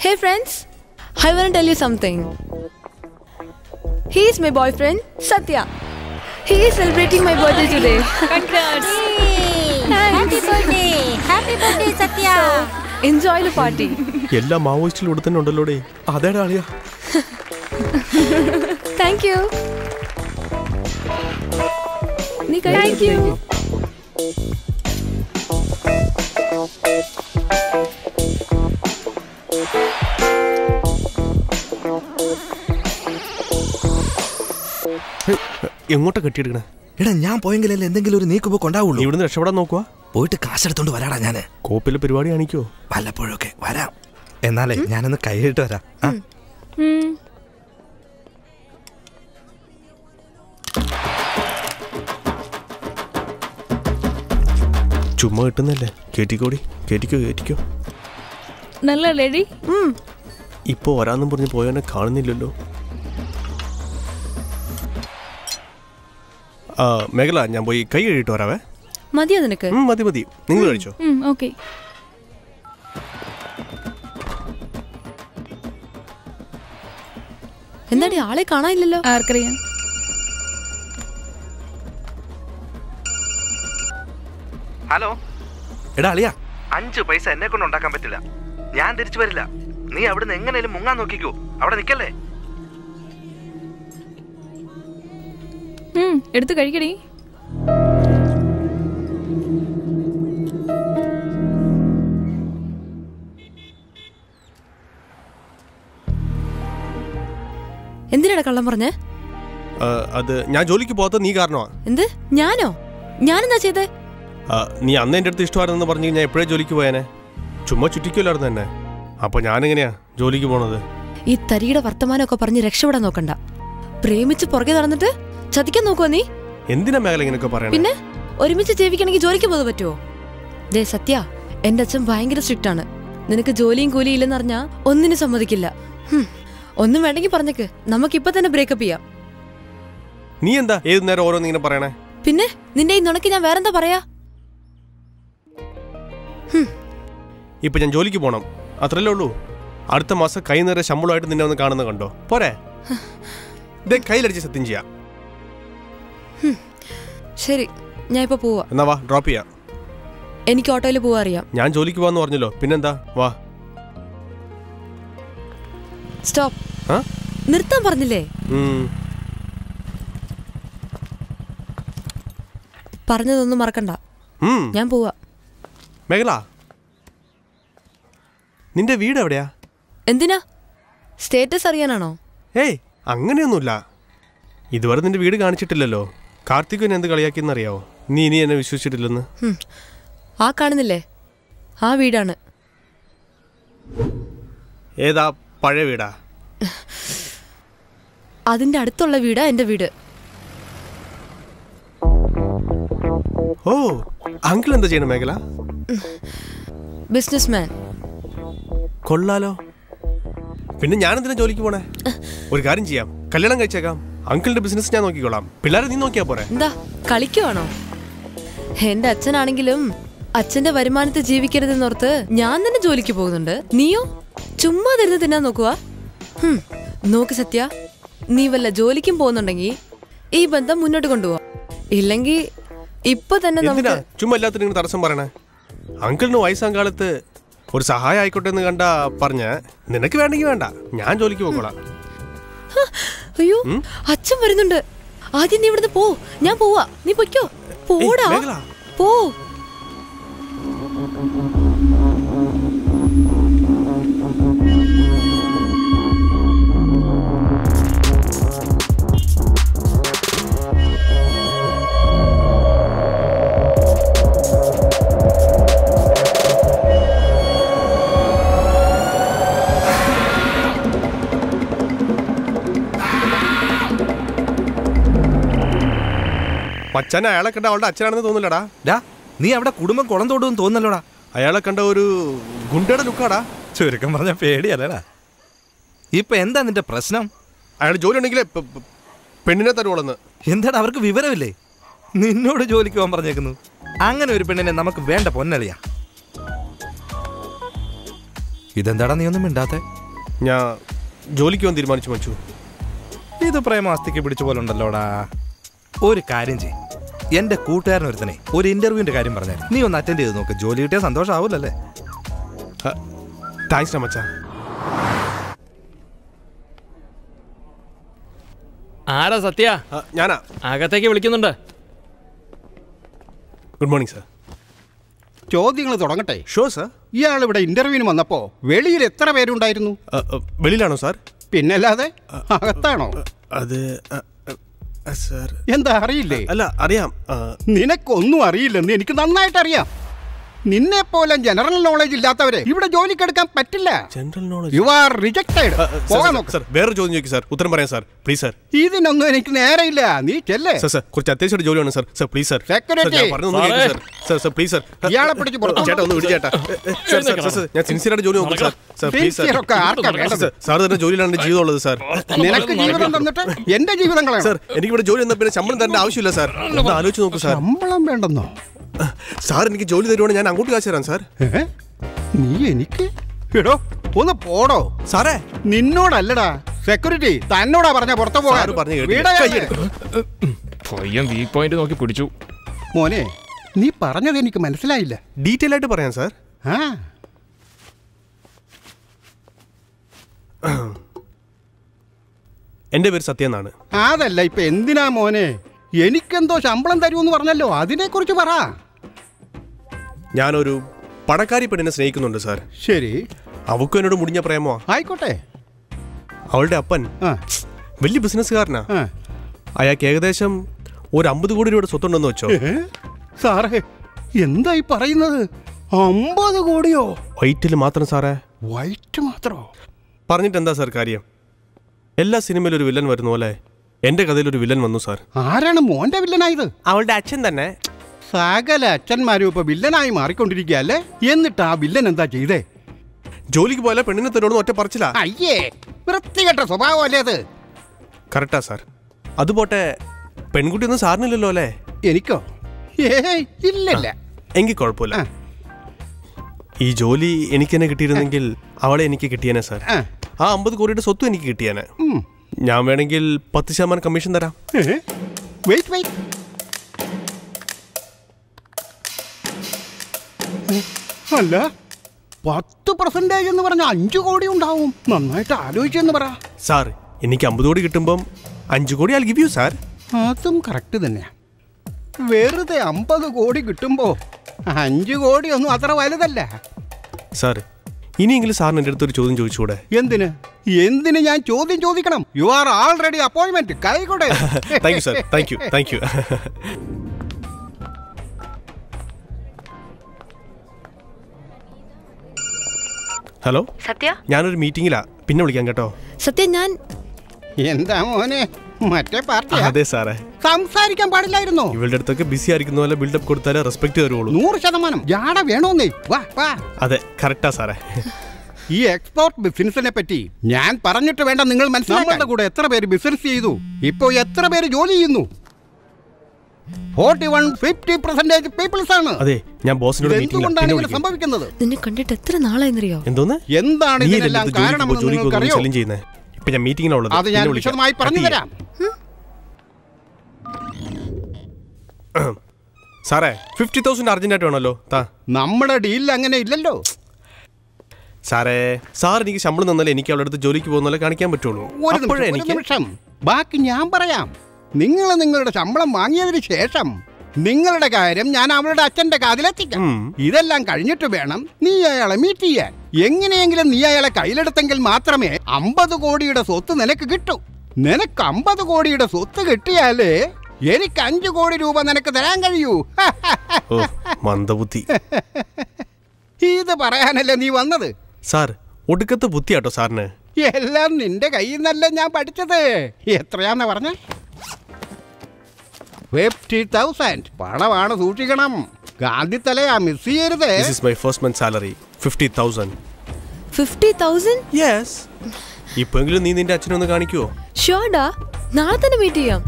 Hey friends, I want to tell you something. He is my boyfriend, Satya. He is celebrating my birthday today. Congrats. Happy birthday. Happy birthday, Satya. Enjoy the party. എല്ലാ മാവോയിസ്റ്റിലും ഇവിടെ തന്നെ ഉണ്ടല്ലോടെ. അതേടാ അളിയാ. Thank you. Thank you. എങ്ങോട്ടാ കെട്ടിയെടുക്കണേ? എടാ, ഞാൻ പോയെങ്കിലല്ലേ എന്തെങ്കിലും ഒരു നീക്കുപോക്ക് ഉണ്ടാവുള്ളൂ. ഇവിടുന്ന് രക്ഷപ്പെടാൻ നോക്കുക. പോയിട്ട് കാശെടുത്തോണ്ട് വരാടാ. ഞാന് കോപ്പിലെ പരിപാടി കാണിക്കോ? വല്ലപ്പോഴൊക്കെ വരാം. എന്നാലേ ഞാനൊന്ന് കൈയിട്ട് വരാം. ചുമ്മാ കിട്ടുന്നല്ലേ. കേറ്റിക്കോടി, കേറ്റിക്കോ. നല്ല ലേഡി. ഇപ്പൊ വരാന്നും പറഞ്ഞ് പോയവനെ കാണുന്നില്ലല്ലോ. മേഖല ഞാൻ പോയി കൈ കഴുകിയിട്ട് വരാവേ. മതിയോ നിനക്ക്? മതി മതി, നിങ്ങൾ കഴിച്ചോ. ഓക്കെ. എന്താടി ആളെ കാണാനില്ലല്ലോ? ആർക്കറിയാം. ഹലോ, എടാ അളിയാ, 5 പൈസ എന്നെ കൊണ്ട് ഉണ്ടാക്കാൻ പറ്റില്ല. ഞാൻ തിരിച്ചു വരില്ല. നീ അവിടുന്ന് എങ്ങനെയും മുങ്ങാൻ നോക്കിക്കോ. അവിടെ നിക്കല്ലേ. എടുത്ത് കഴിക്കടി. എന്തിനാ കള്ളം പറഞ്ഞേ? അത് ഞാൻ ജോലിക്ക് പോകാത്ത നീ കാരണമാ. എന്ത്? ഞാനോ? ഞാനെന്താ ചെയ്തേ? നീ അന്ന് എൻ്റെ അടുത്ത് ഇഷ്ടമായിരുന്നെന്ന് പറഞ്ഞു ഞാൻ എപ്പോഴേ ജോലിക്ക് പോയാനെ. ചുമ്മാ ചുറ്റിക്കുമല്ലായിരുന്നു എന്നെ. അപ്പൊ ഞാനെങ്ങനെയാ ജോലിക്ക് പോണത്? ഈ തരിയുടെ വർത്തമാനമൊക്കെ പറഞ്ഞ് രക്ഷപ്പെടാൻ നോക്കണ്ട. പ്രേമിച്ച് പുറകെ നടന്നിട്ട് ചതിക്കാൻ നോക്കുവോ നീ? എന്തിനാ മേഖല ഇങ്ങനെയൊക്കെ പറയണേ? പിന്നെ ഒരുമിച്ച് ജീവിക്കണമെങ്കിൽ ജോലിക്ക് പോകാൻ പറ്റുമോ? ദേ സത്യ, എന്റെ അച്ഛൻ ഭയങ്കര സ്ട്രിക്റ്റ് ആണ്. നിനക്ക് ജോലിയും കൂലിയും ഇല്ലെന്ന് പറഞ്ഞാ ഒന്നിനും സമ്മതിക്കില്ല. ഒന്നും വേണ്ടെങ്കിൽ പറഞ്ഞേക്ക്, നമുക്കിപ്പൊ തന്നെ ബ്രേക്കപ്പ് ചെയ്യാം. നീ എന്താ ഏത് നേരം ഓരോന്ന് ഇങ്ങനെ പറയണേ? പിന്നെ നിന്റെ ഈ നുണക്ക് ഞാൻ വേറെന്താ പറയാ? ഇപ്പൊ ഞാൻ ജോലിക്ക് പോണം, അത്രല്ലേ ഉള്ളൂ. അടുത്ത മാസം കൈ നിറയെ ശമ്പളമായിട്ട് നിന്നെ ഒന്ന് കാണുന്ന കണ്ടോ? പോരെ, കയ്യിലടിച്ച് സത്യം ചെയ്യാം. ശരി, ഞാൻ ഇപ്പൊ പോവാ. എന്നാ വാ, ഡ്രോപ്പ് ചെയ്യാം. എനിക്ക് ഓട്ടോയിൽ പോവാ അറിയാം. ഞാൻ ജോലിക്ക് പോവാന്ന് പറഞ്ഞല്ലോ, പിന്നെന്താ? വാ. സ്റ്റോപ്പ്. നിർത്താൻ പറഞ്ഞില്ലേ? പറഞ്ഞതൊന്നും മറക്കണ്ട. ഞാൻ പോവാ. മേഖല, നിന്റെ വീട് എവിടെയാ? എന്തിനാ? സ്റ്റേറ്റസ് അറിയാനാണോ? ഏയ് അങ്ങനെയൊന്നുമില്ല. ഇതുവരെ നിന്റെ വീട് കാണിച്ചിട്ടില്ലല്ലോ. കാർത്തിക് എന്നെ എന്ത് കളിയാക്കിയെന്നറിയാവോ? നീ ഇനി എന്നെ വിശ്വസിച്ചിട്ടില്ലെന്ന്. ആ കാണുന്നില്ലേ, ആ വീടാണ്. ഏതാ? പഴയ വീടാ? അതിന്റെ അടുത്തുള്ള വീടാ എന്റെ വീട്. ഓ, അങ്കിൾ എന്താ ചെയ്യണ മേഖല? ബിസിനസ്മാൻ. കൊള്ളാലോ. പിന്നെ ഞാൻ എന്തിനാ ജോലിക്ക് പോണേ? ഒരു കാര്യം ചെയ്യാം, കല്യാണം കഴിച്ചേക്കാം. അങ്കിളിന്റെ ബിസിനസ് ഞാൻ നോക്കിക്കോളാം. പിള്ളേരെ നീ നോക്കിയാ പോരെ? എന്താ കളിക്കുവാണോ? എന്റെ അച്ഛനാണെങ്കിലും അച്ഛന്റെ വരുമാനത്തെ ജീവിക്കരുതെന്നോർത്ത് ഞാൻ തന്നെ ജോലിക്ക് പോകുന്നുണ്ട്. നീയോ ചുമ്മാ തരുന്ന് തിന്നാൻ നോക്കുക. നോക്ക് സത്യ, നീ വല്ല ജോലിക്കും പോകുന്നുണ്ടെങ്കിൽ ഈ ബന്ധം മുന്നോട്ട് കൊണ്ടുപോവാ. ഇല്ലെങ്കിൽ ഇപ്പൊ തന്നെ നമുക്ക് ചുമ്മാ എല്ലാത്തിനും തടസ്സം പറയണേ. അങ്കിളിന് വയസ്സാം കാലത്ത് ഒരു സഹായം ആയിക്കോട്ടെ എന്ന് കണ്ടാ പറഞ്ഞ നിനക്ക് വേണ്ടെങ്കിൽ വേണ്ട, ഞാൻ ജോലിക്ക് പോക്കോളാം. അയ്യോ, അച്ഛൻ വരുന്നുണ്ട്. ആദ്യം നീ ഇവിടുന്ന് പോ, ഞാൻ പോവാ. നീ പൊയ്ക്കോ. പോടാ, പോ. മച്ചാൻ അയാളെ കണ്ട അവളുടെ അച്ഛനാണെന്ന് തോന്നില്ലടാ. നീ അവിടെ കുടുംബം കുളം തോടും തോന്നല്ലോടാ. അയാളെ കണ്ട ഒരു ഗുണ്ടയുടെ ലുക്കാടാ. ചുരുക്കം പറഞ്ഞ പേടിയല്ലേടാ. ഇപ്പൊ എന്താ നിന്റെ പ്രശ്നം? അയാൾ ജോലി ഉണ്ടെങ്കിലേ പെണ്ണിനെ തരുവോളന്ന്. എന്താടാ, അവർക്ക് വിവരമില്ലേ? നിന്നോട് ജോലിക്ക് പോകാൻ പറഞ്ഞേക്കുന്നു. അങ്ങനെ ഒരു പെണ്ണിനെ നമുക്ക് വേണ്ട പൊന്നളിയാ. ഇതെന്താടാ നീ ഒന്നും മിണ്ടാത്തെ? ഞാൻ ജോലിക്ക് പോകാൻ തീരുമാനിച്ചു മച്ചു. ഇത് പ്രേമാസ്തിക്ക് പിടിച്ച പോലെ ഉണ്ടല്ലോടാ. ഒരു കാര്യം ചെയ്യും, എന്റെ കൂട്ടുകാരനൊരുത്തനെ ഒരു ഇന്റർവ്യൂവിന്റെ കാര്യം പറഞ്ഞാൽ നീ ഒന്ന് അറ്റൻഡ് ചെയ്ത് നോക്ക്. ജോലി കിട്ടിയാൽ സന്തോഷമാവൂലല്ലേ? താങ്ക്സ് മച്ചാ. ആരാ സത്യ? ഞാനാ. അകത്തേക്ക് വിളിക്കുന്നുണ്ട്. Good morning sir. ചോദ്യങ്ങൾ തുടങ്ങട്ടെ? Show sir. ഇയാൾ ഇവിടെ ഇന്റർവ്യൂവിന് വന്നപ്പോ വെളിയിൽ എത്ര പേരുണ്ടായിരുന്നു? വെളിയിലാണോ സാർ? പിന്നല്ലാതെ. അകത്താണോ? അത് എന്താ അറിയില്ലേ? അല്ല അറിയാം. നിനക്കൊന്നും അറിയില്ലെന്ന് എനിക്ക് നന്നായിട്ട് അറിയാം. നിന്നെ പോലെ ജനറൽ നോളജ് ഇല്ലാത്തവരെ ഇവിടെ ജോലിക്കെടുക്കാൻ പറ്റില്ല. General knowledge you are rejected. പോകാൻ നോക്ക്. സർ വേറെ ചോദ്യം ചോദിക്കും സാർ, ഉത്തരം പറയാം സാർ പ്ലീസ് സാർ. ഇതിനൊന്നും എനിക്ക് നേരെയില്ല, നീ ചെല്ലേ. സർ കുറച്ച് അത്യാവശ്യമായിട്ട് ജോലിയാണ് sir. Sir please sir. Security sir please sir. ഇയാളെ പിടിച്ച് ചേട്ടാ ഒന്ന് വിടി ചേട്ടാ. ഞാൻ സിൻസിയറായിട്ട് ജോലി നോക്കും sir. Sir please sir. Sir തന്നെ ജോലിയിലാണ് ജീവിതം ഉള്ളത് സാർ. നിനക്ക് ജീവിതം തന്നിട്ട് എന്റെ ജീവിതം കളയാം സാർ. എനിക്ക് ഇവിടെ ജോലി വന്നാൽ പിന്നെ ശമ്പളം തരേണ്ട ആവശ്യമില്ല സാർ. ഒന്ന് ആലോചിച്ച് നോക്കൂ സാർ. ശമ്പളം വേണ്ടെന്നോ? സാർ എനിക്ക് ജോലി തരുവാണെങ്കിൽ ഞാൻ അങ്ങോട്ട് കാശ് തരാം സാർ. നീ എനിക്ക് എടോ ഒന്ന് പോടോ. സാറേ നിന്നോടല്ലടാ, സെക്യൂരിറ്റി തന്നോടാ പറഞ്ഞ പുറത്തു പോകാൻ. വീക്ക് പോയിന്റ് നോക്കി പിടിച്ചു. മോനെ നീ പറഞ്ഞത് എനിക്ക് മനസ്സിലായില്ല. ഡീറ്റെയിൽ ആയിട്ട് പറയാം സാർ. എന്റെ പേര് സത്യ എന്നാണ്. അതല്ല ഇപ്പൊ എന്തിനാ മോനെ? എനിക്കെന്തോ ശമ്പളം തരുമെന്ന് പറഞ്ഞല്ലോ, അതിനെ കുറിച്ച് പറ. ഞാനൊരു പണക്കാരി പെണ്ണിനെ സ്നേഹിക്കുന്നുണ്ട് സാർ. ശരി. അവക്കും എന്നോട് മുടിഞ്ഞ പ്രേമോ? ആയിക്കോട്ടെ. അവളുടെ അപ്പൻ വലിയ ബിസിനസ്സുകാരനാ. അയാൾക്ക് ഏകദേശം ഒരു 50 കോടി രൂപയുടെ സ്വത്തുണ്ടെന്ന് വെച്ചോ. സാറേ എന്തായി പറയുന്നത്? 50 കോടിയോ? വൈറ്റിൽ മാത്രം സാറേ. വൈറ്റ് മാത്രോ? പറഞ്ഞിട്ട് എന്താ സാർ കാര്യം? എല്ലാ സിനിമയിലും ഒരു വില്ലൻ വരുന്ന പോലെ എന്റെ കഥയിൽ ഒരു വില്ലൻ വന്നു സാർ. ആരാണ് മോന്റെ വില്ലനായത്? അവളുടെ അച്ഛൻ തന്നെ. സകല അച്ഛന്മാരും ഇപ്പൊ വില്ലനായി മാറിക്കൊണ്ടിരിക്കുകയല്ലേ? എന്നിട്ട് ആ വില്ലൻ എന്താ ചെയ്തേ? ജോലിക്ക് പോയാലേ പെണ്ണിനെ തന്നോട് ഒറ്റ പറച്ചില്ല. അയ്യേ വൃത്തികെട്ട സ്വഭാവമല്ലേ അത്? കറക്റ്റാ സാർ. അതുപോട്ടെ പെൺകുട്ടിയൊന്നും സാറിനില്ലല്ലോ അല്ലേ? എനിക്കോ? ഇല്ലല്ല. എങ്കിൽ കുഴപ്പമില്ല. ഈ ജോലി എനിക്ക് തന്നെ കിട്ടിയിരുന്നെങ്കിൽ അവളെ എനിക്ക് കിട്ടിയേനെ സാർ. ആ 50 കോടിയുടെ സ്വത്തും എനിക്ക് കിട്ടിയേനെ. ഞാൻ വേണമെങ്കിൽ 10% കമ്മീഷൻ തരാം. അല്ല 10% എന്ന് പറഞ്ഞ 5 കോടി ഉണ്ടാവും. നന്നായിട്ട് ആലോചിച്ചെന്ന് പറ സാർ. എനിക്ക് 50 കോടി കിട്ടുമ്പം 5 കോടി ഐ ഗിവ് യു സാർ. അതും കറക്റ്റ് തന്നെയാ. വെറുതെ 50 കോടി കിട്ടുമ്പോ 5 കോടി ഒന്നും അത്ര വലുതല്ല സാർ. ഇനിയെങ്കിലും സാറിന് എൻ്റെ അടുത്തൊരു ചോദ്യം ചോദിച്ചൂടെ? എന്തിന് ഞാൻ ചോദ്യം ചോദിക്കണം? You are already appointment. കൈകൊടെ. Thank you sir. Thank you. Hello Sathya, ഞാനൊരു മീറ്റിംഗിലാ, പിന്നെ വിളിക്കാം കേട്ടോ. സത്യ ഞാൻ എന്താ മോനെ മറ്റേ പാർട്ടി? അതെ സാറേ. സംസാരിക്കാൻ പാടില്ലായിരുന്നോ? ഇവളുടെ അടുത്തൊക്കെ ബിസി ആയിരിക്കുന്ന പോലെ ബിൽഡപ്പ് കൊടുത്താലേ റെസ്പെക്ട് തരുള്ളൂ. 100% ജാട വേണോന്നേ. വാ. അതെ കറക്റ്റാ സാറേ. ഈ എക്സ്പോർട്ട് ബിസിനസിനെ പറ്റി ഞാൻ പറഞ്ഞിട്ട് വേണ്ട നിങ്ങൾ മനസ്സിലാക്കാൻ. നമ്മുടെ കൂടെ എത്ര പേര് ബിസിനസ് ചെയ്തു, ഇപ്പോ എത്ര പേര് ജോലി ചെയ്യുന്നു? 41-50% പീപ്പിൾസ് ആണ്. അതെ ഞാൻ ബോസിനോട് എന്തുകൊണ്ടാണ് ഇങ്ങനെ സംഭവിക്കുന്നത്? നിന്നെ കണ്ടിട്ട് എത്ര നാളായെന്നറിയോ? എന്താണ് ഇതിനെല്ലാം കാരണമെന്ന് നിങ്ങൾക്കറിയോ? ഇപ്പൊ ഞാൻ മീറ്റിംഗിലുള്ളത്. അത് ഞാൻ വിശദമായി പറഞ്ഞു തരാം. സാറേ 50,000 അർജന്റായിട്ട് വേണമല്ലോ. നമ്മുടെ ഡീലിൽ അങ്ങനെ ഇല്ലല്ലോ സാറേ. സാർ എനിക്ക് ശമ്പളം തന്നാലേ എനിക്ക് അവളുടെ അടുത്ത് ജോലിക്ക് പോകുന്ന പോലെ കാണിക്കാൻ പറ്റുള്ളൂ. ഒരു നിമിഷം, ബാക്കി ഞാൻ പറയാം. നിങ്ങൾ നിങ്ങളുടെ ശമ്പളം വാങ്ങിയതിന് ശേഷം നിങ്ങളുടെ കാര്യം ഞാൻ അവളുടെ അച്ഛന്റെ കാതിലെത്തിക്കാം. ഇതെല്ലാം കഴിഞ്ഞിട്ട് വേണം നീ അയാളെ മീറ്റ് ചെയ്യാൻ. എങ്ങനെയെങ്കിലും നീ അയാളെ കയ്യിലെടുത്തെങ്കിൽ മാത്രമേ 50 കോടിയുടെ സ്വത്ത് നിനക്ക് കിട്ടൂ. നിനക്ക് 50 കോടിയുടെ സ്വത്ത് കിട്ടിയാലേ എനിക്ക് 5 കോടി രൂപ നിനക്ക് തരാൻ കഴിയൂ. മന്ദബുദ്ധി. ഇത് പറയാനല്ലേ നീ വന്നത്? സാർ ഒടുക്കത്തെ ബുദ്ധിയാട്ടോ സാറിന്. എല്ലാം നിന്റെ കയ്യിൽ നിന്നല്ല ഞാൻ പഠിച്ചത്. എത്രയാന്ന് പറഞ്ഞ? 50,000 പണമാണ്, സൂക്ഷിക്കണം. ഗാന്ധിത്തലയാ, മിസ് ചെയ്യരുത്. This is my first month salary 50,000. 50,000? Yes. ഇപ്പോഴെങ്കിലും നീ നിന്റെ അച്ഛനൊന്ന് കാണിക്കുവോ? ഷുവർഡാ, നാളെ തന്നെ മീറ്റ് ചെയ്യാം.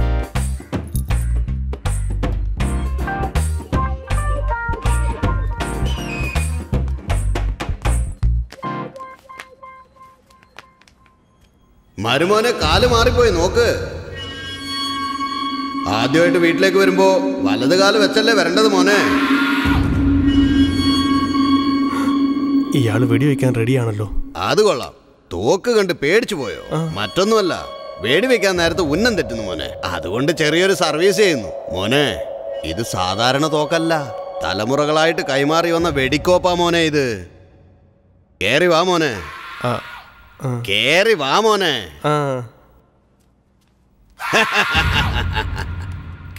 മരുമോനെ കാല് മാറിപ്പോയി നോക്ക്. ആദ്യമായിട്ട് വീട്ടിലേക്ക് വരുമ്പോ വലത് കാല് വെച്ചല്ലേ വരേണ്ടത് മോനെ. ഇയാള് വെടിവെക്കാൻ റെഡിയാണല്ലോ. അത് കൊള്ളാം. തോക്ക് കണ്ട് പേടിച്ചു പോയോ? മറ്റൊന്നുമല്ല, വെടിവെക്കാൻ നേരത്തെ ഉന്നം തെറ്റുന്നു മോനെ. അതുകൊണ്ട് ചെറിയൊരു സർവീസ് ചെയ്യുന്നു മോനെ. ഇത് സാധാരണ തോക്കല്ല, തലമുറകളായിട്ട് കൈമാറി വന്ന വെടിക്കോപ്പാ മോനെ. ഇത് കേറി വാ മോനെ. കേറി വാ മോനെ.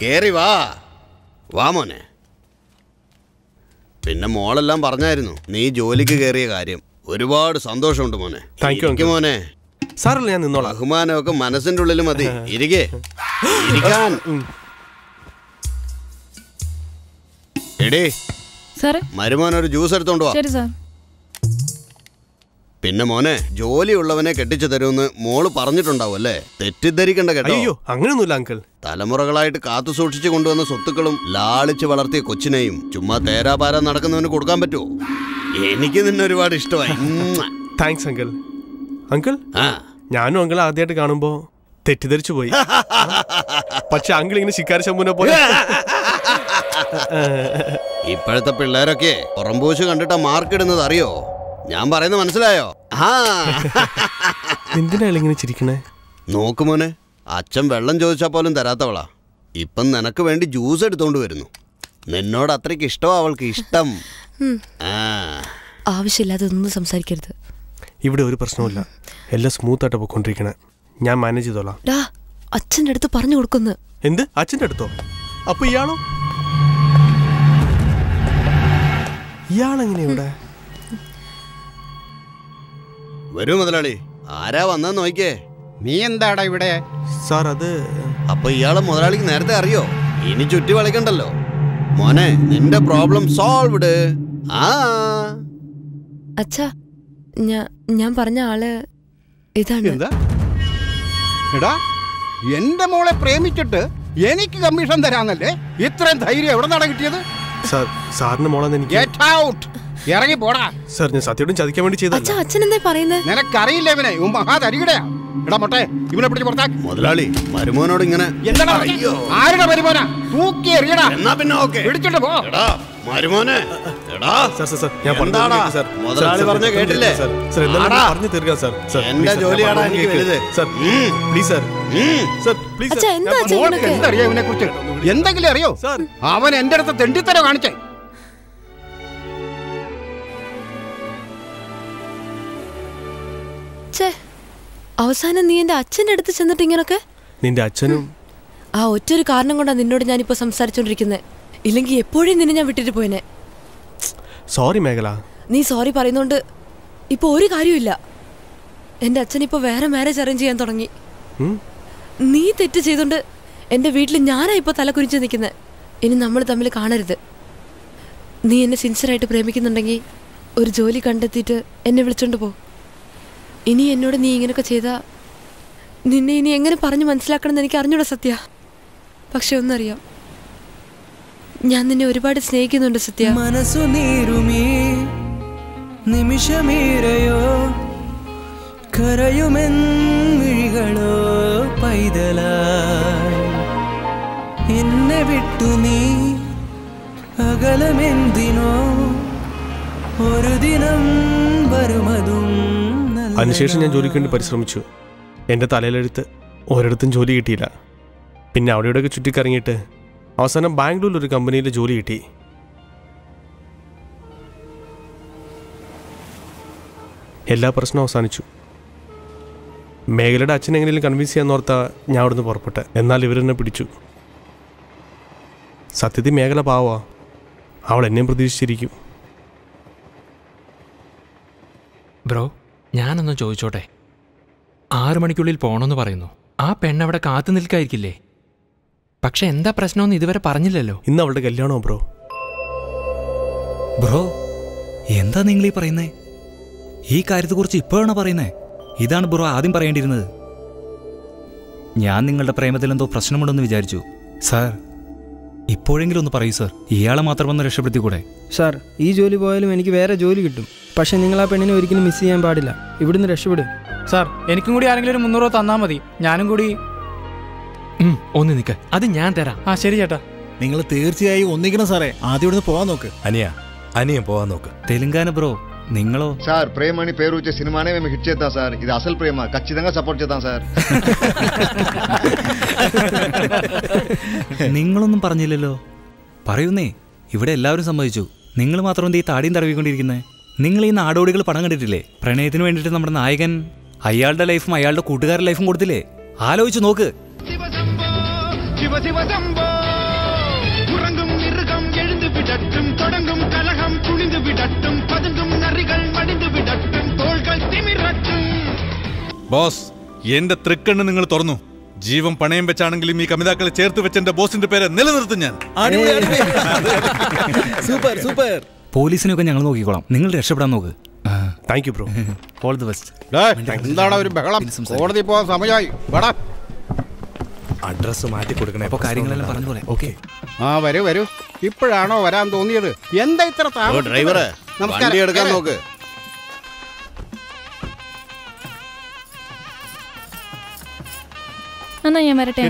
കേറി വാ. വാ മോനെ. പിന്നെ മോളെല്ലാം പറഞ്ഞായിരുന്നു നീ ജോലിക്ക് കയറിയ കാര്യം. ഒരുപാട് സന്തോഷമുണ്ട് മോനെ. താങ്ക് യു മോനെ. സാറല്ല ഞാൻ നിന്നോളാം. ബഹുമാനമൊക്കെ മനസ്സിന്റെ ഉള്ളിൽ മതി. ഇരിക്കേ ഇരിക്കാൻ. എടേ മരുമോനൊരു ജ്യൂസ് എടുത്തോണ്ട് വാ. പിന്നെ മോനെ, ജോലിയുള്ളവനെ കെട്ടിച്ചു തരുമെന്ന് മോള് പറഞ്ഞിട്ടുണ്ടാവും അല്ലേ? തെറ്റിദ്ധരിക്കണ്ട കേട്ടോ. അയ്യോ അങ്ങനെയൊന്നുമില്ല അങ്കിൾ. തലമുറകളായിട്ട് കാത്തു സൂക്ഷിച്ചു കൊണ്ടുവന്ന സ്വത്തുക്കളും ലാളിച്ച് വളർത്തിയ കൊച്ചിനെയും ചുമ്മാ തേരാപാര നടക്കുന്നവന് കൊടുക്കാൻ പറ്റുമോ? എനിക്ക് നിന്നെ ഒരുപാട് ഇഷ്ടമായി. Thanks uncle. അങ്കിൾ ഞാനും അങ്കിൾ ആദ്യമായിട്ട് കാണുമ്പോ തെറ്റിദ്ധരിച്ചു പോയി. പക്ഷെ അങ്കിൾ ഇങ്ങനെ ശിക്കാരി ശമ്പൂനെ പോലെ. ഇപ്പോഴത്തെ പിള്ളേരൊക്കെ പുറംപൂശ് കണ്ടിട്ടാ മാർക്ക് ഇടുന്നത് അറിയോ? ഞാൻ പറയുന്നത് മനസ്സിലായോ? എന്തിനാണ് ഇങ്ങനെ ചിരിക്കണേ? നോക്ക് മോനെ, അച്ഛൻ വെള്ളം ചോദിച്ചാൽ പോലും തരാത്തവളാ. ഇപ്പം നിനക്ക് വേണ്ടി ജ്യൂസ് എടുത്തോണ്ട് വരുന്നു. നിന്നോട് അത്രയ്ക്ക് ഇഷ്ടമാ അവൾക്ക്. ഇഷ്ടം. ആവശ്യമില്ലാതെ ഒന്നും സംസാരിക്കരുത്. ഇവിടെ ഒരു പ്രശ്നമില്ല, എല്ലാം സ്മൂത്ത് ആയിട്ട് പോയിക്കൊണ്ടിരിക്കണേ. ഞാൻ മാനേജ് ചെയ്തോളാം. അച്ഛൻ്റെ അടുത്ത് പറഞ്ഞു കൊടുക്കുന്നു. എന്ത്? അച്ഛൻ്റെ അടുത്തോ? അപ്പൊ ഇയാളോ? ഇയാളെങ്ങനെ ഇവിടെ? വരൂ മുതലാളി. ആരാ വന്നെന്ന് നോക്കിയേ. നീ എന്താടാ ഇവിടെ? സാർ അത് അപ്പൊ ഇയാളെ മുതലാളിക്ക് നേരത്തെ അറിയോ? ഇനി ചുറ്റി വളയ്ക്കണ്ടല്ലോ. മോനെ, നിന്റെ പ്രോബ്ലം സോൾവ്ഡ്. അച്ഛാ, ഞാൻ പറഞ്ഞ ആള് ഇതാണ്. എന്താ എടാ, എന്റെ മോളെ പ്രേമിച്ചിട്ട് എനിക്ക് കമ്മീഷൻ തരാന്നല്ലേ? ഇത്രയും ധൈര്യം എവിടെ നിന്നാണ് കിട്ടിയത്? സാറിന്റെ മോളെന്ന് എനിക്ക്. Get out. ഇറങ്ങി പോടാ. സാർ ഞാൻ സത്യയോടും ചതിക്കാൻ വേണ്ടി ചെയ്തല്ല. അച്ഛൻ എന്താ പറയുന്നത്? നിനക്കറിയില്ല ഇവനെ? മഹാതരികടയാ. എടാ മൊട്ടെ, ഇവനെ പിടിച്ച് പുറത്താക്കി. മുതലാളി മരുമോനോട് ഇങ്ങനെ. എന്താ ആരുടെ മരുമോനാ? തൂക്കി എറിയടാ. എന്നാ പിന്നെ ഓക്കേ. പിടിച്ചിട്ട് പോ. മരുമോനെ. എടാ ഞാൻ മുതലാളി പറഞ്ഞ കേട്ടില്ലേ? പറഞ്ഞു തീർക്കാം സാർ. എന്റെ ജോലിയാടാ എനിക്ക് വലുത്. Sir please sir. Sir please. എന്തറിയാം ഇവനെ കുറിച്ച്? എന്തെങ്കിലും അറിയോ? അവൻ എന്റെ അടുത്ത് തെണ്ടിത്തരോ കാണിച്ചേ. അവസാനം നീ എന്റെ അച്ഛന്റെ അടുത്ത് ചെന്നിട്ട് ഇങ്ങനൊക്കെ. നിന്റെ അച്ഛനും ആ ഒറ്റൊരു കാരണം കൊണ്ടാ നിന്നോട് ഞാനിപ്പോ സംസാരിച്ചോണ്ടിരിക്കുന്നത്. ഇല്ലെങ്കിൽ എപ്പോഴും നിന്നെ ഞാൻ വിട്ടിട്ട് പോയനെ. സോറി മേഖല. നീ സോറി പറയുന്നോണ്ട് ഇപ്പൊ ഒരു കാര്യമില്ല. എന്റെ അച്ഛൻ ഇപ്പൊ വേറെ മാരേജ് അറേഞ്ച് ചെയ്യാൻ തുടങ്ങി. നീ തെറ്റ് ചെയ്തോണ്ട് എന്റെ വീട്ടിൽ ഞാനാ ഇപ്പൊ തല കുരിച്ച് നിൽക്കുന്നത്. ഇനി നമ്മൾ തമ്മിൽ കാണരുത്. നീ എന്നെ സിൻസിയറായിട്ട് പ്രേമിക്കുന്നുണ്ടെങ്കിൽ ഒരു ജോലി കണ്ടെത്തിയിട്ട് എന്നെ വിളിച്ചോണ്ട് പോ. ഇനി എന്നോട് നീ ഇങ്ങനെയൊക്കെ ചെയ്താ നിന്നെ ഇനി എങ്ങനെ പറഞ്ഞു മനസ്സിലാക്കണം എന്ന് എനിക്ക് അറിഞ്ഞൂടാ സത്യ. പക്ഷെ ഒന്നറിയാം, ഞാൻ നിന്നെ ഒരുപാട് സ്നേഹിക്കുന്നുണ്ട് സത്യ. മനസ്സു നീറുമീ നിമിഷമേറയോ കരയുമെന്നിഴികളോ പൈതലായി എന്നെ വിട്ടു നീ അകലമെന്തിനോ ഒരു ദിനം വരുമതും. അതിനുശേഷം ഞാൻ ജോലിക്ക് വേണ്ടി പരിശ്രമിച്ചു. എൻ്റെ തലയിലെടുത്ത് ഒരിടത്തും ജോലി കിട്ടിയില്ല. പിന്നെ അവിടെയോടൊക്കെ ചുറ്റിക്കറങ്ങിയിട്ട് അവസാനം ബാംഗ്ലൂരിൽ ഒരു കമ്പനിയിൽ ജോലി കിട്ടി. എല്ലാ പ്രശ്നവും അവസാനിച്ചു. മേഖലയുടെ അച്ഛൻ എങ്ങനെയും കൺവിൻസ് ചെയ്യാന്നോർത്താ ഞാൻ അവിടുന്ന് പുറപ്പെട്ടെ. എന്നാൽ ഇവരെന്നെ പിടിച്ചു. സത്യത്തിൽ മേഖല പാവാ. അവൾ എന്നെയും പ്രതീക്ഷിച്ചിരിക്കും. ബ്രോ, ഞാനൊന്ന് ചോദിച്ചോട്ടെ. 6 മണിക്കുള്ളിൽ പോകണമെന്ന് പറയുന്നു. ആ പെണ്ണവിടെ കാത്തു നിൽക്കായിരിക്കില്ലേ? പക്ഷെ എന്താ പ്രശ്നമെന്ന് ഇതുവരെ പറഞ്ഞില്ലല്ലോ. ഇന്ന് അവളുടെ കല്യാണോ ബ്രോ? ബ്രോ, എന്താ നിങ്ങൾ ഈ പറയുന്നേ? ഈ കാര്യത്തെക്കുറിച്ച് ഇപ്പോഴാണോ പറയുന്നേ? ഇതാണ് ബ്രോ ആദ്യം പറയേണ്ടിയിരുന്നത്. ഞാൻ നിങ്ങളുടെ പ്രേമത്തിൽ എന്തോ പ്രശ്നമുണ്ടെന്ന് വിചാരിച്ചു. സാർ, ഇപ്പോഴെങ്കിലും ഒന്ന് പറയൂ സാർ. ഇയാളെ മാത്രം ഒന്ന് രക്ഷപ്പെടുത്തിക്കൂടെ? സാർ, ഈ ജോലി പോയാലും എനിക്ക് വേറെ ജോലി കിട്ടും. പക്ഷെ നിങ്ങൾ ആ പെണ്ണിനെ ഒരിക്കലും മിസ് ചെയ്യാൻ പാടില്ല. ഇവിടുന്ന് രക്ഷപ്പെടും. സാർ, എനിക്കും കൂടി ആരെങ്കിലും ഒരു 300 രൂപ തന്നാൽ മതി. ഞാനും കൂടി ഒന്ന് നിൽക്ക, അത് ഞാൻ തരാം. ആ ശരി ചേട്ടാ. നിങ്ങൾ തീർച്ചയായും ഒന്നിക്കണം സാറേ. ആദ്യം ഇവിടുന്ന് പോകാൻ നോക്ക്. అనియన్ పోవా నోకు. తెలంగాణ బ్రో, నింగలో సార్ ప్రేమ అని పేరు వచ్చే సినిమానే మేము హిట్ చేద్దాం సార్. ఇది అసలు ప్రేమ, ఖచ్చితంగా సపోర్ట్ చేద్దాం సార్. നിങ്ങളൊന്നും പറഞ്ഞില്ലല്ലോ. പറയുന്നേ, ഇവിടെ എല്ലാവരും സമ്മതിച്ചു. നിങ്ങൾ മാത്രം എന്ത് ഈ താടിയും തടവിക്കൊണ്ടിരിക്കുന്നത്? നിങ്ങൾ ഈ നാടോടികൾ പടം കണ്ടിട്ടില്ലേ? പ്രണയത്തിന് വേണ്ടിയിട്ട് നമ്മുടെ നായകൻ അയാളുടെ ലൈഫും അയാളുടെ കൂട്ടുകാരുടെ ലൈഫും കൊടുത്തില്ലേ? ആലോചിച്ച് നോക്ക്. உறங்கும் மிருகம் எழுந்து விடட்டும், தொடங்கும் கலகம் ബോസ്, എന്റെ തൃക്കണ്ണ് നിങ്ങൾ തുറന്നു. ജീവൻ പണയം വെച്ചാണെങ്കിലും ഈ കമിതാക്കളെ ചേർത്ത് വെച്ച എന്റെ ബോസിന്റെ പേര് നിലനിർത്തും ഞാൻ. Super super. പോലീസിനൊക്കെ ഞങ്ങൾ നോക്കിക്കോളാം, നിങ്ങൾ രക്ഷപ്പെടാൻ നോക്ക്. Thank you bro, all the best. എന്താണ് ഒരു ബഹളം? കോടതി പോകാൻ സമയമായി. അഡ്രസ് മാറ്റി കൊടുക്കണേ. അപ്പൊ കാര്യങ്ങളെല്ലാം പറഞ്ഞ പോലെ. ഓക്കെ. ആ വരൂ വരൂ. ഇപ്പോഴാണോ വരാൻ തോന്നിയത്? എന്താ ഇത്ര ഡ്രൈവറെ, വണ്ടി എടുക്കാൻ നോക്ക്. എന്നാ ഞാൻ വരട്ടെ.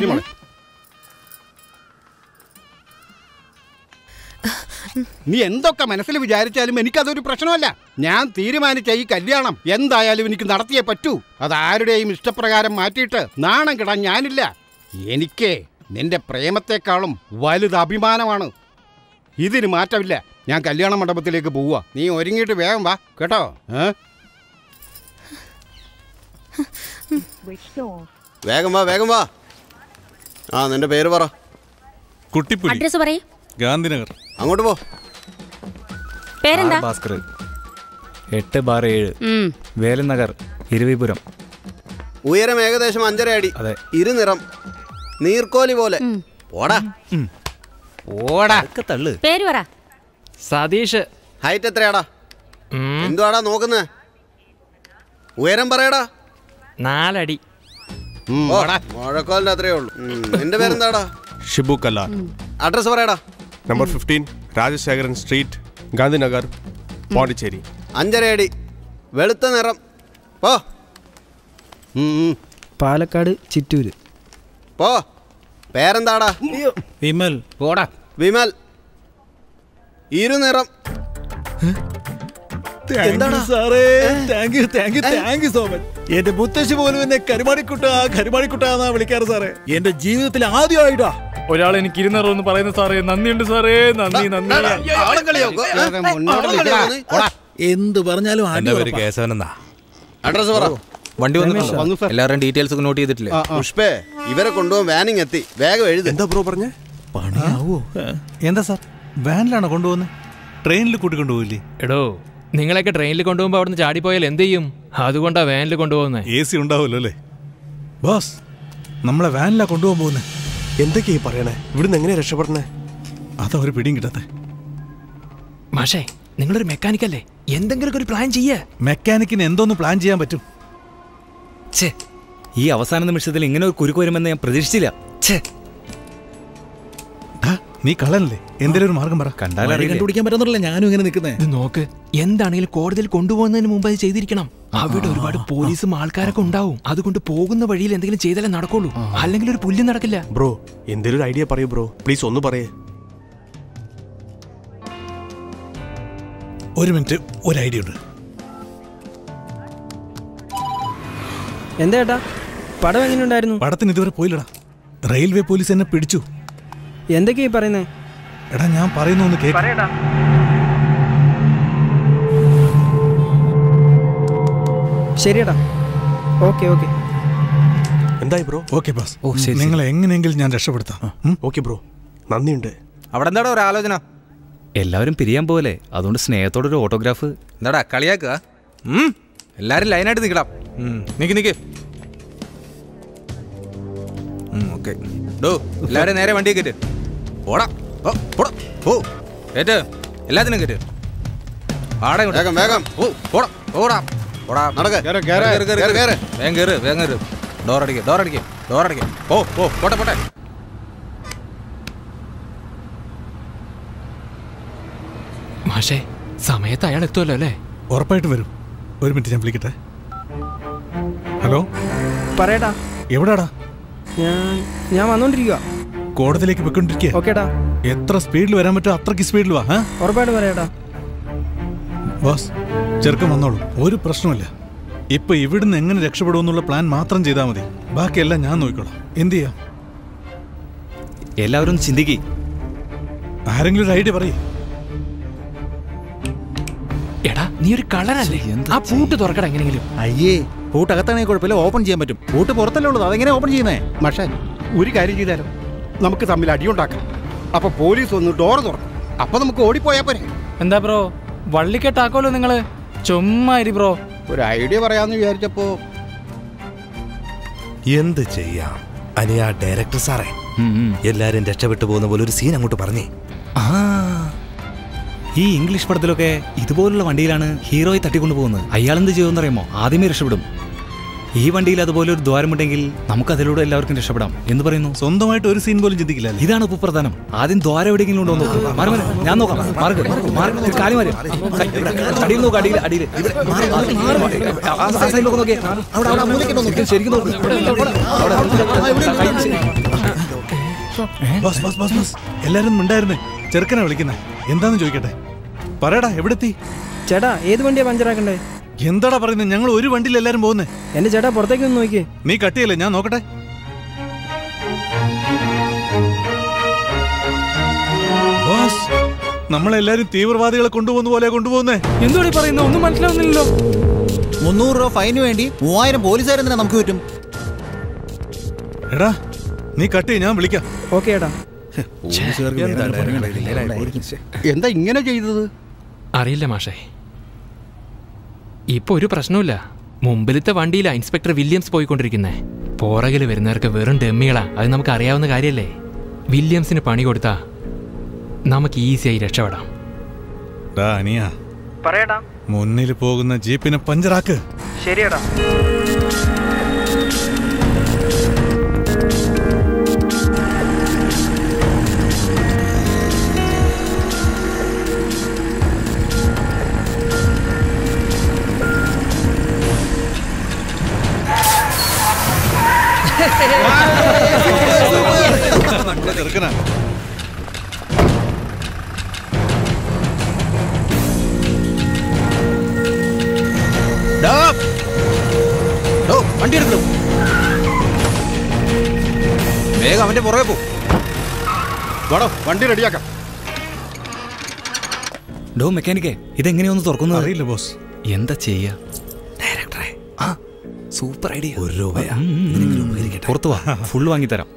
നീ എന്തൊക്കെ മനസ്സിൽ വിചാരിച്ചാലും എനിക്കതൊരു പ്രശ്നമല്ല. ഞാൻ തീരുമാനിച്ച ഈ കല്യാണം എന്തായാലും എനിക്ക് നടത്തിയേ പറ്റൂ. അതാരുടെയും ഇഷ്ടപ്രകാരം മാറ്റിയിട്ട് നാണം കിടാൻ ഞാനില്ല. എനിക്ക് നിന്റെ പ്രേമത്തെക്കാളും വലുത് അഭിമാനമാണ്. ഇതിന് മാറ്റമില്ല. ഞാൻ കല്യാണ മണ്ഡപത്തിലേക്ക് പോവുക. നീ ഒരുങ്ങിയിട്ട് വേഗം വാ കേട്ടോ. വേഗം വാ, വേഗം വാ. ആ, നിന്റെ പേര് പറ. കുട്ടിപ്പുലി. അഡ്രസ് പറയൂ. ഗാന്ധിനഗർ. അങ്ങോട്ട് പോ. പേരെന്താ? ഭാസ്കർ. 8/7 വേലൻ നഗർ, ഇരവിപുരം. ഉയരം ഏകദേശം 5.5 അടി. അതെ. ഇരുനിറം, നീർക്കോലി പോലെ. ഓടാ ഓടാ. തള്ളു. പേര് പറ. സതീഷ്. ഹൈറ്റ് എത്രയാടാ? എന്തുവാടാ നോക്കുന്നേ? ഉയരം പറയടാ. 4 അടി. മുഴക്കോലിന്റെ അത്രയേ ഉള്ളൂ. നിന്റെ പേരെന്താടാ? ഷിബു കല്ലാർ. അഡ്രസ് പറയടാ. Number 15 Rajasekharan street, Gandhinagar, Pondicherry. 5.5 അടി, വെളുത്ത നിറം. പോ. പാലക്കാട് ചിറ്റൂര്. പോ. പേരെന്താടാ? വിമൽ. പോടാ. വിമൽ. ഇരുനിറം. എന്റെ മുത്തശ്ശി പോലും എന്നെ കരുമാടിക്കുട്ടാന്നാ വിളിക്കാറ് സാറേ. എന്റെ ജീവിതത്തിൽ ആദ്യമായിട്ടാ ഒരാൾ എനിക്ക് ഇരുന്നറന്ന് പറയുന്നു സാറേ. നന്ദിയുണ്ട് സാറേ. നന്ദി നന്ദി. എന്ത് പറഞ്ഞാലും അഡ്രസ് പറ. വണ്ടി വന്നു. എല്ലാവരും ഡീറ്റെയിൽസ് ഒക്കെ നോട്ട് ചെയ്തിട്ടില്ലേ? പുഷ്പേ, ഇവരെ കൊണ്ടുപോകാൻ വാനിങ് എത്തി. വേഗം എഴുതി. എന്താ ബ്രോ പറഞ്ഞേ? പണിയാവോ? എന്താ സാർ, വാനിലാണോ കൊണ്ടുപോകുന്നത്? ട്രെയിനിൽ കൂട്ടിക്കൊണ്ടുപോകില്ലേ? എടോ, നിങ്ങളെയൊക്കെ ട്രെയിനിൽ കൊണ്ടുപോകുമ്പോൾ അവിടുന്ന് ചാടിപ്പോയാൽ എന്ത് ചെയ്യും? അതുകൊണ്ടാ വാനിൽ കൊണ്ടുപോകുന്നത്. AC ഉണ്ടാവുമല്ലോ അല്ലേ? ബോസ്, നമ്മളെ വാനിലാ കൊണ്ടുപോകാൻ പോകുന്നത്. എന്തൊക്കെയാ പറയണേ? ഇവിടുന്ന് എങ്ങനെയാ രക്ഷപ്പെടണേ? അതാ ഒരു പിടിയും കിട്ടാത്തെ. മാഷേ, നിങ്ങളൊരു മെക്കാനിക്കല്ലേ, എന്തെങ്കിലും ഒരു പ്ലാൻ ചെയ്യേ. മെക്കാനിക്കിന് എന്തോന്ന് പ്ലാൻ ചെയ്യാൻ പറ്റും? ഈ അവസാന നിമിഷത്തിൽ ഇങ്ങനെ ഒരു കുരുക്ക് വരുമെന്ന് ഞാൻ പ്രതീക്ഷിച്ചില്ല. നീ കള്ളനല്ലേ? എന്തെങ്കിലും ഒരു മാർഗം പറ. കണ്ടുപിടിക്കാൻ പറ്റുന്നില്ല. ഞാനും ഇങ്ങനെ നിൽക്കുന്നേ. ഇത് നോക്ക്, എന്താണെങ്കിലും കോടതിയിൽ കൊണ്ടുപോകുന്നതിന് മുമ്പ് അത് ചെയ്തിരിക്കണം. അവിടെ ഒരുപാട് പോലീസും ആൾക്കാരൊക്കെ ഉണ്ടാവും. അതുകൊണ്ട് പോകുന്ന വഴിയിൽ എന്തെങ്കിലും ചെയ്താലേ നടക്കുള്ളൂ, അല്ലെങ്കിൽ ഒരു പുല്ല് നടക്കില്ല. ബ്രോ, എന്തെങ്കിലും ഒരു ഐഡിയ പറയൂ ബ്രോ, പ്ലീസ് ഒന്ന് പറയേ. ഒരു മിനിറ്റ്, ഒരു ഐഡിയ ഉണ്ട്. എന്താ ഏട്ടാ, പടം എങ്ങനെ ഉണ്ടായിരുന്നു? പടത്തിന് ഇതുവരെ പോയില്ലടാ. റെയിൽവേ പോലീസ് എന്നെ പിടിച്ചു. എന്തൊക്കെയാ പറയുന്നേ? എടാ, ഞാൻ പറയുന്ന ഒന്ന് കേക്ക്. ശരിയടാ. Okay okay. എന്തായി ബ്രോ? ഓക്കെ ബോസ്, നിങ്ങളെ എങ്ങനെയെങ്കിലും ഞാൻ രക്ഷപ്പെടുത്താം. ഓക്കെ ബ്രോ, നന്ദിയുണ്ട്. അവിടെ എന്താടാ ഒരു ആലോചന? എല്ലാവരും പിരിയാൻ പോലെ, അതുകൊണ്ട് സ്നേഹത്തോടൊരു ഓട്ടോഗ്രാഫ്. എന്താടാ കളിയാക്കുക? എല്ലാരും ലൈനായിട്ട് നിൽക്കണം. നിക്ക്. ഓക്കെ. എല്ലാരും നേരെ വണ്ടി കയറ്റ്. ഓടാ. കേറ്റ്. എല്ലാത്തിനും കേറ്റ്. വേഗം വേഗം. ഓടാ. വേഗം കേറ്. ഡോറടിക്ക. പോട്ടെ. മാഷേ, സമയത്ത് അയാൾ എത്തുമല്ലോ അല്ലേ? ഉറപ്പായിട്ട് വരും. ഒരു മിനിറ്റ്, ഞാൻ വിളിക്കട്ടെ. ഹലോ, പറയടാ. എവിടാടാ? ഞാൻ വന്നോണ്ടിരിക്കുക. കോടതിയിലേക്ക് വെക്കൊണ്ടിരിക്കുക. ഓക്കേടാ. എത്ര സ്പീഡിൽ വരാൻ പറ്റുമോ അത്രയ്ക്ക് സ്പീഡിൽ വാ. ഉറപ്പായിട്ട് പറയടാ. ബോസ്, ചെറുക്കം വന്നോളൂ, ഒരു പ്രശ്നമില്ല. ഇപ്പൊ ഇവിടുന്ന് എങ്ങനെ രക്ഷപ്പെടുമെന്നുള്ള പ്ലാൻ മാത്രം ചെയ്താൽ മതി. ബാക്കിയെല്ലാം ഞാൻ നോക്കിക്കോളാം. എന്ത് ചെയ്യാം? എല്ലാവരും ചിന്തിക്ക്. ആരെങ്കിലും ഒരു ഐഡിയ പറയേ. എടാ, നീ ഒരു കളറല്ലേ? ആ പൂട്ട് തുറക്കട എങ്ങനെയെങ്കിലും. അയ്യേ, പൂട്ട് അകത്താണെങ്കിൽ കുഴപ്പമില്ല, ഓപ്പൺ ചെയ്യാൻ പറ്റും. പൂട്ട് പുറത്തല്ലേ ഉള്ളത്, അതെങ്ങനെ ഓപ്പൺ ചെയ്യുന്നേ? പക്ഷേ ഒരു കാര്യം ചെയ്താലോ, നമുക്ക് തമ്മിൽ അടിയുണ്ടാക്കാം. അപ്പൊ പോലീസ് ഒന്ന് ഡോർ തുറക്കും. അപ്പൊ നമുക്ക് ഓടിപ്പോയാ പോരെ. എന്താ ബ്രോ, വള്ളിക്കെട്ടാക്കോലോ നിങ്ങള്? ചുമ്മാ ബ്രോ, ഒരു ഐഡിയ പറയാന്ന് വിചാരിച്ചപ്പോ എന്ത് ചെയ്യാം അനിയ ഡയറക്ടർ സാറേ, എല്ലാരും രക്ഷപ്പെട്ടു പോകുന്ന പോലെ ഒരു സീൻ അങ്ങോട്ട് പറഞ്ഞേ. ഈ ഇംഗ്ലീഷ് പടത്തിലൊക്കെ ഇതുപോലുള്ള വണ്ടിയിലാണ് ഹീറോയെ തട്ടിക്കൊണ്ടു പോകുന്നത്. അയാൾ എന്ത് ചെയ്യുമെന്ന് അറിയാമോ? ആദ്യമേ രക്ഷപ്പെടും. ഈ വണ്ടിയിൽ അതുപോലെ ഒരു ദ്വാരമുണ്ടെങ്കിൽ നമുക്ക് അതിലൂടെ എല്ലാവർക്കും രക്ഷപ്പെടാം എന്ന് പറയുന്നു. സ്വന്തമായിട്ട് ഒരു സീൻ പോലും ചിന്തിക്കില്ല. ഇതാണ് ഇപ്പോൾ പ്രധാനം. ആദ്യം ദ്വാരം എവിടെയെങ്കിലും ഉണ്ടോ നോക്കാം. ഞാൻ നോക്കാം. കാലി മാറി അടിയിൽ നോക്കാം. അടിയിൽ ശരിക്കും എല്ലാരും ഉണ്ടായിരുന്നേ. ചെറുക്കനെ വിളിക്കുന്നേ. എന്താന്ന് ചോദിക്കട്ടെ. പറയടാ, എവിടെത്തി? ചേട്ടാ, ഏത് വണ്ടിയാ പഞ്ചറാക്കണ്ടേ? എന്താടാ പറയുന്നത്? ഞങ്ങൾ ഒരു വണ്ടിയിൽ എല്ലാരും പോകുന്നേ. എന്റെ ചേട്ടാ പുറത്തേക്ക് ഒന്ന് നോക്കിയേ. നീ കട്ടിയല്ലേ? ഞാൻ നോക്കട്ടെ. ബോസ്, നമ്മളെല്ലാരും തീവ്രവാദികളെ കൊണ്ടുപോകുന്ന പോലെ കൊണ്ടുപോകുന്നേ. എന്തോടെ പറയുന്നത്? ഒന്നും മനസ്സിലാവുന്നില്ലല്ലോ. 300 രൂപ ഫൈന് വേണ്ടി 3000 പോലീസുകാരെന്തിനാ നമുക്ക് പറ്റും? എടാ, നീ കട്ടി, ഞാൻ വിളിക്കാം. ഓക്കെ ഏട്ടാ. എന്താ ഇങ്ങനെ ചെയ്തത്? അറിയില്ല മാഷേ. ഇപ്പൊ ഒരു പ്രശ്നമില്ല. മുമ്പിലത്തെ വണ്ടിയിലാ ഇൻസ്പെക്ടർ വില്യംസ് പോയിക്കൊണ്ടിരിക്കുന്നേ. പുറകിൽ വരുന്നവർക്ക് വെറും ഡെമ്മികളാ. അത് നമുക്ക് അറിയാവുന്ന കാര്യല്ലേ. വില്യംസിന് പണി കൊടുത്താ നമുക്ക് ഈസിയായി രക്ഷപ്പെടാം. അനിയ, പറയടാ. മുന്നിൽ പോകുന്ന ജീപ്പിനെ പഞ്ചറാക്ക്. ശരിയടാ. ചെറുക്കനാ. വണ്ടി എടുക്കണം. വേഗം അവന്റെ പുറകെ പോ. വണ്ടി റെഡിയാക്കാം. ഡോ മെക്കാനിക്കേ, ഇതെങ്ങനെയൊന്ന് തുറക്കുന്നത്? അറിയില്ല ബോസ്. എന്താ ചെയ്യാ? ഡയറക്ടറെ, സൂപ്പർ ഐഡിയ. 1 രൂപയാ. പുറത്തു വാ, ഫുള്ള് വാങ്ങിത്തരാം.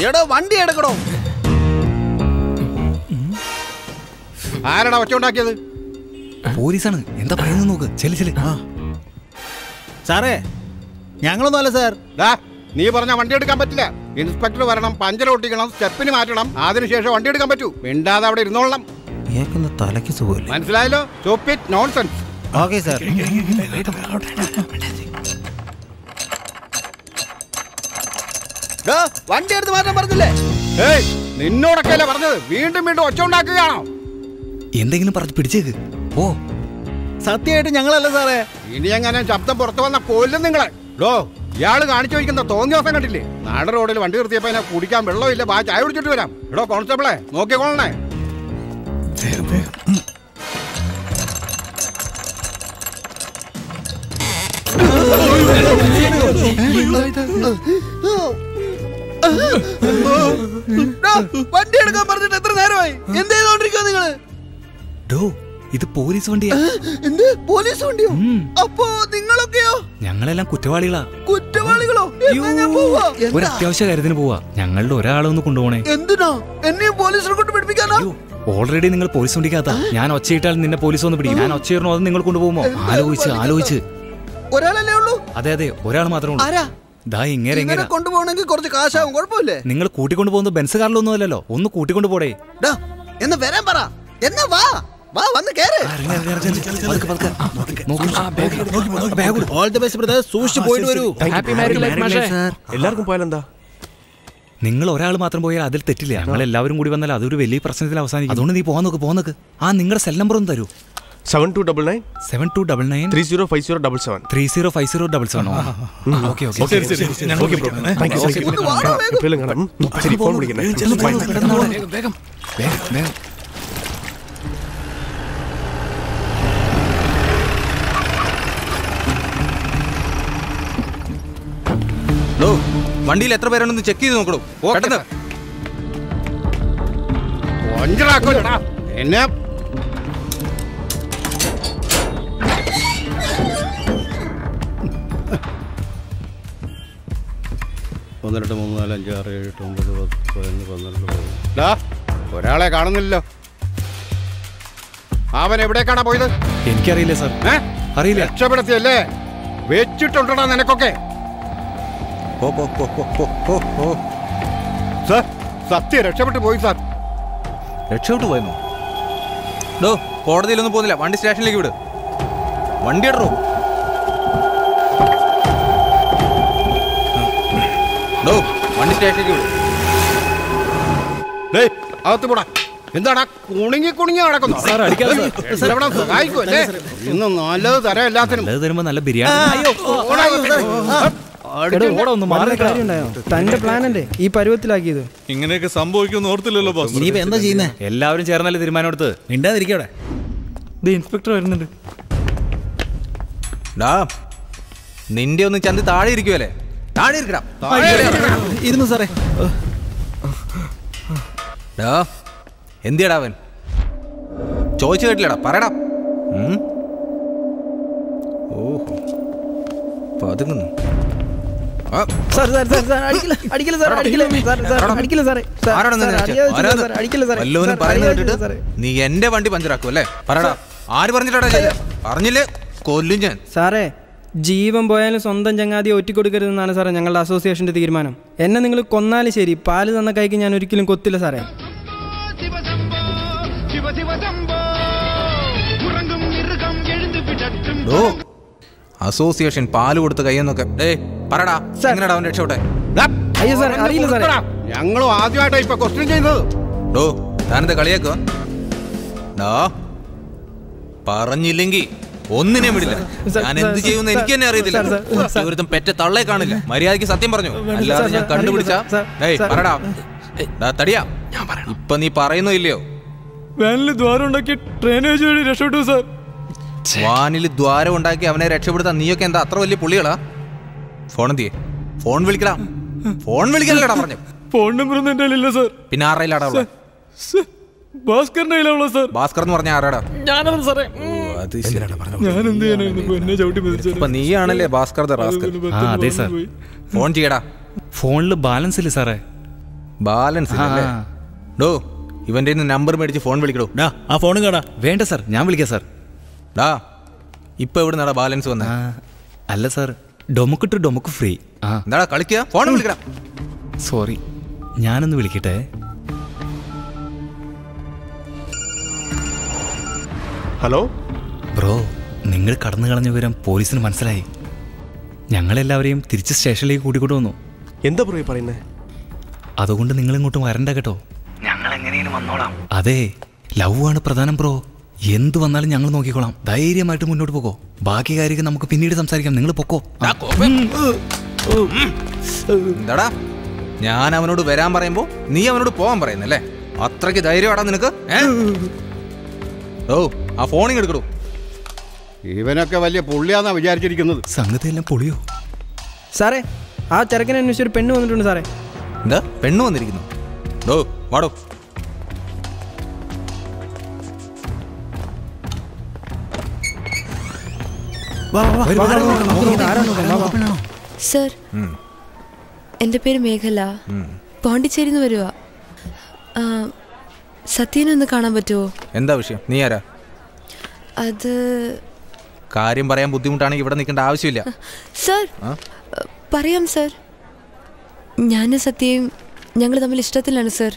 എടോ വണ്ടി എടുക്കണോ? ആരടാ ഒച്ച ഉണ്ടാക്കിയത്? പോലീസാണ്. എന്താ പറയുന്നത് നോക്ക്. ചെല്. സാറേ, ഞങ്ങളൊന്നും അല്ല സാർ. നീ പറഞ്ഞ വണ്ടി എടുക്കാൻ പറ്റില്ല. ഇൻസ്പെക്ടർ വരണം, പഞ്ചർ ഒട്ടിക്കണം, സ്റ്റെപ്പിന് മാറ്റണം, അതിനുശേഷം വണ്ടി എടുക്കാൻ പറ്റൂ. മിണ്ടാതെ അവിടെ ഇരുന്നോളണം. തലയ്ക്ക് സുഖമില്ല. മനസ്സിലായല്ലോ? സ്റ്റോപ്പിറ്റ് നോൺസെൻസ്. Okay sir. വണ്ടി എടുത്ത് മാറ്റാൻ പറഞ്ഞില്ലേ? നിന്നോടൊക്കെ അല്ലേ പറഞ്ഞത്? വീണ്ടും ഒച്ച ഉണ്ടാക്കുകയാണോ? എന്തെങ്കിലും പറഞ്ഞ് പിടിച്ചേക്ക്. ഓ, സത്യമായിട്ട് ഞങ്ങളല്ല സാറേ. ഇനി എങ്ങനെ ശബ്ദം പുറത്തു വന്ന കൊല്ലും നിങ്ങളെ. ഇയാള് കാണിച്ചു വയ്ക്കുന്ന തോന്നിയ ദിവസം കണ്ടില്ലേ? നാട് റോഡിൽ വണ്ടി നിർത്തിയപ്പോ എന്നെ കുടിക്കാൻ വെള്ളമില്ല. ബാ, ചായ കുടിച്ചിട്ട് വരാം. കോൺസ്റ്റബിളെ നോക്കിക്കോളണേ. വണ്ടി എടുക്കാൻ പറഞ്ഞിട്ട് എത്ര നേരമായി? എന്ത് ചെയ്തോണ്ടിരിക്കുക നിങ്ങള്? ഇത് പോലീസ് വണ്ടിയാ. എന്ത് പോലീസ് വണ്ടിയോ? അപ്പോ നിങ്ങളൊക്കെയോ? ഞങ്ങളെല്ലാം കുറ്റവാളികളാ. കുറ്റവാളികളോ? ഒരു അത്യാവശ്യ കാര്യത്തിന് പോവാ. ഞങ്ങളുടെ ഒരാളൊന്ന് കൊണ്ടുപോണേ. എന്തിനാ? എന്നെയും പോലീസിനെ കൊണ്ട് പിടിപ്പിക്കാനാ? ഓൾറെഡി നിങ്ങൾ പോലീസ് വണ്ടിക്കകത്താ. ഞാൻ ഒച്ചയിട്ടാൽ നിന്നെ പോലീസ് വന്ന് പിടിക്കും. ഞാൻ ഒച്ചയിടണോ അത് നിങ്ങൾ കൊണ്ടുപോകുമോ? ആലോചിച്ച്. ഒരാളല്ലേ ഉള്ളൂ? അതെ, ഒരാൾ മാത്രമേ ഉള്ളൂ. ഇങ്ങനെ കൊണ്ടുപോകണമെങ്കിൽ കുറച്ച് കാശാവും. കുഴപ്പമില്ലേ? നിങ്ങൾ കൂട്ടിക്കൊണ്ടു പോകുന്നത് ബെൻസ് കാറിലൊന്നും അല്ലല്ലോ. ഒന്ന് കൂട്ടിക്കൊണ്ടു പോടേ. എന്ന് വരാൻ പറ. എന്നാ വാ വന്ന് കേറ്. എല്ലാവർക്കും പോയാലെന്താ? നിങ്ങൾ ഒരാൾ മാത്രം പോയാൽ അതിൽ തെറ്റില്ല. ഞങ്ങൾ എല്ലാവരും കൂടി വന്നാൽ അതൊരു വലിയ പ്രശ്നത്തിൽ അവസാനിക്കും. അതുകൊണ്ട് നീ പോകാൻ നോക്ക്. നിങ്ങളുടെ സെൽ നമ്പർ ഒന്ന് തരൂ. 7299 7299 305077 305077. ഓക്കെ. ഫോൺ വിളിക്കണേ. വേഗം. വണ്ടിയിൽ എത്ര പേരുണ്ടെന്ന് ചെക്ക് ചെയ്ത് നോക്കണോ? പെട്ടെന്ന്. എന്നെ 12, 3, 4, 5, 6, 7, 8, 9, 10, 11, 12. ഒരാളെ കാണുന്നില്ലല്ലോ. അവൻ എവിടേക്കാണാ പോയത്? എനിക്കറിയില്ല സാർ. അറിയില്ല. രക്ഷപ്പെടുത്തിയല്ലേ? വെച്ചിട്ടുണ്ടോ നിനക്കൊക്കെ? സാർ, സത്യം രക്ഷപ്പെട്ടു പോയി സാർ. രക്ഷപ്പെട്ടു പോയെന്നോ? ഡോ, കോടതിയിലൊന്നും പോകുന്നില്ല, വണ്ടി സ്റ്റേഷനിലേക്ക് വിട്. വണ്ടി ഇടറോ. ഡോ, വണ്ടി സ്റ്റേഷനിലേക്ക് വിട്. അകത്ത് പോടാ. എന്താടാ കുണുങ്ങി നടക്കുന്നു? സഹായിക്കുമല്ലേ? ഇന്ന് നല്ലത് തരാം എല്ലാത്തിനും. തരുമ്പോ നല്ല ബിരിയാണി. തന്റെ പ്ലാൻ അല്ലേ ഈ പരുവത്തിലാക്കിയത്? ഇങ്ങനെയൊക്കെ സംഭവിക്കുമെന്ന് ഓർത്തില്ലല്ലോ ബോസ്. നീ എന്താ ചെയ്യുന്നേ? എല്ലാവരും ചേർന്നല്ലേ തീരുമാനം എടുത്ത്. മിണ്ടാതിരിക്കവിടെ. ഇൻസ്പെക്ടർ വരുന്നുണ്ട്. നിന്റെ ഒന്ന് ചന്തി താഴെ ഇരിക്കുവല്ലേ? താഴെ ഇരിക്കടാ. ഇരുന്നു സാറേ. എന്തിയടാ അവൻ? ചോദിച്ചു കേട്ടില്ലടാ, പറയടാ. ഓഹോ, പതുങ്ങുന്നു. നീ എന്റെ വണ്ടി പഞ്ചറാക്കും അല്ലേ? പറയടാ, ആര് പറഞ്ഞിട്ടാ? പറഞ്ഞില്ലേ കൊല്ലും ഞാൻ. സാറേ, ജീവൻ പോയാലും സ്വന്തം ചങ്ങാതിയെ ഒറ്റിക്കൊടുക്കരുതെന്നാണ് സാറേ ഞങ്ങളുടെ അസോസിയേഷന്റെ തീരുമാനം. എന്നെ നിങ്ങൾ കൊന്നാലും ശരി, പാല് തന്ന കൈക്ക് ഞാൻ ഒരിക്കലും കൊത്തില്ല സാറേ. അസോസിയേഷൻ പാല് കൊടുത്ത് കയ്യെന്നൊക്കെ പറടാ. എങ്ങനെയാ അവൻ രക്ഷപ്പെട്ടെ? അയ്യോ സാറേ, അറിയില്ല സാറേ. ഞങ്ങളും ആദ്യമായിട്ടാ ഇപ്പൊ ക്വസ്റ്റ്യൻ ചെയ്യുന്നത്. ഡോ, താനെന്താ കളിയാക്കുക? പറഞ്ഞില്ലെങ്കിൽ ഒന്നിനെ വിടില്ല. ഞാൻ എന്ത് ചെയ്യുമെന്ന് എനിക്ക് തന്നെ അറിയത്തില്ല. ഒരുത്തം പെറ്റ തള്ളേ കാണില്ല. മര്യാദയ്ക്ക് സത്യം പറഞ്ഞു, അല്ലാതെ ഞാൻ കണ്ടുപിടിച്ച പറടാ. തടിയാ, ഇപ്പൊ നീ പറയുന്നോ ഇല്ലയോ? വാനിൽ ദ്വാരം ഉണ്ടാക്കി ട്രെയിനേജ് വഴി രക്ഷപ്പെട്ടു സാർ. വാനിൽ ദ്വാരം ഉണ്ടാക്കി അവനെ രക്ഷപ്പെടുത്താൻ നീയൊക്കെ എന്താ അത്ര വലിയ പുള്ളികളാ? ഫോൺ എന്തിയെ? ഫോൺ വിളിക്കടാ. ഫോൺ വിളിക്കലടാ പറഞ്ഞു. ഫോൺ നമ്പർ ഒന്നും എന്റെ ഇല്ല സാർ. പിന്നെ ആരുടെയിലാടാ ഉള്ളത്? ഭാസ്കറിന്റെ കയ്യിലുള്ള സാർ. ഭാസ്കർ എന്ന് പറഞ്ഞ ആരാടാ? ഞാനാണ് സാറേ. ഞാൻ എന്ത് ചെയ്യാനായിരുന്നു? നീയാണല്ലേ ഭാസ്കർ ദ റാസ്കൽ? അതെ സാർ. ഫോൺ ചെയ്യടാ. ഫോണിൽ ബാലൻസ് ഇല്ല സാറേ. ബാലൻസ് ഡോ, ഇവന്റെ നമ്പർ മേടിച്ച് ഫോൺ വിളിക്കടോ. ആ ഫോൺ കേടാ. വേണ്ട സാർ, ഞാൻ വിളിക്കാം സാർ. ഇപ്പൊ എവിടെ നടാ ബാലൻസ് വന്ന? അല്ല സാർ, ഡൊമുക്ക് ടു ഡൊമുക്ക് ഫ്രീ. എന്താടാ കളിക്കുക? ഫോൺ വിളിക്കണം. സോറി, ഞാനൊന്ന് വിളിക്കട്ടെ. ഹലോ ബ്രോ, നിങ്ങൾ കടന്നു കളഞ്ഞ വിവരം പോലീസിന് മനസ്സിലായി. ഞങ്ങളെല്ലാവരെയും തിരിച്ച് സ്റ്റേഷനിലേക്ക് കൂട്ടിക്കൊണ്ടു വന്നു. എന്താ ബ്രോ പറയുന്നേ? അതുകൊണ്ട് നിങ്ങൾ ഇങ്ങോട്ടും വരണ്ട കേട്ടോ. ഞങ്ങൾ എങ്ങനെയും വന്നോളാം. അതെ, ലവ് ആണ് പ്രധാനം ബ്രോ. എന്ത് വന്നാലും ഞങ്ങൾ നോക്കിക്കോളാം. ധൈര്യമായിട്ട് മുന്നോട്ട് പോകോ. ബാക്കി കാര്യങ്ങൾ നമുക്ക് പിന്നീട് സംസാരിക്കാം. നിങ്ങൾ പൊക്കോ. എന്താടാ, ഞാൻ അവനോട് വരാൻ പറയുമ്പോ നീ അവനോട് പോകാൻ പറയുന്നല്ലേ? അത്രയ്ക്ക് ധൈര്യമാടാ നിനക്ക്? ഓ, ആ ഫോണിങ് എടുക്കടൂ. ഇവനൊക്കെ വലിയ പുള്ളിയാന്നാ വിചാരിച്ചിരിക്കുന്നത്. സംഗതി എല്ലാം പൊളിയോ സാറേ? ആ ചെറുക്കനെ അന്വേഷിച്ചൊരു പെണ്ണ് വന്നിട്ടുണ്ട് സാറേ. എന്താ പെണ്ണ് വന്നിരിക്കുന്നു? ഡോ, വാടോ. സർ, എൻ്റെ പേര് മേഘല. പോണ്ടിച്ചേരിന്ന് വരുവാ. സത്യനെ ഒന്ന് കാണാൻ പറ്റുമോ? എന്താ വിഷയം? നീ ആരാ? അത് കാര്യം പറയാൻ ബുദ്ധിമുട്ടാണെങ്കിൽ ഇവിടെ നിൽക്കേണ്ട ആവശ്യമില്ല. സർ, പറയാം സർ. ഞാനും സത്യയും ഞങ്ങൾ തമ്മിൽ ഇഷ്ടത്തിലാണ് സർ.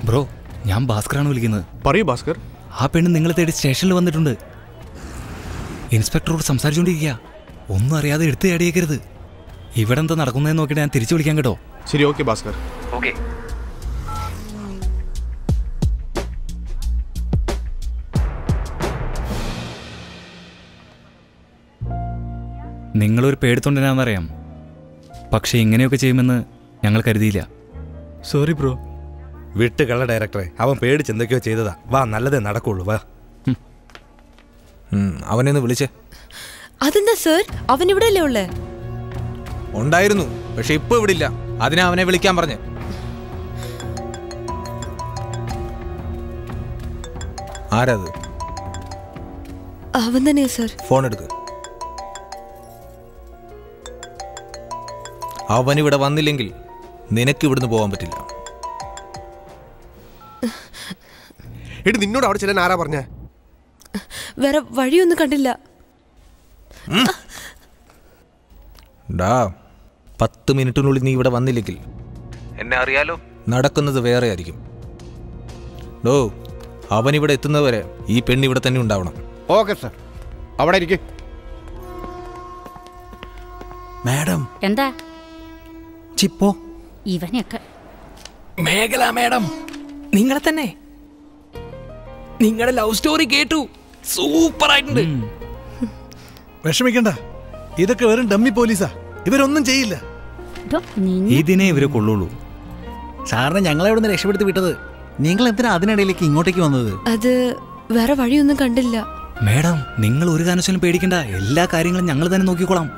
ബ്രോ, ഞാൻ ഭാസ്കറാണ് വിളിക്കുന്നത്. പറയൂ ഭാസ്കർ. ആ പെണ്ണ് നിങ്ങളെ തേടി സ്റ്റേഷനിൽ വന്നിട്ടുണ്ട്. ഇൻസ്പെക്ടറോട് സംസാരിച്ചുകൊണ്ടിരിക്കുക. ഒന്നും അറിയാതെ എടുത്ത് ചാടിയേക്കരുത്. ഇവിടെ എന്താ നടക്കുന്നതെന്ന് നോക്കിയിട്ട് ഞാൻ തിരിച്ചു വിളിക്കാം കേട്ടോ. ശരി, ഓക്കെ ഭാസ്കർ. ഓക്കെ. നിങ്ങളൊരു പേടിത്തൊണ്ടനാണെന്നറിയാം, പക്ഷെ ഇങ്ങനെയൊക്കെ ചെയ്യുമെന്ന് ഞങ്ങൾ കരുതിയില്ല. Sorry bro. വിട്ടുകള ഡയറക്ടറെ, അവൻ പേടിച്ച് എന്തൊക്കെയോ ചെയ്തതാ. വാ, നല്ലതേ നടക്കുള്ളൂ. വാ, അവനെ ഒന്ന് വിളിച്ചേ. അതെന്താ സർ, അവൻ ഇവിടെ അല്ലേ ഉള്ളേ? ഉണ്ടായിരുന്നു, പക്ഷെ ഇപ്പൊ ഇവിടെ ഇല്ല. അതിനാ അവനെ വിളിക്കാൻ പറഞ്ഞു. ആരാത്? അവൻ തന്നെയാ സർ. ഫോൺ എടുക്ക്. അവനിവിടെ വന്നില്ലെങ്കിൽ നിനക്ക് ഇവിടുന്ന് പോകാൻ പറ്റില്ല. എടി നിന്നോട് അവിടെ ചെല്ലാൻ ആരാ പറഞ്ഞേ? വേറെ വഴിയൊന്നും കണ്ടില്ല. 10 മിനിറ്റിനുള്ളിൽ നീ ഇവിടെ വന്നില്ലെങ്കിൽ എന്നെ അറിയാലോ, നടക്കുന്നത് വേറെ ആയിരിക്കും. അവനിവിടെ എത്തുന്നവരെ ഈ പെണ്ണിവിടെ തന്നെ ഉണ്ടാവണം. ഓക്കെ സർ, അവിടെ ഇരിക്കും. മാഡം എന്താ ചിപ്പോ ഇവനെയൊക്കെ മേഖല മാഡം, നിങ്ങളെ തന്നെ. നിങ്ങളുടെ ലവ് സ്റ്റോറി കേട്ടു, സൂപ്പർ ആയിട്ടുണ്ട്. വിഷമിക്കണ്ട, ഇതൊക്കെ വെറും ഡമ്മി പോലീസാ, ഇവരൊന്നും ചെയ്യില്ല. ഇതിനെ ഇവര് കൊള്ളുള്ളൂ. സാറിനെ ഞങ്ങളെ ഇവിടെ നിന്ന് രക്ഷപ്പെടുത്തി വിട്ടത്, നിങ്ങൾ എന്തിനാ അതിനിടയിലേക്ക് ഇങ്ങോട്ടേക്ക് വന്നത്? അത് വേറെ വഴിയൊന്നും കണ്ടില്ല. മാഡം, നിങ്ങൾ ഒരു കാരണവശാലും പേടിക്കണ്ട, എല്ലാ കാര്യങ്ങളും ഞങ്ങൾ തന്നെ നോക്കിക്കോളാം.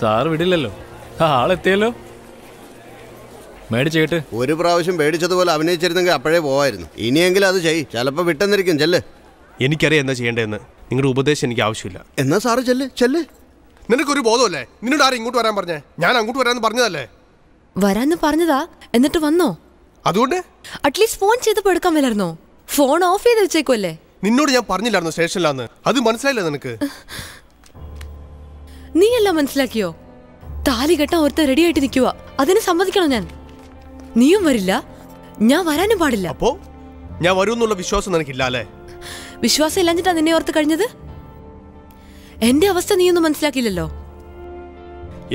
സാറ് വിടില്ലല്ലോ, ആളെത്തിയല്ലോ. മേടിച്ചേട്ട് ഒരു പ്രാവശ്യം പേടിച്ചതുപോലെ അഭിനയിച്ചിരുന്നെങ്കിൽ അപ്പോഴേ പോവായിരുന്നു. ഇനിയെങ്കിലും അത് ചെയ്, ചിലപ്പോൾ വിട്ടെന്നിരിക്കും. ചെല്ല്. എനിക്കറിയാം എന്താ ചെയ്യേണ്ടതെന്ന്. നിങ്ങളുടെ ഉപദേശം എനിക്ക് ആവശ്യമില്ല. എന്നാ സാറ് ചെല്ല് ചെല്ല്. നിനക്കൊരു ബോധമല്ലേ? നിന്നോട് ആരും ഇങ്ങോട്ട് വരാൻ പറഞ്ഞേ? ഞാൻ അങ്ങോട്ട് വരാമെന്ന് പറഞ്ഞതല്ലേ? വരാന്ന് പറഞ്ഞതാ, എന്നിട്ട് വന്നോ? അതുകൊണ്ട് അറ്റ്ലീസ്റ്റ് ഫോൺ ചെയ്തപ്പോ എടുക്കാൻ മേലായിരുന്നോ? ഫോൺ ഓഫ് ചെയ്ത് വെച്ചേക്കുമല്ലേ? നിന്നോട് ഞാൻ പറഞ്ഞില്ലായിരുന്നു സ്റ്റേഷനിലാന്ന്? അത് മനസ്സിലായില്ല നിനക്ക്? നീ എല്ലാം മനസ്സിലാക്കിയോ? താലി കെട്ടാൻ ഒരുത്ത റെഡി ആയിട്ട് നിൽക്കുക, അതിന് സമ്മതിക്കണോ ഞാൻ? നീയും വരില്ല, ഞാൻ വരാനും പാടില്ല. അപ്പോ ഞാൻ വരുമെന്നുള്ള വിശ്വാസം നിനക്കില്ല അല്ലേ? വിശ്വാസം ഇല്ലാഞ്ഞിട്ടാ നിന്നെ ഓർത്ത് കഴിഞ്ഞത്. എന്റെ അവസ്ഥ നീയൊന്നും മനസ്സിലാക്കില്ലല്ലോ.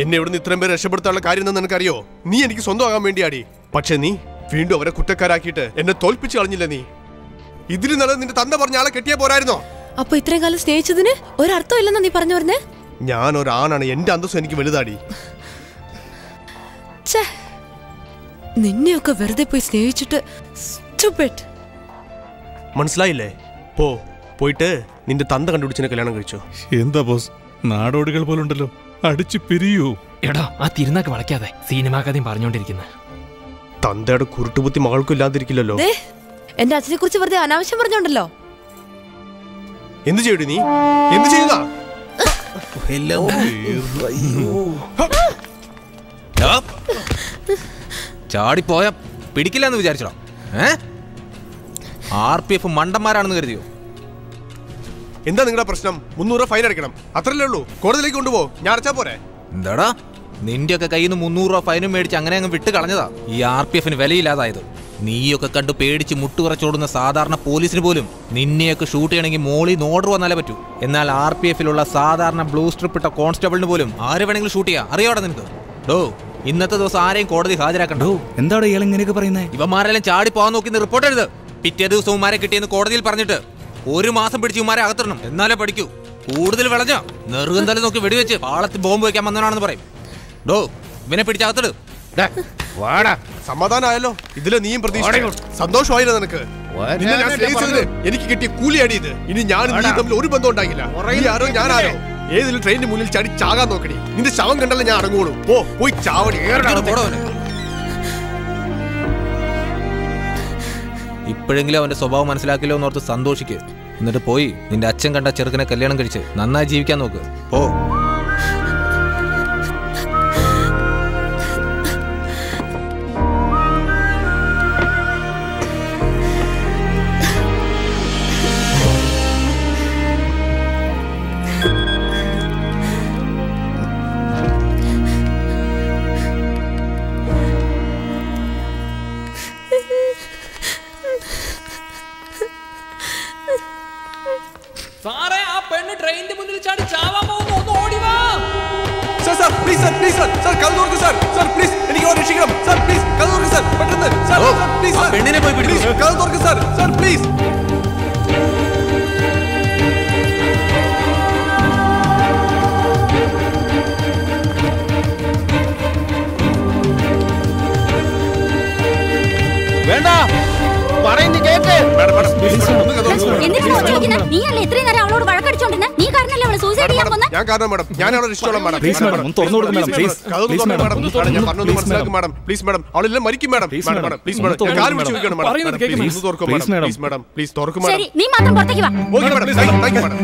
എന്നെ ഇവിടുന്ന് ഇത്രയും പേര് രക്ഷപ്പെടുത്താനുള്ള കാര്യം എന്താ നിനക്കറിയോ? നീ എനിക്ക് സ്വന്തമാകാൻ വേണ്ടിയാടി. പക്ഷെ നീ വീണ്ടും അവരെ കുറ്റക്കാരാക്കിയിട്ട് എന്നെ തോൽപ്പിച്ചു കളഞ്ഞില്ല. നീ ഇതിന് നല്ലത് നിന്റെ തന്ത പറഞ്ഞ ആളെ കെട്ടിയാ പോരായിരുന്നോ? അപ്പൊ ഇത്രയും കാലം സ്നേഹിച്ചതിന് ഒരർത്ഥം ഇല്ലെന്നാ നീ പറഞ്ഞു വരുന്നേ? ഞാൻ ഒരാണാണ്, എന്റെ അന്തസ്സം എനിക്ക് വലുതാടി. നിന്നെയൊക്കെ വെറുതെ പോയി സ്നേഹിച്ചിട്ട് മനസ്സിലായില്ലേ? പോയിട്ട് നിന്റെ തന്ത കണ്ടുപിടിച്ചതിനെ കല്യാണം കഴിച്ചോ. എന്താ ബോസ്, നാടോടികൾ പോലുണ്ടല്ലോ, അടിച്ചു പിരിയൂ. എടാ, ആ തിരുനാക്ക് വളയ്ക്കാതെ സിനിമാ കഥയും പറഞ്ഞോണ്ടിരിക്കുന്ന തന്തയുടെ കുരുട്ടുബുദ്ധി മകൾക്കും ഇല്ലാതിരിക്കില്ലല്ലോ. എന്റെ അച്ഛനെ കുറിച്ച് വെറുതെ അനാവശ്യം പറഞ്ഞോണ്ടല്ലോ. എന്ത് ചെയ്യടി നീ? എന്ത് ചെയ്യുക? ചാടിപ്പോയ പിടിക്കില്ലെന്ന് വിചാരിച്ചോ? RPF മണ്ടന്മാരാണെന്ന് കരുതിയോ? എന്താ നിങ്ങളുടെ പ്രശ്നം? 300 ഫൈൻ അടയ്ക്കണം, അത്രല്ലേ ഉള്ളൂ. കോടതിയിലേക്ക് കൊണ്ടുപോ, ഞാൻ അടച്ചാ പോരെ? എന്താടാ, നിന്റെയൊക്കെ കയ്യിൽ നിന്ന് 300 രൂപ ഫൈനും മേടിച്ച് അങ്ങനെ അങ്ങ് വിട്ട് കളഞ്ഞതാ ഈ RPFന് വിലയില്ലാതായത്. നീയൊക്കെ കണ്ടു പേടിച്ച് മുട്ടുകുറച്ചോടുന്ന സാധാരണ പോലീസിന് പോലും നിന്നെയൊക്കെ ഷൂട്ട് ചെയ്യണമെങ്കിൽ മോളിൽ നിന്ന് ഓർഡർ വന്നാലേ പറ്റൂ. എന്നാൽ RPFിലുള്ള സാധാരണ ബ്ലൂ സ്ട്രിപ്പ് ഇട്ട കോൺസ്റ്റബിളിന് പോലും ആര് വേണമെങ്കിലും ഷൂട്ട് ചെയ്യാം. അറിയാടാ നിനക്ക്? ഇന്നത്തെ ദിവസം ആരെയും കോടതി ഹാജരാക്കണ്ടോ? എന്താണ് ഇയാൾ ഇങ്ങനെയൊക്കെ പറയുന്നത്? ഇവന്മാരെല്ലാം ചാടി പോകാൻ നോക്കി റിപ്പോർട്ട് എഴുത്. പിറ്റേ ദിവസം ഉമാരെ കിട്ടിയെന്ന് കോടതിയിൽ പറഞ്ഞിട്ട് 1 മാസം പിടിച്ച് ഉമാരെ അകത്തിടണം, എന്നാലേ പഠിക്കൂ. കൂടുതൽ വിളഞ്ഞ നെറുകം തല നോക്കി വെടിവെച്ച് പാളത്തിൽ ബോംബ് വെക്കാൻ വന്നവനാണെന്ന് പറയും. ഇവനെ പിടിച്ചകത്തിട്. സമാധാനമായല്ലോ? ഇതില് നീയും പ്രതീക്ഷിച്ചു സന്തോഷമായില്ല നിനക്ക്? എനിക്ക് കിട്ടിയ കൂലിയാടി ഇത്. ഇനി ഞാൻ നീ തമ്മിൽ ഒരു ബന്ധം ഉണ്ടാകില്ല. ആരോ ഞാനാരോ ഏതിലും ട്രെയിനിന്റെ മുന്നിൽ ചാടി ചാകാൻ നോക്കടി. നിന്റെ ശവം കണ്ടല്ലേ ഞാൻ അടങ്ങുള്ളൂ. പോയി ചാവടി. ഇപ്പോഴെങ്കിലും അവന്റെ സ്വഭാവം മനസ്സിലാക്കില്ലോ എന്നോർത്ത് സന്തോഷിക്ക്. എന്നിട്ട് പോയി നിന്റെ അച്ഛൻ കണ്ട ചെറുക്കനെ കല്യാണം കഴിച്ച് നന്നായി ജീവിക്കാൻ നോക്ക്. സാറേ, ആ പെണ്ണ് ട്രെയിനിന്റെ മുന്നിൽ ചാടി ചാവാൻ പോകുന്നു, ഒന്ന് ഓടി വാ. പെണ്ണിനെ പോയി പിടിക്കൂ. വേണ്ട, നീയല്ലേ ഇത്രയും നേരം അവളോട് വഴക്കടിച്ചോണ്ടിരുന്നെ? നീ കാരണല്ലേ അവള് സൂസൈഡ് ചെയ്യാൻ വന്നെ? ഞാൻ കാരണം മാഡം, ഞാൻ അവളെ ഇഷ്ടമുള്ള മാഡം. Please madam, ഒന്ന് തുറന്നു കൊടുക്ക് madam, please. Please madam, ഒന്ന് തുറന്നു ഞാൻ പറഞ്ഞൊന്ന് മനസ്സിലാക്കും മാഡം. പ്ലീസ് മാഡം, അവളെല്ലാം മരിക്കും മാഡം. മാഡം പ്ലീസ് മാഡം, ഞാൻ കാല് പിടിച്ച് ചോദിക്കണം മാഡം. പ്ലീസ് തുറക്കും മാഡം. പ്ലീസ് മാഡം, പ്ലീസ് തുറക്കും മാഡം. ശരി, നീ മാത്രം പുറത്തേക്ക് വാ. Okay madam, thank you madam.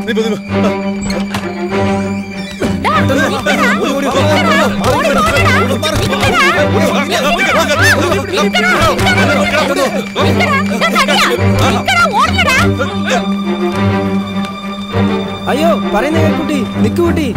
അയ്യോ പറയുന്ന കുട്ടി നിക്ക് കുട്ടി.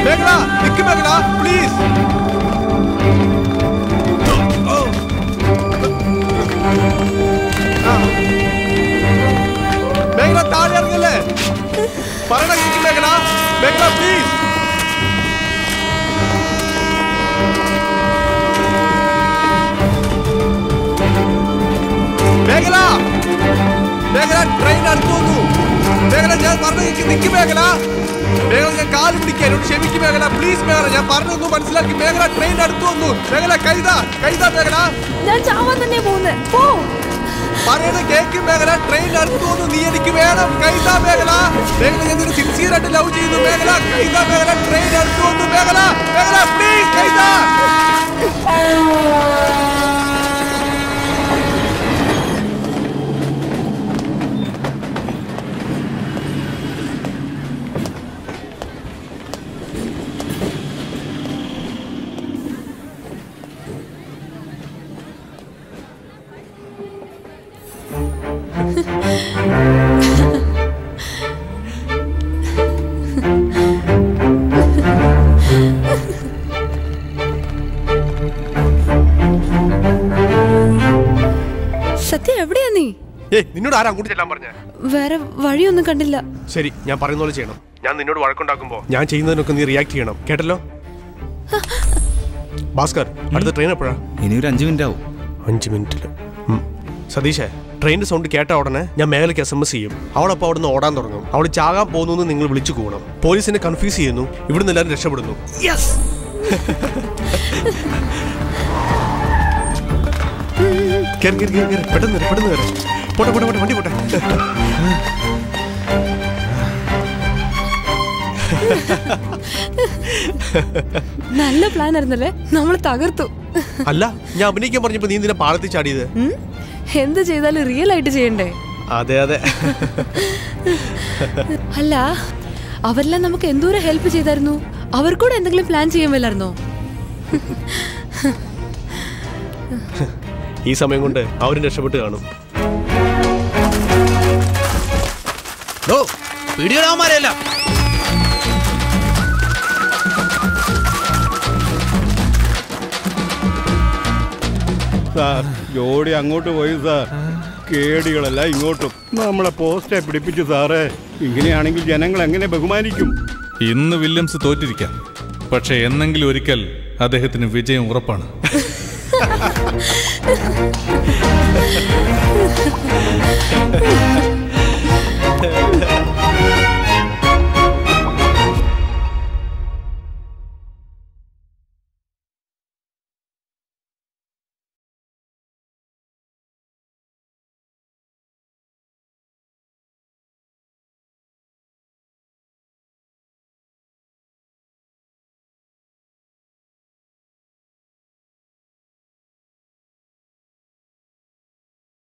മേഘല, നിക്ക് മേഘല, പ്ലീസ്. മേഘല താഴെ ഇറങ്ങല്ലേ? പറയണ cake Meghala. Meghala please. Meghala, Meghala train അടുത്തു വന്നു. മേഘല ഞാൻ പറഞ്ഞ കേക്ക്, നിക്ക് മേഘല. മേഘല ഞാൻ കാല് പിടിക്കാൻ ക്ഷമിക്കും മേഘല, പ്ലീസ് മേഘല, ഞാൻ പറഞ്ഞൊന്നും മനസ്സിലാക്കി. മേഘല ട്രെയിൻ അടുത്തു വന്നു. മേഘല കൈതാ മേഘല. ഞാൻ ചാവാൻ തന്നെ പോകുന്നേ. പോ. പറയണ കേക്ക് മേഘല, ട്രെയിൻ അടുത്തു വന്നു. നീ എനിക്ക് വേണം. കൈതാ മേഘല. മേഘല ഞാൻ നിന്നെ സിൻസിയർ ആയിട്ട് ലവ് ചെയ്യുന്നു മേഘല. കൈതാ മേഘല, ട്രെയിൻ അടുത്തു വന്നു മേഘല. മേഘല പ്ലീസ് കൈതാ. സത്യം എവിടെയാ നീ? നിന്നോട് ആരാ അങ്ങോട്ട് ചെല്ലാൻ പറഞ്ഞേ? വേറെ വഴിയൊന്നും കണ്ടില്ല. ശരി, ഞാൻ പറയുന്ന പോലെ ചെയ്യണം. ഞാൻ നിന്നോട് വഴക്കുണ്ടാക്കുമ്പോ ഞാൻ ചെയ്യുന്നതിനൊക്കെ നീ റിയാക്ട് ചെയ്യണം, കേട്ടല്ലോ? ഭാസ്കർ, അടുത്ത ട്രെയിൻ എപ്പോഴാ? ഇനി ഒരു 5 മിനിറ്റ് ആവും. 5 മിനിറ്റില്. സതീഷേ, ട്രെയിനിന്റെ സൗണ്ട് കേട്ട ഉടനെ ഞാൻ മേഖലയ്ക്ക് SMS ചെയ്യും. അവളപ്പോൾ അവിടെ നിന്ന് ഓടാൻ തുടങ്ങും. അവൾ ചാകാൻ പോകുന്നു നിങ്ങൾ വിളിച്ചു കൂടണം. പോലീസിനെ കൺഫ്യൂസ് ചെയ്യുന്നു. ഇവിടുന്ന് എല്ലാവരും രക്ഷപ്പെടുന്നു. പെട്ടെന്ന് കയറി. പോട്ടെ വണ്ടി പോട്ടെ. നല്ല പ്ലാൻ ആയിരുന്നല്ലേ, നമ്മൾ തകർത്തു. അല്ല, ഞാൻ അഭിനയിക്കാൻ പറഞ്ഞപ്പോ നീ നിന്നെ പാളത്തിൽ ചാടിയത്? എന്ത് ചെയ്താലും റിയൽ ആയിട്ട് ചെയ്യണ്ടേ? അതെ. അല്ല, അവരെല്ലാം നമുക്ക് എന്തോരം ഹെൽപ്പ് ചെയ്തായിരുന്നു. അവർക്കൂടെ എന്തെങ്കിലും പ്ലാൻ ചെയ്യാൻ മേലായിരുന്നോ? ഈ സമയം കൊണ്ട് അവരും രക്ഷപ്പെട്ട് കാണും. പിടിയിടാമാരല്ല. സാർ, ജോഡി അങ്ങോട്ട് പോയി സാർ. കേടികളല്ല ഇങ്ങോട്ടും നമ്മളെ പോസ്റ്റെ പിടിപ്പിച്ചു സാറേ. ഇങ്ങനെയാണെങ്കിൽ ജനങ്ങൾ എങ്ങനെ ബഹുമാനിക്കും? ഇന്ന് വില്യംസ് തോറ്റിരിക്കാം, പക്ഷെ എന്നെങ്കിലും ഒരിക്കൽ അദ്ദേഹത്തിന് വിജയം ഉറപ്പാണ്. Ha ha ha.